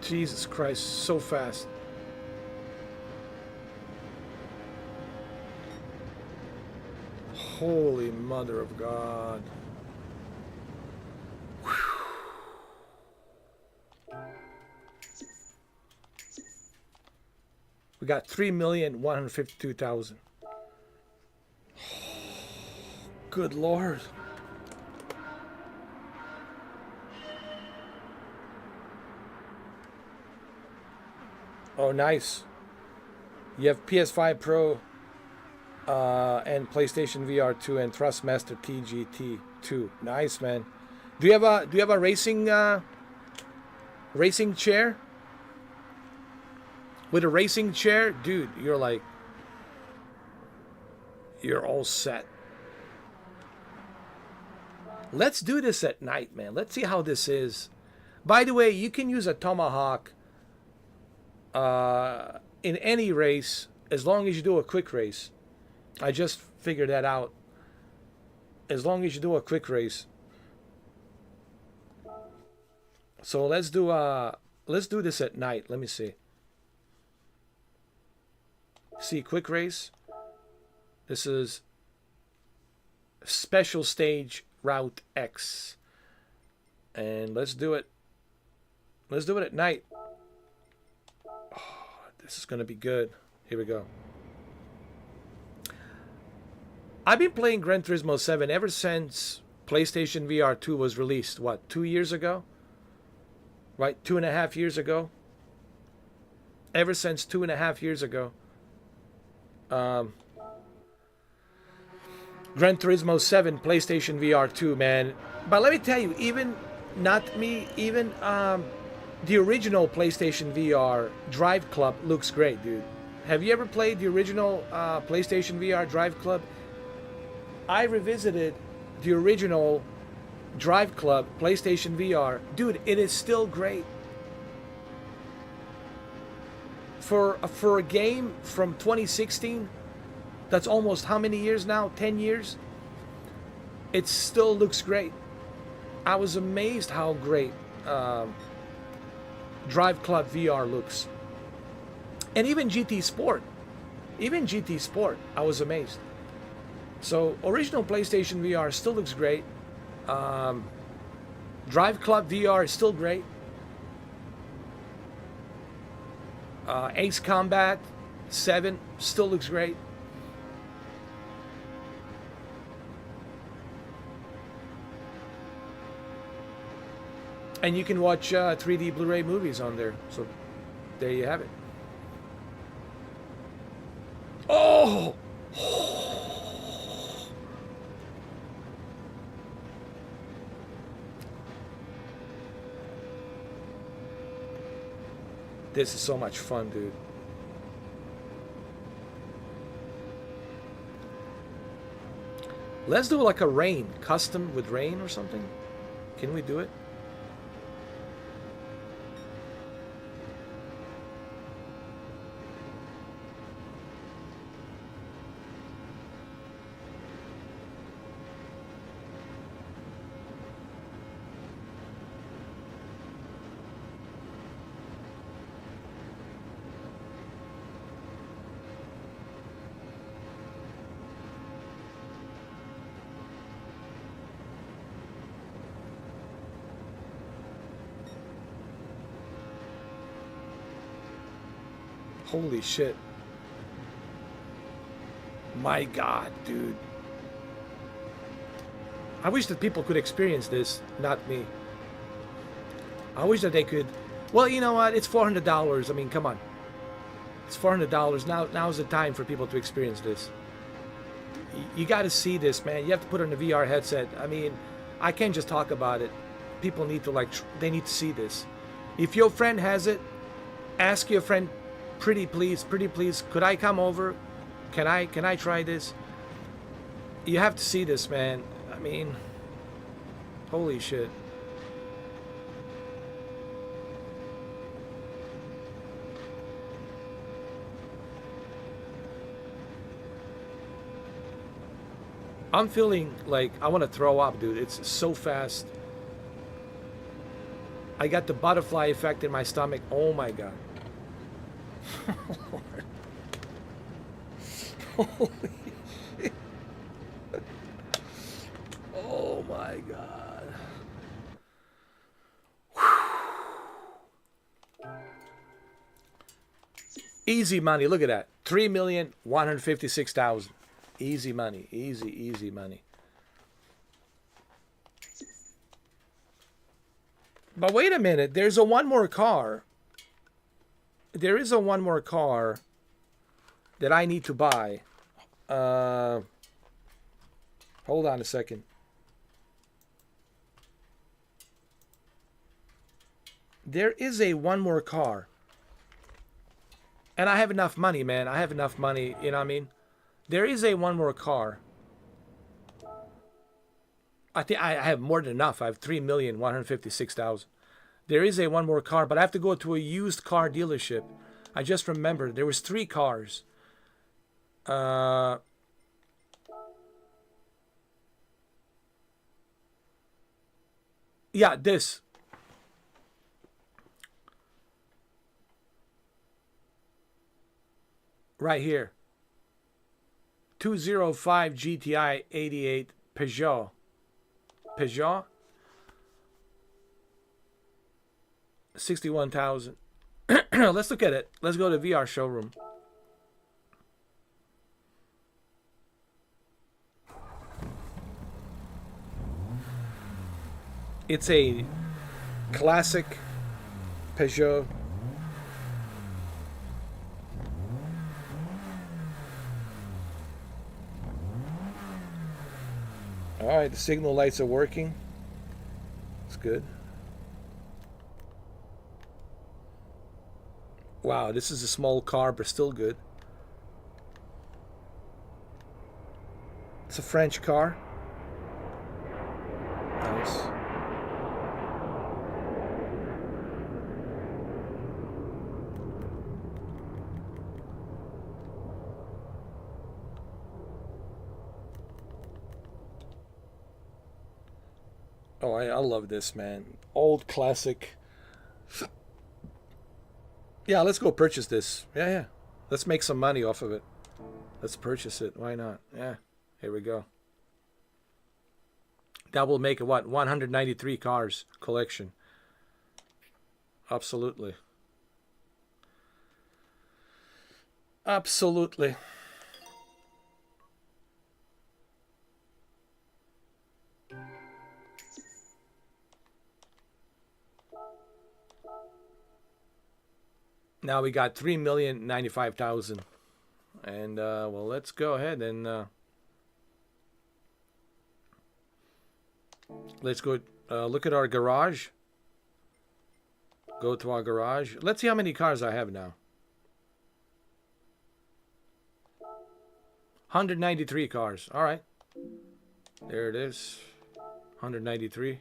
Jesus Christ, so fast. Holy mother of God. Whew. We got 3,152,000. Good Lord. Oh, nice. You have PS5 Pro and PlayStation VR 2 and Thrustmaster TGT 2. Nice, man. Do you have a racing chair? With a racing chair, dude, you're all set. Let's do this at night, man. Let's see how this is. By the way, you can use a Tomahawk in any race as long as you do a quick race. I just figured that out. As long as you do a quick race. So let's do this at night. Let me see. See, quick race. This is special stage route X. And let's do it. Let's do it at night. Oh, this is going to be good. Here we go. I've been playing Gran Turismo 7 ever since PlayStation VR 2 was released. What, 2 years ago? Right, 2.5 years ago? Ever since 2.5 years ago. Gran Turismo 7, PlayStation VR 2, man. But let me tell you, even the original PlayStation VR Drive Club looks great, dude. Have you ever played the original PlayStation VR Drive Club? I revisited the original Drive Club PlayStation VR. Dude, it is still great. For a game from 2016, that's almost how many years now? 10 years? It still looks great. I was amazed how great Drive Club VR looks. And even GT Sport. Even GT Sport, I was amazed. So, original PlayStation VR still looks great. Drive Club VR is still great. Ace Combat 7 still looks great. And you can watch 3D Blu-ray movies on there. So, there you have it. Oh! This is so much fun, dude. Let's do like a rain, custom with rain or something. Can we do it? Holy shit. My God, dude. I wish that people could experience this, not me. I wish that they could. Well, you know what? It's $400. I mean, come on. It's $400. Now's the time for people to experience this. You got to see this, man. You have to put on a VR headset. I mean, I can't just talk about it. People need to they need to see this. If your friend has it, ask your friend, pretty please, could I come over? Can I try this? You have to see this, man. I mean, holy shit. I'm feeling like I want to throw up, dude. It's so fast. I got the butterfly effect in my stomach. Oh my God. Holy shit. Oh my God. Easy money. Look at that. 3,156,000. Easy money. Easy money. But wait a minute. There's one more car. there is a one more car that I need to buy. Hold on a second. There is a one more car. And I have enough money, man. I have enough money, you know what I mean? There is a one more car. I think I have more than enough. I have 3,156,000. There is a one more car, but I have to go to a used car dealership. I just remembered there was 3 cars. Yeah, this. Right here. 205 GTI 88 Peugeot. Peugeot. 61,000. Let's look at it. Let's go to VR showroom. It's a classic Peugeot. All right, the signal lights are working. It's good. Wow, this is a small car, but still good. It's a French car. Nice. Oh, I love this, man. Old classic. Yeah, let's go purchase this. Yeah. Let's make some money off of it. Let's purchase it. Why not? Yeah. Here we go. That will make a what? 193 cars collection. Absolutely. Absolutely. Now we got 3,095,000. And, well, let's go ahead and, let's go, look at our garage. Go to our garage. Let's see how many cars I have now. 193 cars. All right. There it is. 193.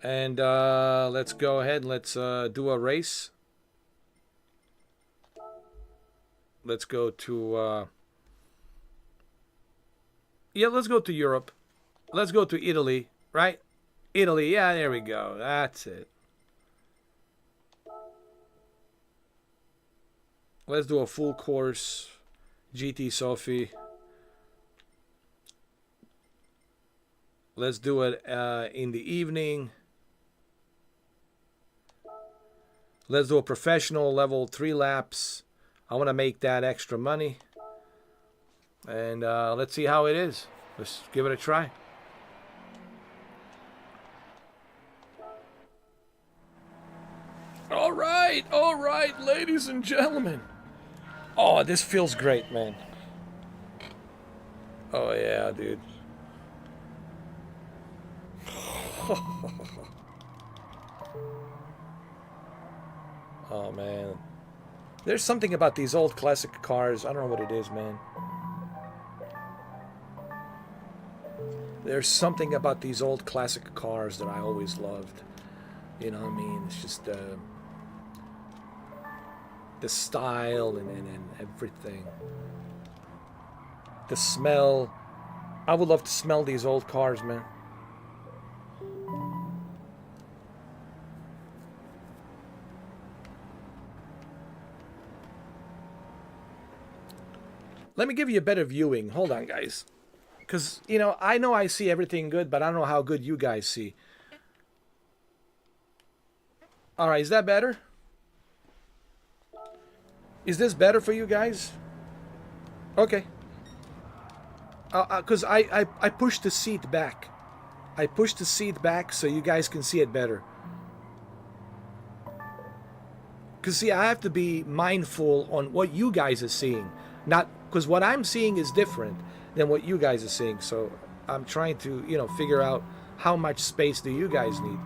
And let's go ahead and let's do a race. Let's go to... yeah, let's go to Europe. Let's go to Italy, right? Italy, yeah, there we go. That's it. Let's do a full course. GT Sophie. Let's do it in the evening. Let's do a professional level 3 laps. I want to make that extra money. And let's see how it is. Let's give it a try. All right, ladies and gentlemen. Oh, this feels great, man. Oh, yeah, dude. Oh, man. There's something about these old classic cars. I don't know what it is, man. There's something about these old classic cars that I always loved. You know what I mean? It's just the style and everything. The smell. I would love to smell these old cars, man. Let me give you a better viewing. Hold on, guys. Because, you know I see everything good, but I don't know how good you guys see. All right, is that better? Is this better for you guys? Okay. Because I pushed the seat back. I pushed the seat back so you guys can see it better. Because see, I have to be mindful on what you guys are seeing, not because what I'm seeing is different than what you guys are seeing. So I'm trying to, you know, figure out how much space do you guys need.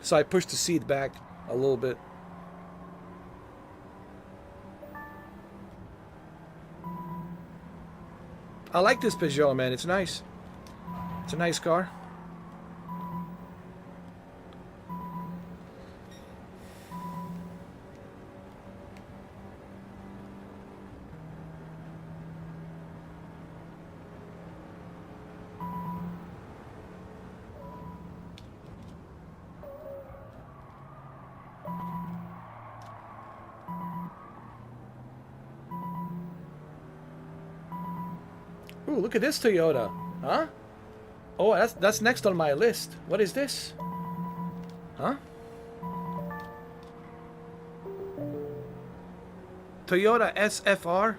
So I pushed the seat back a little bit. I like this Peugeot, man. It's nice. It's a nice car. Ooh, look at this Toyota. Huh? Oh, that's next on my list. What is this? Huh? Toyota SFR.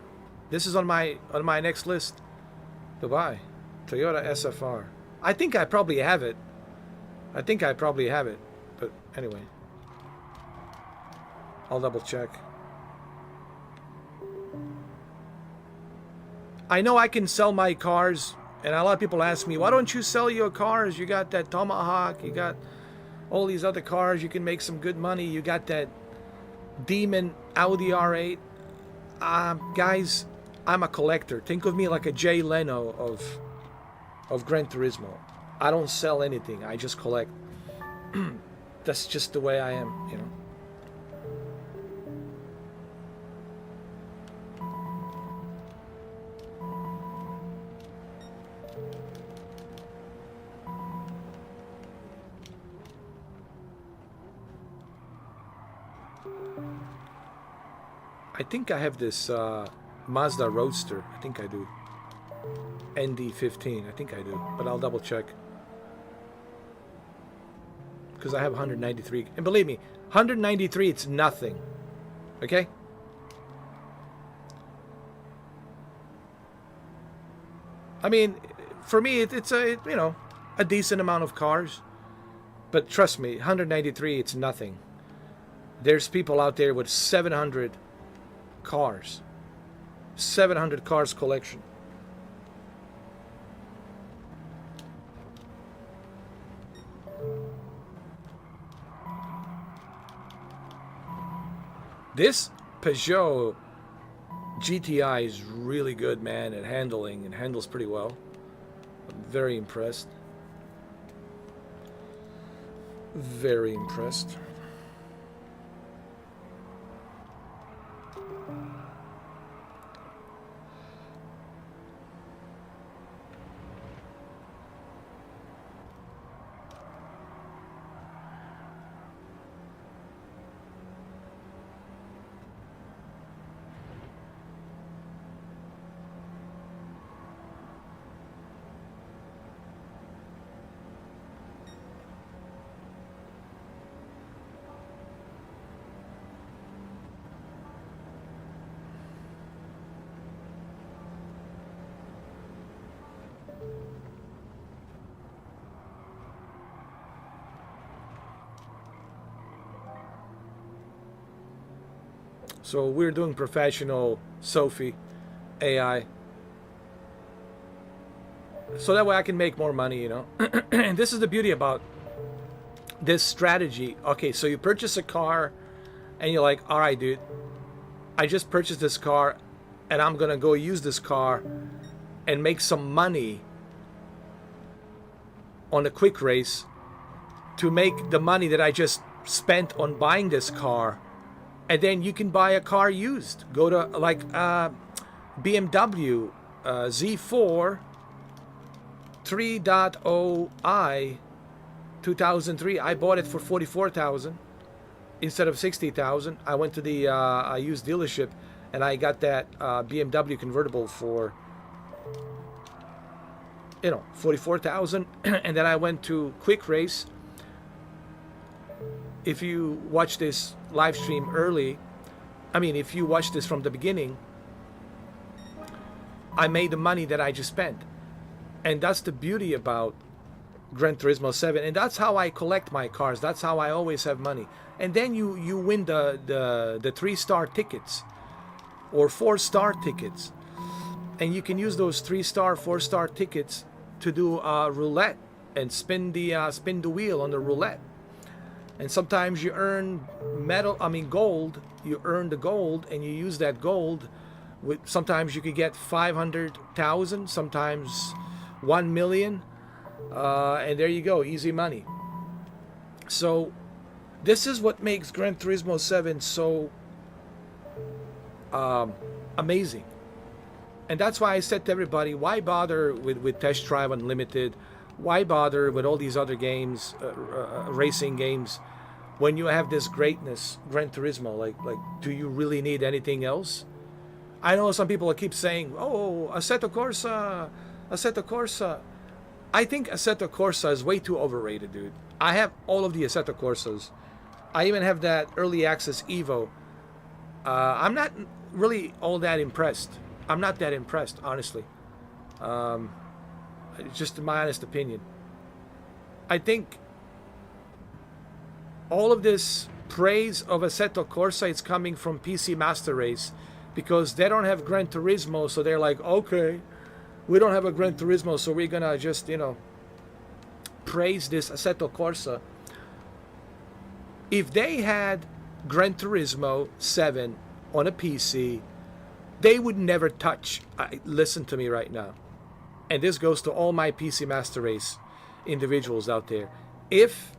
This is on my next list to buy. Toyota SFR. I think I probably have it. But anyway, I'll double check. I know I can sell my cars, and a lot of people ask me, why don't you sell your cars? You got that Tomahawk, you got all these other cars, you can make some good money, you got that demon Audi R8. Guys, I'm a collector. Think of me like a Jay Leno of Gran Turismo. I don't sell anything, I just collect. That's just the way I am, you know. I think I have this Mazda Roadster. I think I do. ND15. I think I do. But I'll double check. Because I have 193. And believe me, 193, it's nothing. Okay? I mean, for me, it's a, you know, a decent amount of cars. But trust me, 193, it's nothing. There's people out there with 700 cars. 700 cars collection. This Peugeot GTI is really good, man, at handling. It handles pretty well. I'm very impressed. Very impressed. So we're doing professional Sophie AI. So that way I can make more money, you know. And this is the beauty about this strategy. Okay, so you purchase a car and you're like, all right, dude, I just purchased this car and I'm going to go use this car and make some money on a quick race to make the money that I just spent on buying this car. And then you can buy a car used. Go to like BMW Z4 3.0i 2003. I bought it for 44,000 instead of 60,000. I went to the used dealership and I got that BMW convertible for, you know, 44,000. And then I went to Quick Race. If you watch this live stream early, I mean, if you watch this from the beginning, I made the money that I just spent. And that's the beauty about Gran Turismo 7, and that's how I collect my cars. That's how I always have money. And then you win the 3-star tickets or 4-star tickets, and you can use those 3-star, 4-star tickets to do roulette and spin the wheel on the roulette. And sometimes you earn gold. You earn the gold, and you use that gold. Sometimes you could get 500,000, sometimes 1 million, and there you go, easy money. So this is what makes Gran Turismo 7 so amazing. And that's why I said to everybody, why bother with Test Drive Unlimited? Why bother with all these other games, racing games, when you have this greatness, Gran Turismo? Like, do you really need anything else? I know some people keep saying, oh, Assetto Corsa, Assetto Corsa. I think Assetto Corsa is way too overrated, dude. I have all of the Assetto Corsas. I even have that early access Evo. I'm not really all that impressed. I'm not that impressed, honestly. Just my honest opinion. I think all of this praise of Assetto Corsa is coming from PC Master Race, because they don't have Gran Turismo, so they're like, okay, we don't have a Gran Turismo, so we're gonna just, praise this Assetto Corsa. If they had Gran Turismo 7 on a PC, they would never touch. Listen to me right now. And this goes to all my PC Master Race individuals out there. If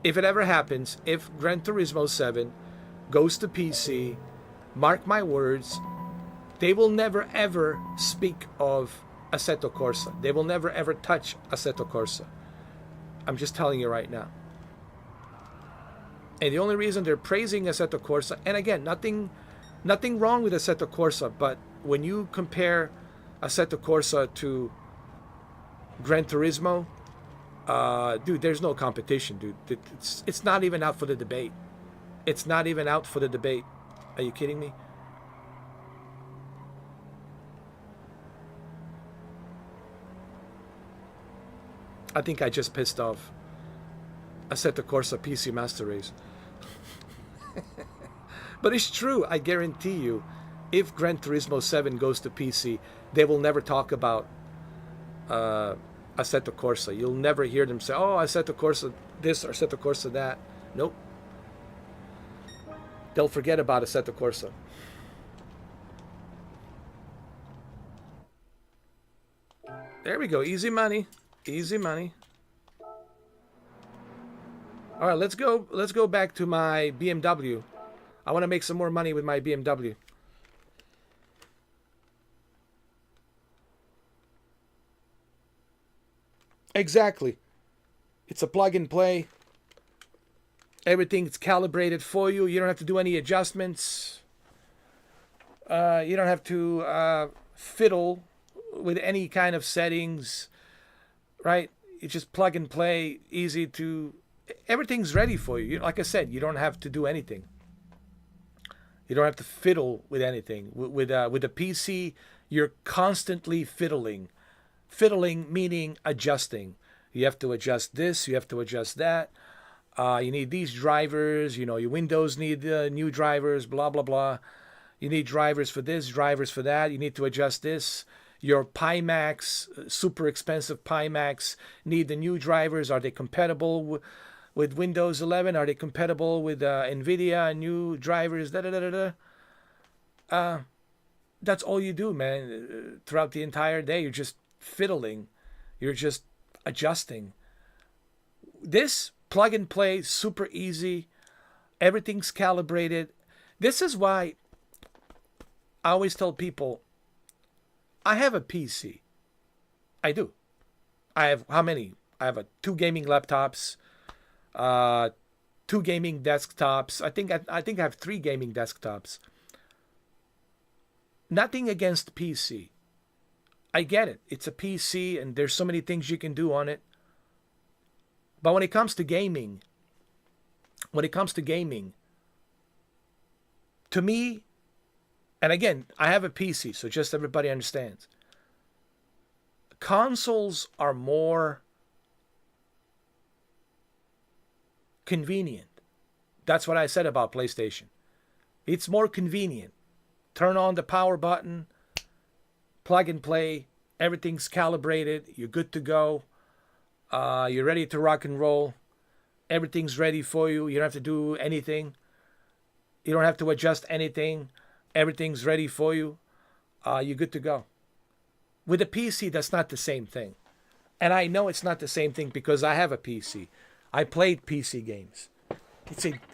it ever happens, if Gran Turismo 7 goes to PC, mark my words, they will never ever speak of Assetto Corsa. They will never ever touch Assetto Corsa. I'm just telling you right now. And the only reason they're praising Assetto Corsa, and again, nothing wrong with Assetto Corsa, but when you compare Assetto Corsa to Gran Turismo, dude, there's no competition, dude. It's not even out for the debate. It's not even out for the debate. Are you kidding me? I think I just pissed off Assetto Corsa PC Master Race. But it's true, I guarantee you, if Gran Turismo 7 goes to PC, they will never talk about Assetto Corsa. You'll never hear them say, oh, Assetto Corsa this or Assetto Corsa that. Nope. They'll forget about Assetto Corsa. There we go. Easy money. Easy money. All right, let's go back to my BMW. I want to make some more money with my BMW. Exactly. It's a plug and play. Everything's calibrated for you. You don't have to do any adjustments. You don't have to fiddle with any kind of settings, right? It's just plug and play, easy to... Everything's ready for you. Like I said, you don't have to do anything. You don't have to fiddle with anything. With a PC, you're constantly fiddling. Fiddling meaning adjusting. You have to adjust this. You have to adjust that. You need these drivers. Your Windows need new drivers. Blah blah blah. You need drivers for this, drivers for that. You need to adjust this. Your Pimax, super expensive Pimax, need the new drivers. Are they compatible with Windows 11? Are they compatible with NVIDIA? New drivers, that's all you do, man. Throughout the entire day, you're just fiddling. You're just adjusting. This plug and play, super easy. Everything's calibrated. This is why I always tell people, I have a PC. I do. I have how many? I have 2 gaming laptops, 2 gaming desktops. I think I have 3 gaming desktops. Nothing against PC. I get it. It's a PC and there's so many things you can do on it. But when it comes to gaming, to me, and again, I have a PC, so just everybody understands. Consoles are more convenient. That's what I said about PlayStation. It's more convenient. Turn on the power button, plug and play, everything's calibrated, you're good to go, you're ready to rock and roll, everything's ready for you, you don't have to do anything, you don't have to adjust anything, everything's ready for you, you're good to go. With a PC, that's not the same thing. And I know it's not the same thing because I have a PC. I played PC games.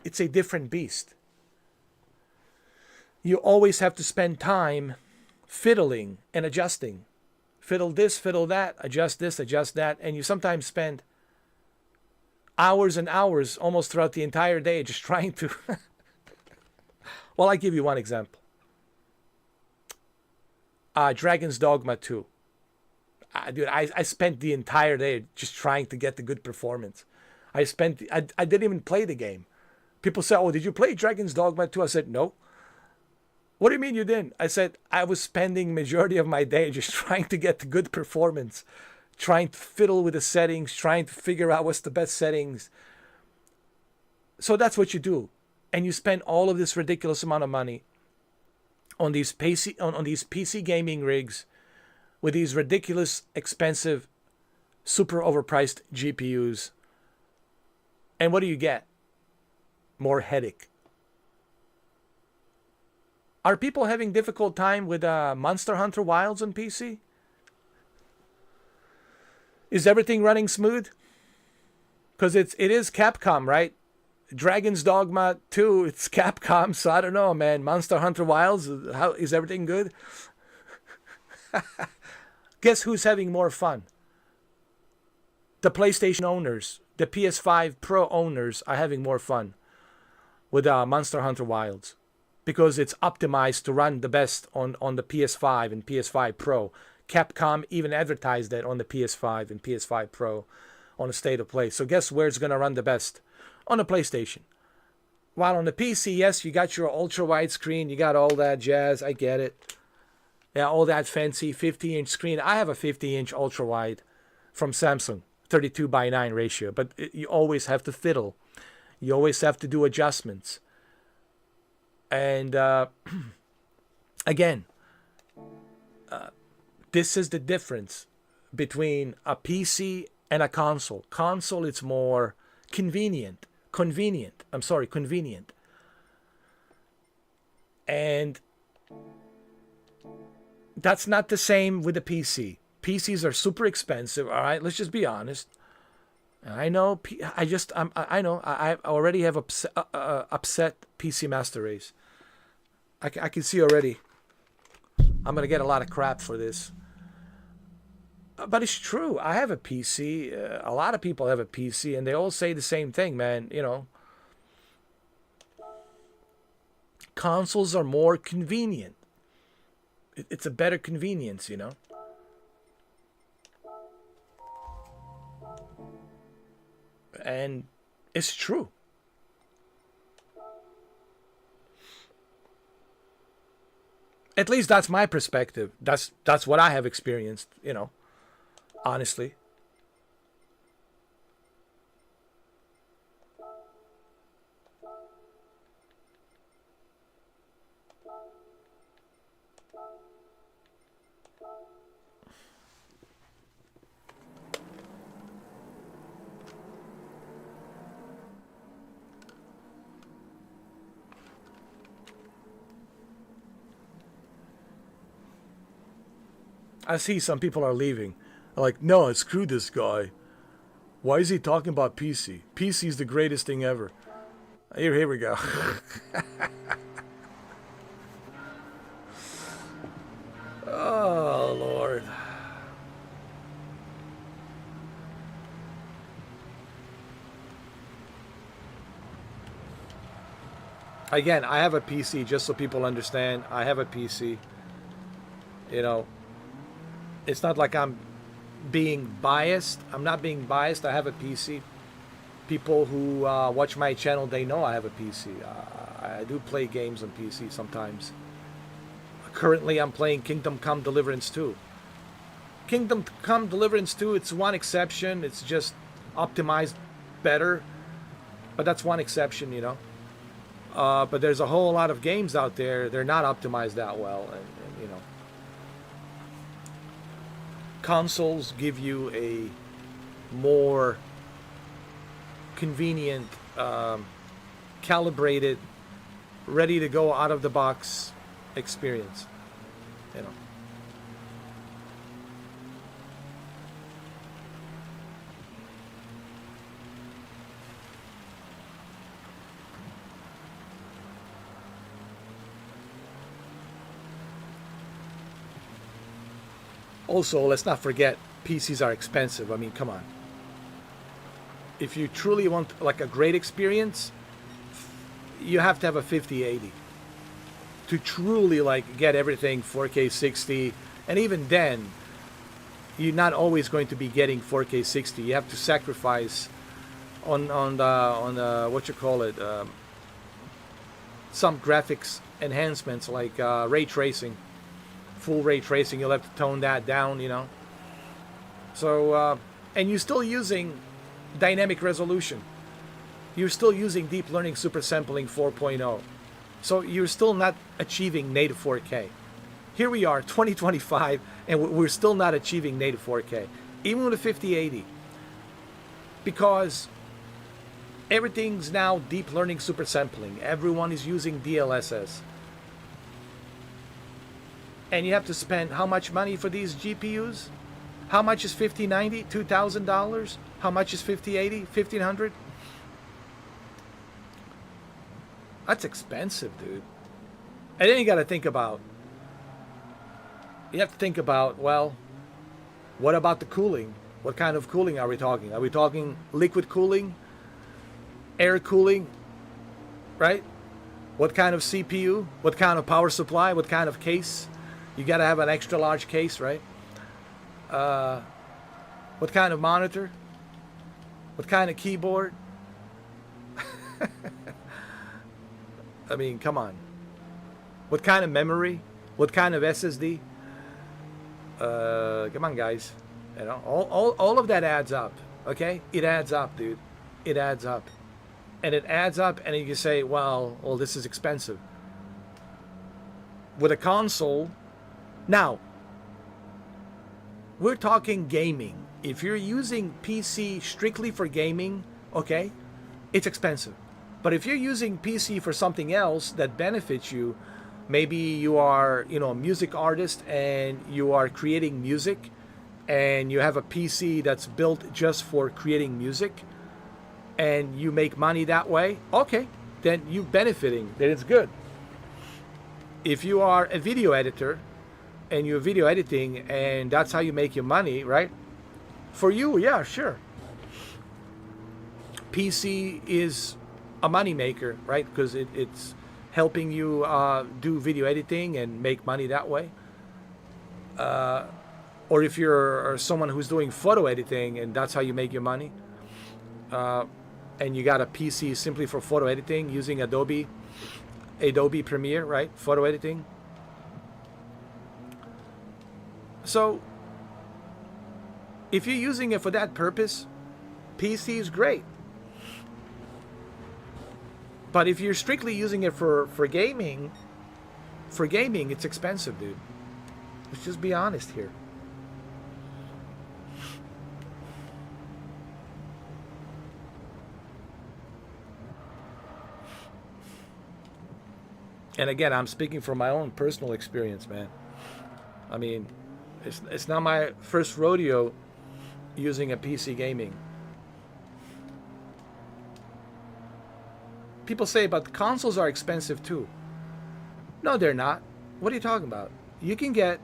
It's a different beast. You always have to spend time fiddling and adjusting. Fiddle this, fiddle that, adjust this, adjust that. And you sometimes spend hours and hours almost throughout the entire day just trying to... Well, I'll give you one example. Dragon's Dogma 2. Dude, I spent the entire day just trying to get the good performance. I didn't even play the game. People say, oh, did you play Dragon's Dogma 2? I said, no. What do you mean you didn't? I said, I was spending majority of my day just trying to get the good performance, trying to fiddle with the settings, trying to figure out what's the best settings. So that's what you do. And you spend all of this ridiculous amount of money on these PC gaming rigs with these ridiculous, expensive, super overpriced GPUs. And what do you get? More headache. Are people having difficult time with Monster Hunter Wilds on PC? Is everything running smooth? Because it is Capcom, right? Dragon's Dogma 2, it's Capcom, so I don't know, man. Monster Hunter Wilds, how is everything good? Guess who's having more fun? The PlayStation owners, the PS5 Pro owners are having more fun with Monster Hunter Wilds because it's optimized to run the best on the PS5 and PS5 Pro. Capcom even advertised that on the PS5 and PS5 Pro on the State of Play. So guess where it's going to run the best? On the PlayStation. While on the PC, yes, you got your ultra-wide screen, you got all that jazz, I get it. Yeah, all that fancy 50-inch screen. I have a 50-inch ultra-wide from Samsung, 32:9 ratio, but you always have to fiddle. You always have to do adjustments. And again, this is the difference between a PC and a console. Console, it's more convenient. Convenient. And that's not the same with the PC. PCs are super expensive. All right, let's just be honest. I know. I already have upset PC Master Race. I can see already. I'm gonna get a lot of crap for this. But it's true. I have a PC. A lot of people have a PC, and they all say the same thing, man. You know, consoles are more convenient. It's a better convenience, you know. And it's true. At least that's my perspective. That's what I have experienced, you know. Honestly. I see some people are leaving. Like, no, screw this guy. Why is he talking about PC? PC is the greatest thing ever. Here we go. Oh, Lord. Again, I have a PC, just so people understand. I have a PC. You know, it's not like I'm being biased. I'm not being biased. I have a PC. People who watch my channel, they know I have a PC. I do play games on PC sometimes. Currently, I'm playing Kingdom Come Deliverance 2. Kingdom Come Deliverance 2, it's one exception. It's just optimized better. but that's one exception, you know. But there's a whole lot of games out there, they're not optimized that well, and you know. Consoles give you a more convenient, calibrated, ready to go out of the box experience, you know. Also, let's not forget, PCs are expensive. I mean, come on. If you truly want like a great experience, you have to have a 5080 to truly like get everything 4K 60. And even then, you're not always going to be getting 4K 60. You have to sacrifice on what you call it, some graphics enhancements like ray tracing. Full ray tracing, you'll have to tone that down, you know. So, and you're still using dynamic resolution. You're still using deep learning super sampling 4.0. So you're still not achieving native 4K. Here we are, 2025, and we're still not achieving native 4K, even with a 5080. Because everything's now deep learning super sampling. Everyone is using DLSS. And you have to spend how much money for these GPUs? How much is 5090? $2,000? How much is 5080? $1,500? That's expensive, dude. And then you got to think about, well, what about the cooling? What kind of cooling are we talking? Are we talking liquid cooling? Air cooling? Right? What kind of CPU? What kind of power supply? What kind of case? You got to have an extra large case, right? What kind of monitor? What kind of keyboard? I mean, come on. What kind of memory? What kind of SSD? Come on, guys. You know, all of that adds up. Okay, it adds up, dude. It adds up, and it adds up, and you say, well, this is expensive. With a console. Now, we're talking gaming. If you're using PC strictly for gaming, okay, it's expensive. But if you're using PC for something else that benefits you, maybe you are, you know, a music artist and you are creating music and you have a PC that's built just for creating music and you make money that way, okay, then you're benefiting, then it's good. If you are a video editor and you're video editing and that's how you make your money, right? For you, yeah, sure. PC is a money maker, right? Because it's helping you do video editing and make money that way. Or if you're someone who's doing photo editing and that's how you make your money, and you got a PC simply for photo editing using Adobe Premiere, right? Photo editing. So, if you're using it for that purpose, PC is great. But if you're strictly using it for gaming, it's expensive, dude. Let's just be honest here. And again, I'm speaking from my own personal experience, man. I mean, it's not my first rodeo using a PC gaming. People say, but consoles are expensive too. No, they're not. What are you talking about? You can get,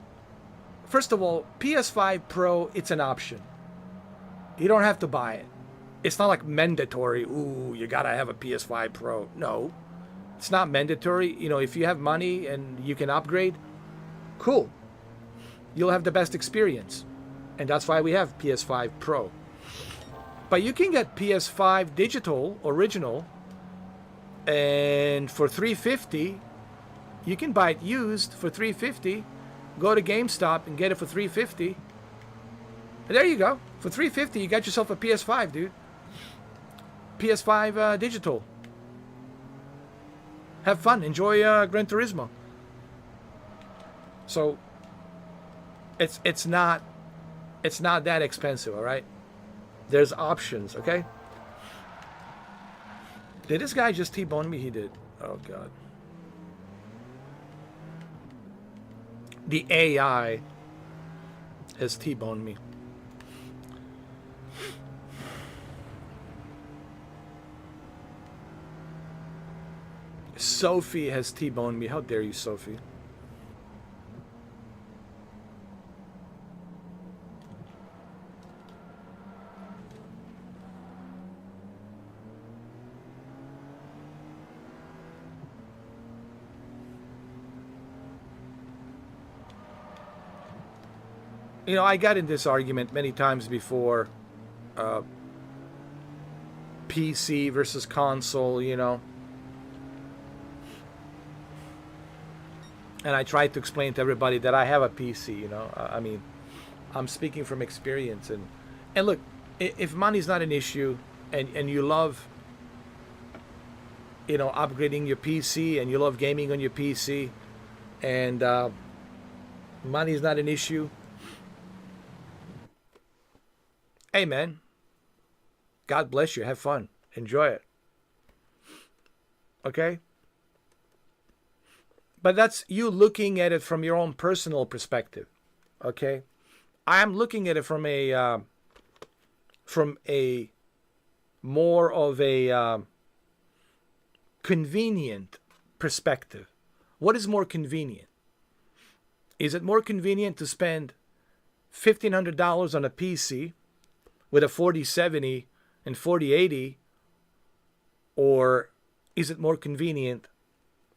first of all, PS5 Pro, it's an option. You don't have to buy it. It's not like mandatory, ooh, you gotta have a PS5 Pro. No, it's not mandatory. You know, if you have money and you can upgrade, cool. You'll have the best experience. And that's why we have PS5 Pro. But you can get PS5 digital, original, and for $350, you can buy it used for $350. Go to GameStop and get it for $350. And there you go. For $350, you got yourself a PS5, dude. PS5 digital. Have fun. Enjoy Gran Turismo. So it's not that expensive, all right? There's options, okay? Did this guy just T-bone me? He did. Oh god. The AI has T-boned me. Sophie has T-boned me. How dare you, Sophie? You know, I got in this argument many times before. PC versus console, you know. And I tried to explain to everybody that I have a PC, you know. I mean, I'm speaking from experience. And look, if money's not an issue and you love, you know, upgrading your PC and you love gaming on your PC and money's not an issue, hey, man, God bless you. Have fun. Enjoy it. Okay? But that's you looking at it from your own personal perspective. Okay? I'm looking at it from a more of a convenient perspective. What is more convenient? Is it more convenient to spend $1,500 on a PC with a 4070 and 4080, or is it more convenient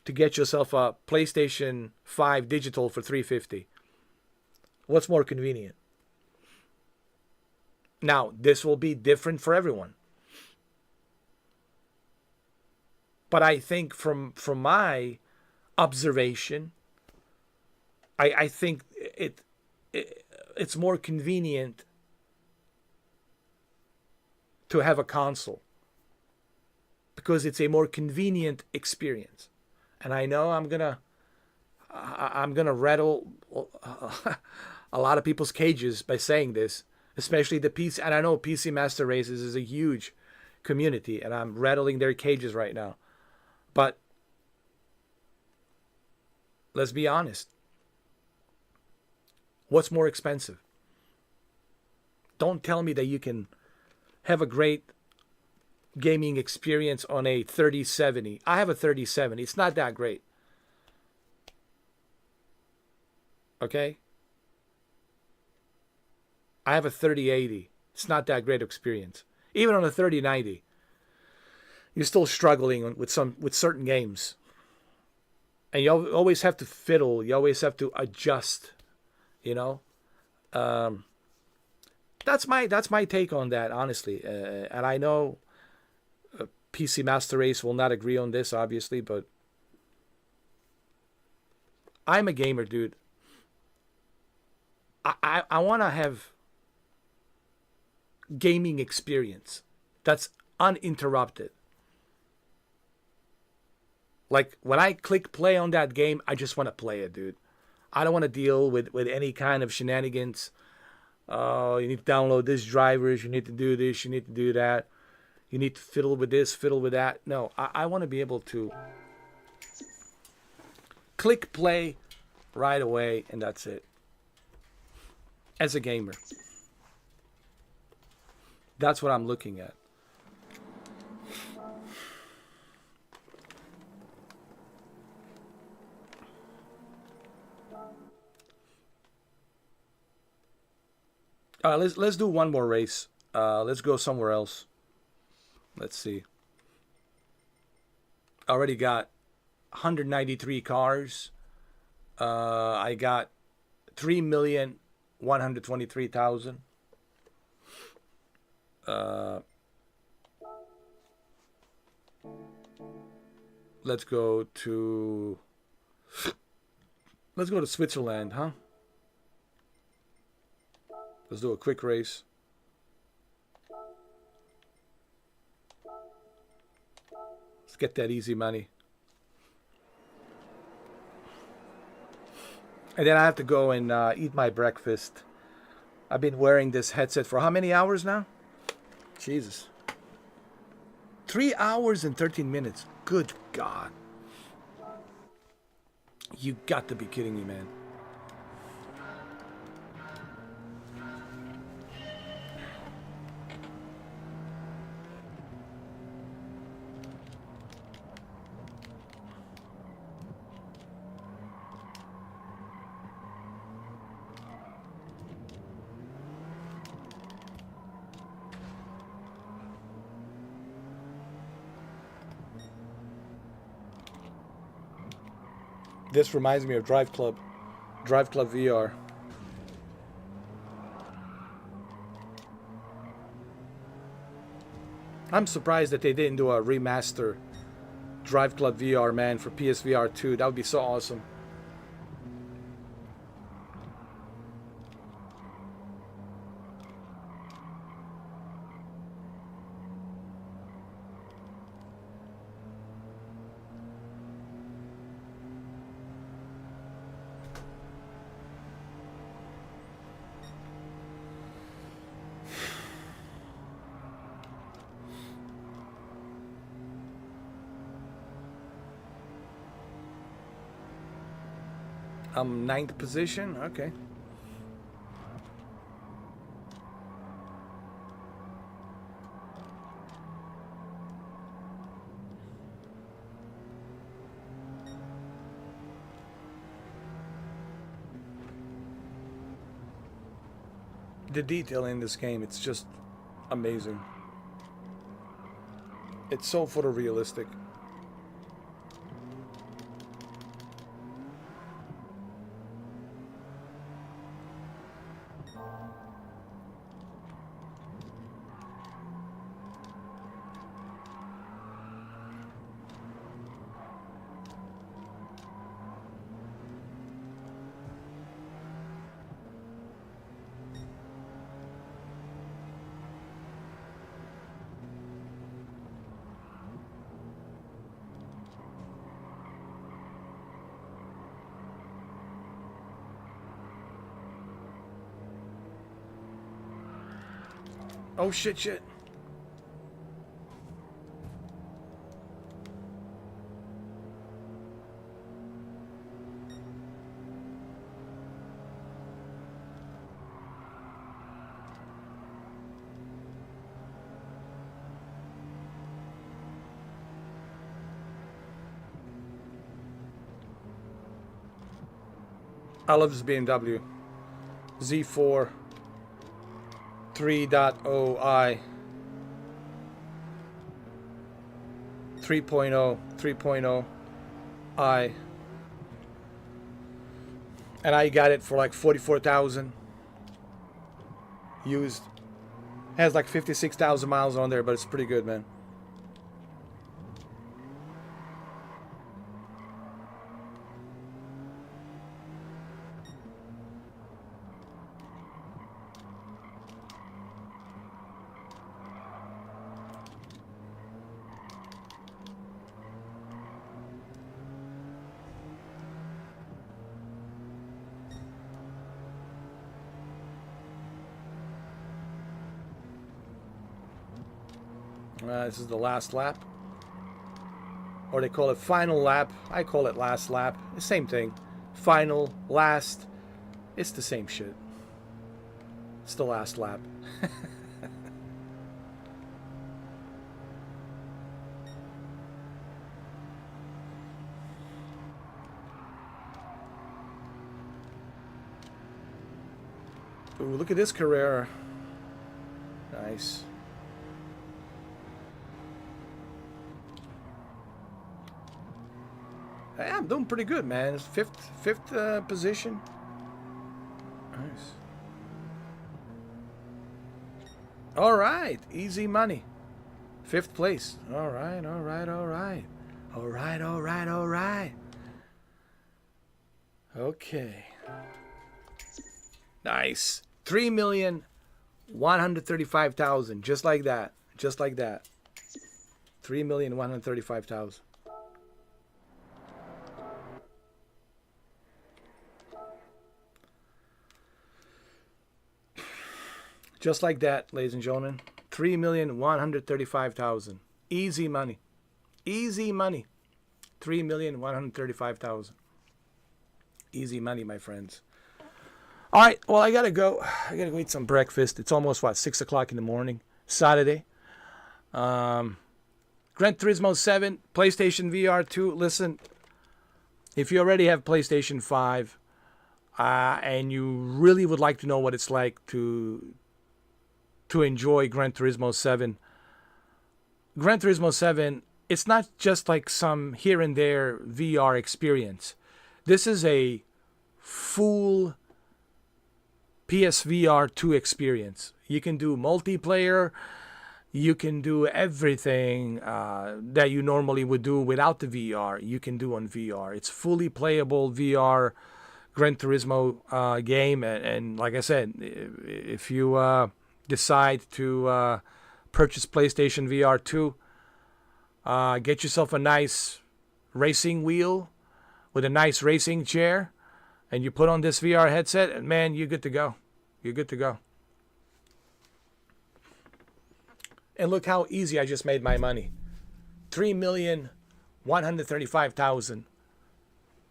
to get yourself a PlayStation 5 digital for $350? What's more convenient? Now, this will be different for everyone. But I think from my observation, I think it's more convenient to have a console because it's a more convenient experience. And I know I'm gonna rattle a lot of people's cages by saying this, especially the PC. And I know PC Master Races is a huge community, and I'm rattling their cages right now. But let's be honest. What's more expensive? Don't tell me that you can have a great gaming experience on a 3070. I have a 3070. It's not that great. Okay? I have a 3080. It's not that great experience. Even on a 3090, you're still struggling with certain games. And you always have to fiddle. You always have to adjust, you know? That's my take on that, honestly. And I know PC Master Race will not agree on this, obviously, but I'm a gamer, dude. I want to have gaming experience that's uninterrupted. Like, when I click play on that game, I just want to play it, dude. I don't want to deal with any kind of shenanigans. Oh, you need to download this drivers. You need to do this. You need to do that. You need to fiddle with this, fiddle with that. No, I want to be able to click play right away, and that's it. As a gamer. That's what I'm looking at. Let's do one more race. Let's go somewhere else. Let's see. I already got 193 cars. I got 3,123,000. Let's go to Switzerland, huh? Let's do a quick race. get that easy money. And then I have to go and eat my breakfast. I've been wearing this headset for how many hours now? Jesus. 3 hours and 13 minutes. Good God. You got to be kidding me, man. This reminds me of Drive Club VR. I'm surprised that they didn't do a remaster Drive Club VR, man, for PSVR 2. That would be so awesome. Ninth position. Okay. The detail in this game, it's just amazing. It's so photorealistic. Oh shit. I love this BMW. Z4 3.0i 3.0 I, and I got it for like 44,000 used. Has like 56,000 miles on there, but it's pretty good, man. This is the last lap. Or they call it final lap. I call it last lap. The same thing. Final, last. It's the same shit. It's the last lap. Ooh, look at this Carrera. Nice. Yeah, I'm doing pretty good, man. It's fifth position. Nice. All right, easy money. 5th place. All right. Okay. Nice. 3,135,000. Just like that. 3,135,000. Just like that, ladies and gentlemen. 3,135,000. Easy money. Easy money. 3,135,000. Easy money, my friends. All right, well, I gotta go. I gotta go eat some breakfast. It's almost, what, 6 o'clock in the morning, Saturday. Gran Turismo 7, PlayStation VR 2. Listen, if you already have PlayStation 5 and you really would like to know what it's like to enjoy Gran Turismo 7, Gran Turismo 7, it's not just like some here and there VR experience. This is a full PSVR 2 experience. You can do multiplayer. You can do everything that you normally would do without the VR. You can do on VR. It's fully playable VR Gran Turismo game. And like I said, if you decide to purchase PlayStation VR 2, get yourself a nice racing wheel with a nice racing chair, and you put on this VR headset, and man, you're good to go. You're good to go. And look how easy I just made my money. 3,135,000. And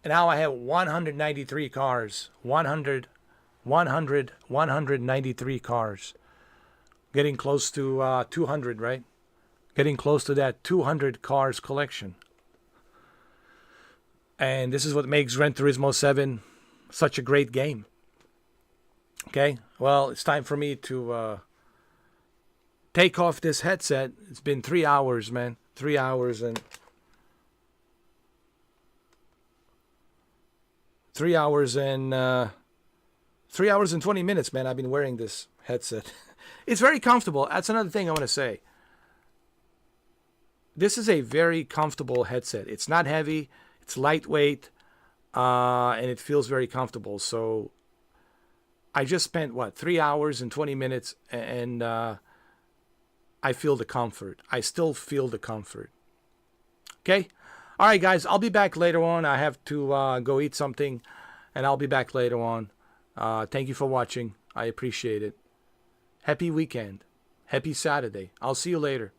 now I have 193 cars. 193 cars. Getting close to 200, right? Getting close to that 200 cars collection. And this is what makes Gran Turismo 7 such a great game. Okay, well, it's time for me to take off this headset. It's been 3 hours, man. 3 hours and 3 hours and 3 hours and 20 minutes, man. I've been wearing this headset. It's very comfortable. That's another thing I want to say. This is a very comfortable headset. It's not heavy. It's lightweight, and it feels very comfortable. So I just spent, 3 hours and 20 minutes, and I feel the comfort. I still feel the comfort. Okay? All right, guys. I'll be back later on. I have to go eat something, and I'll be back later on. Thank you for watching. I appreciate it. Happy weekend. Happy Saturday. I'll see you later.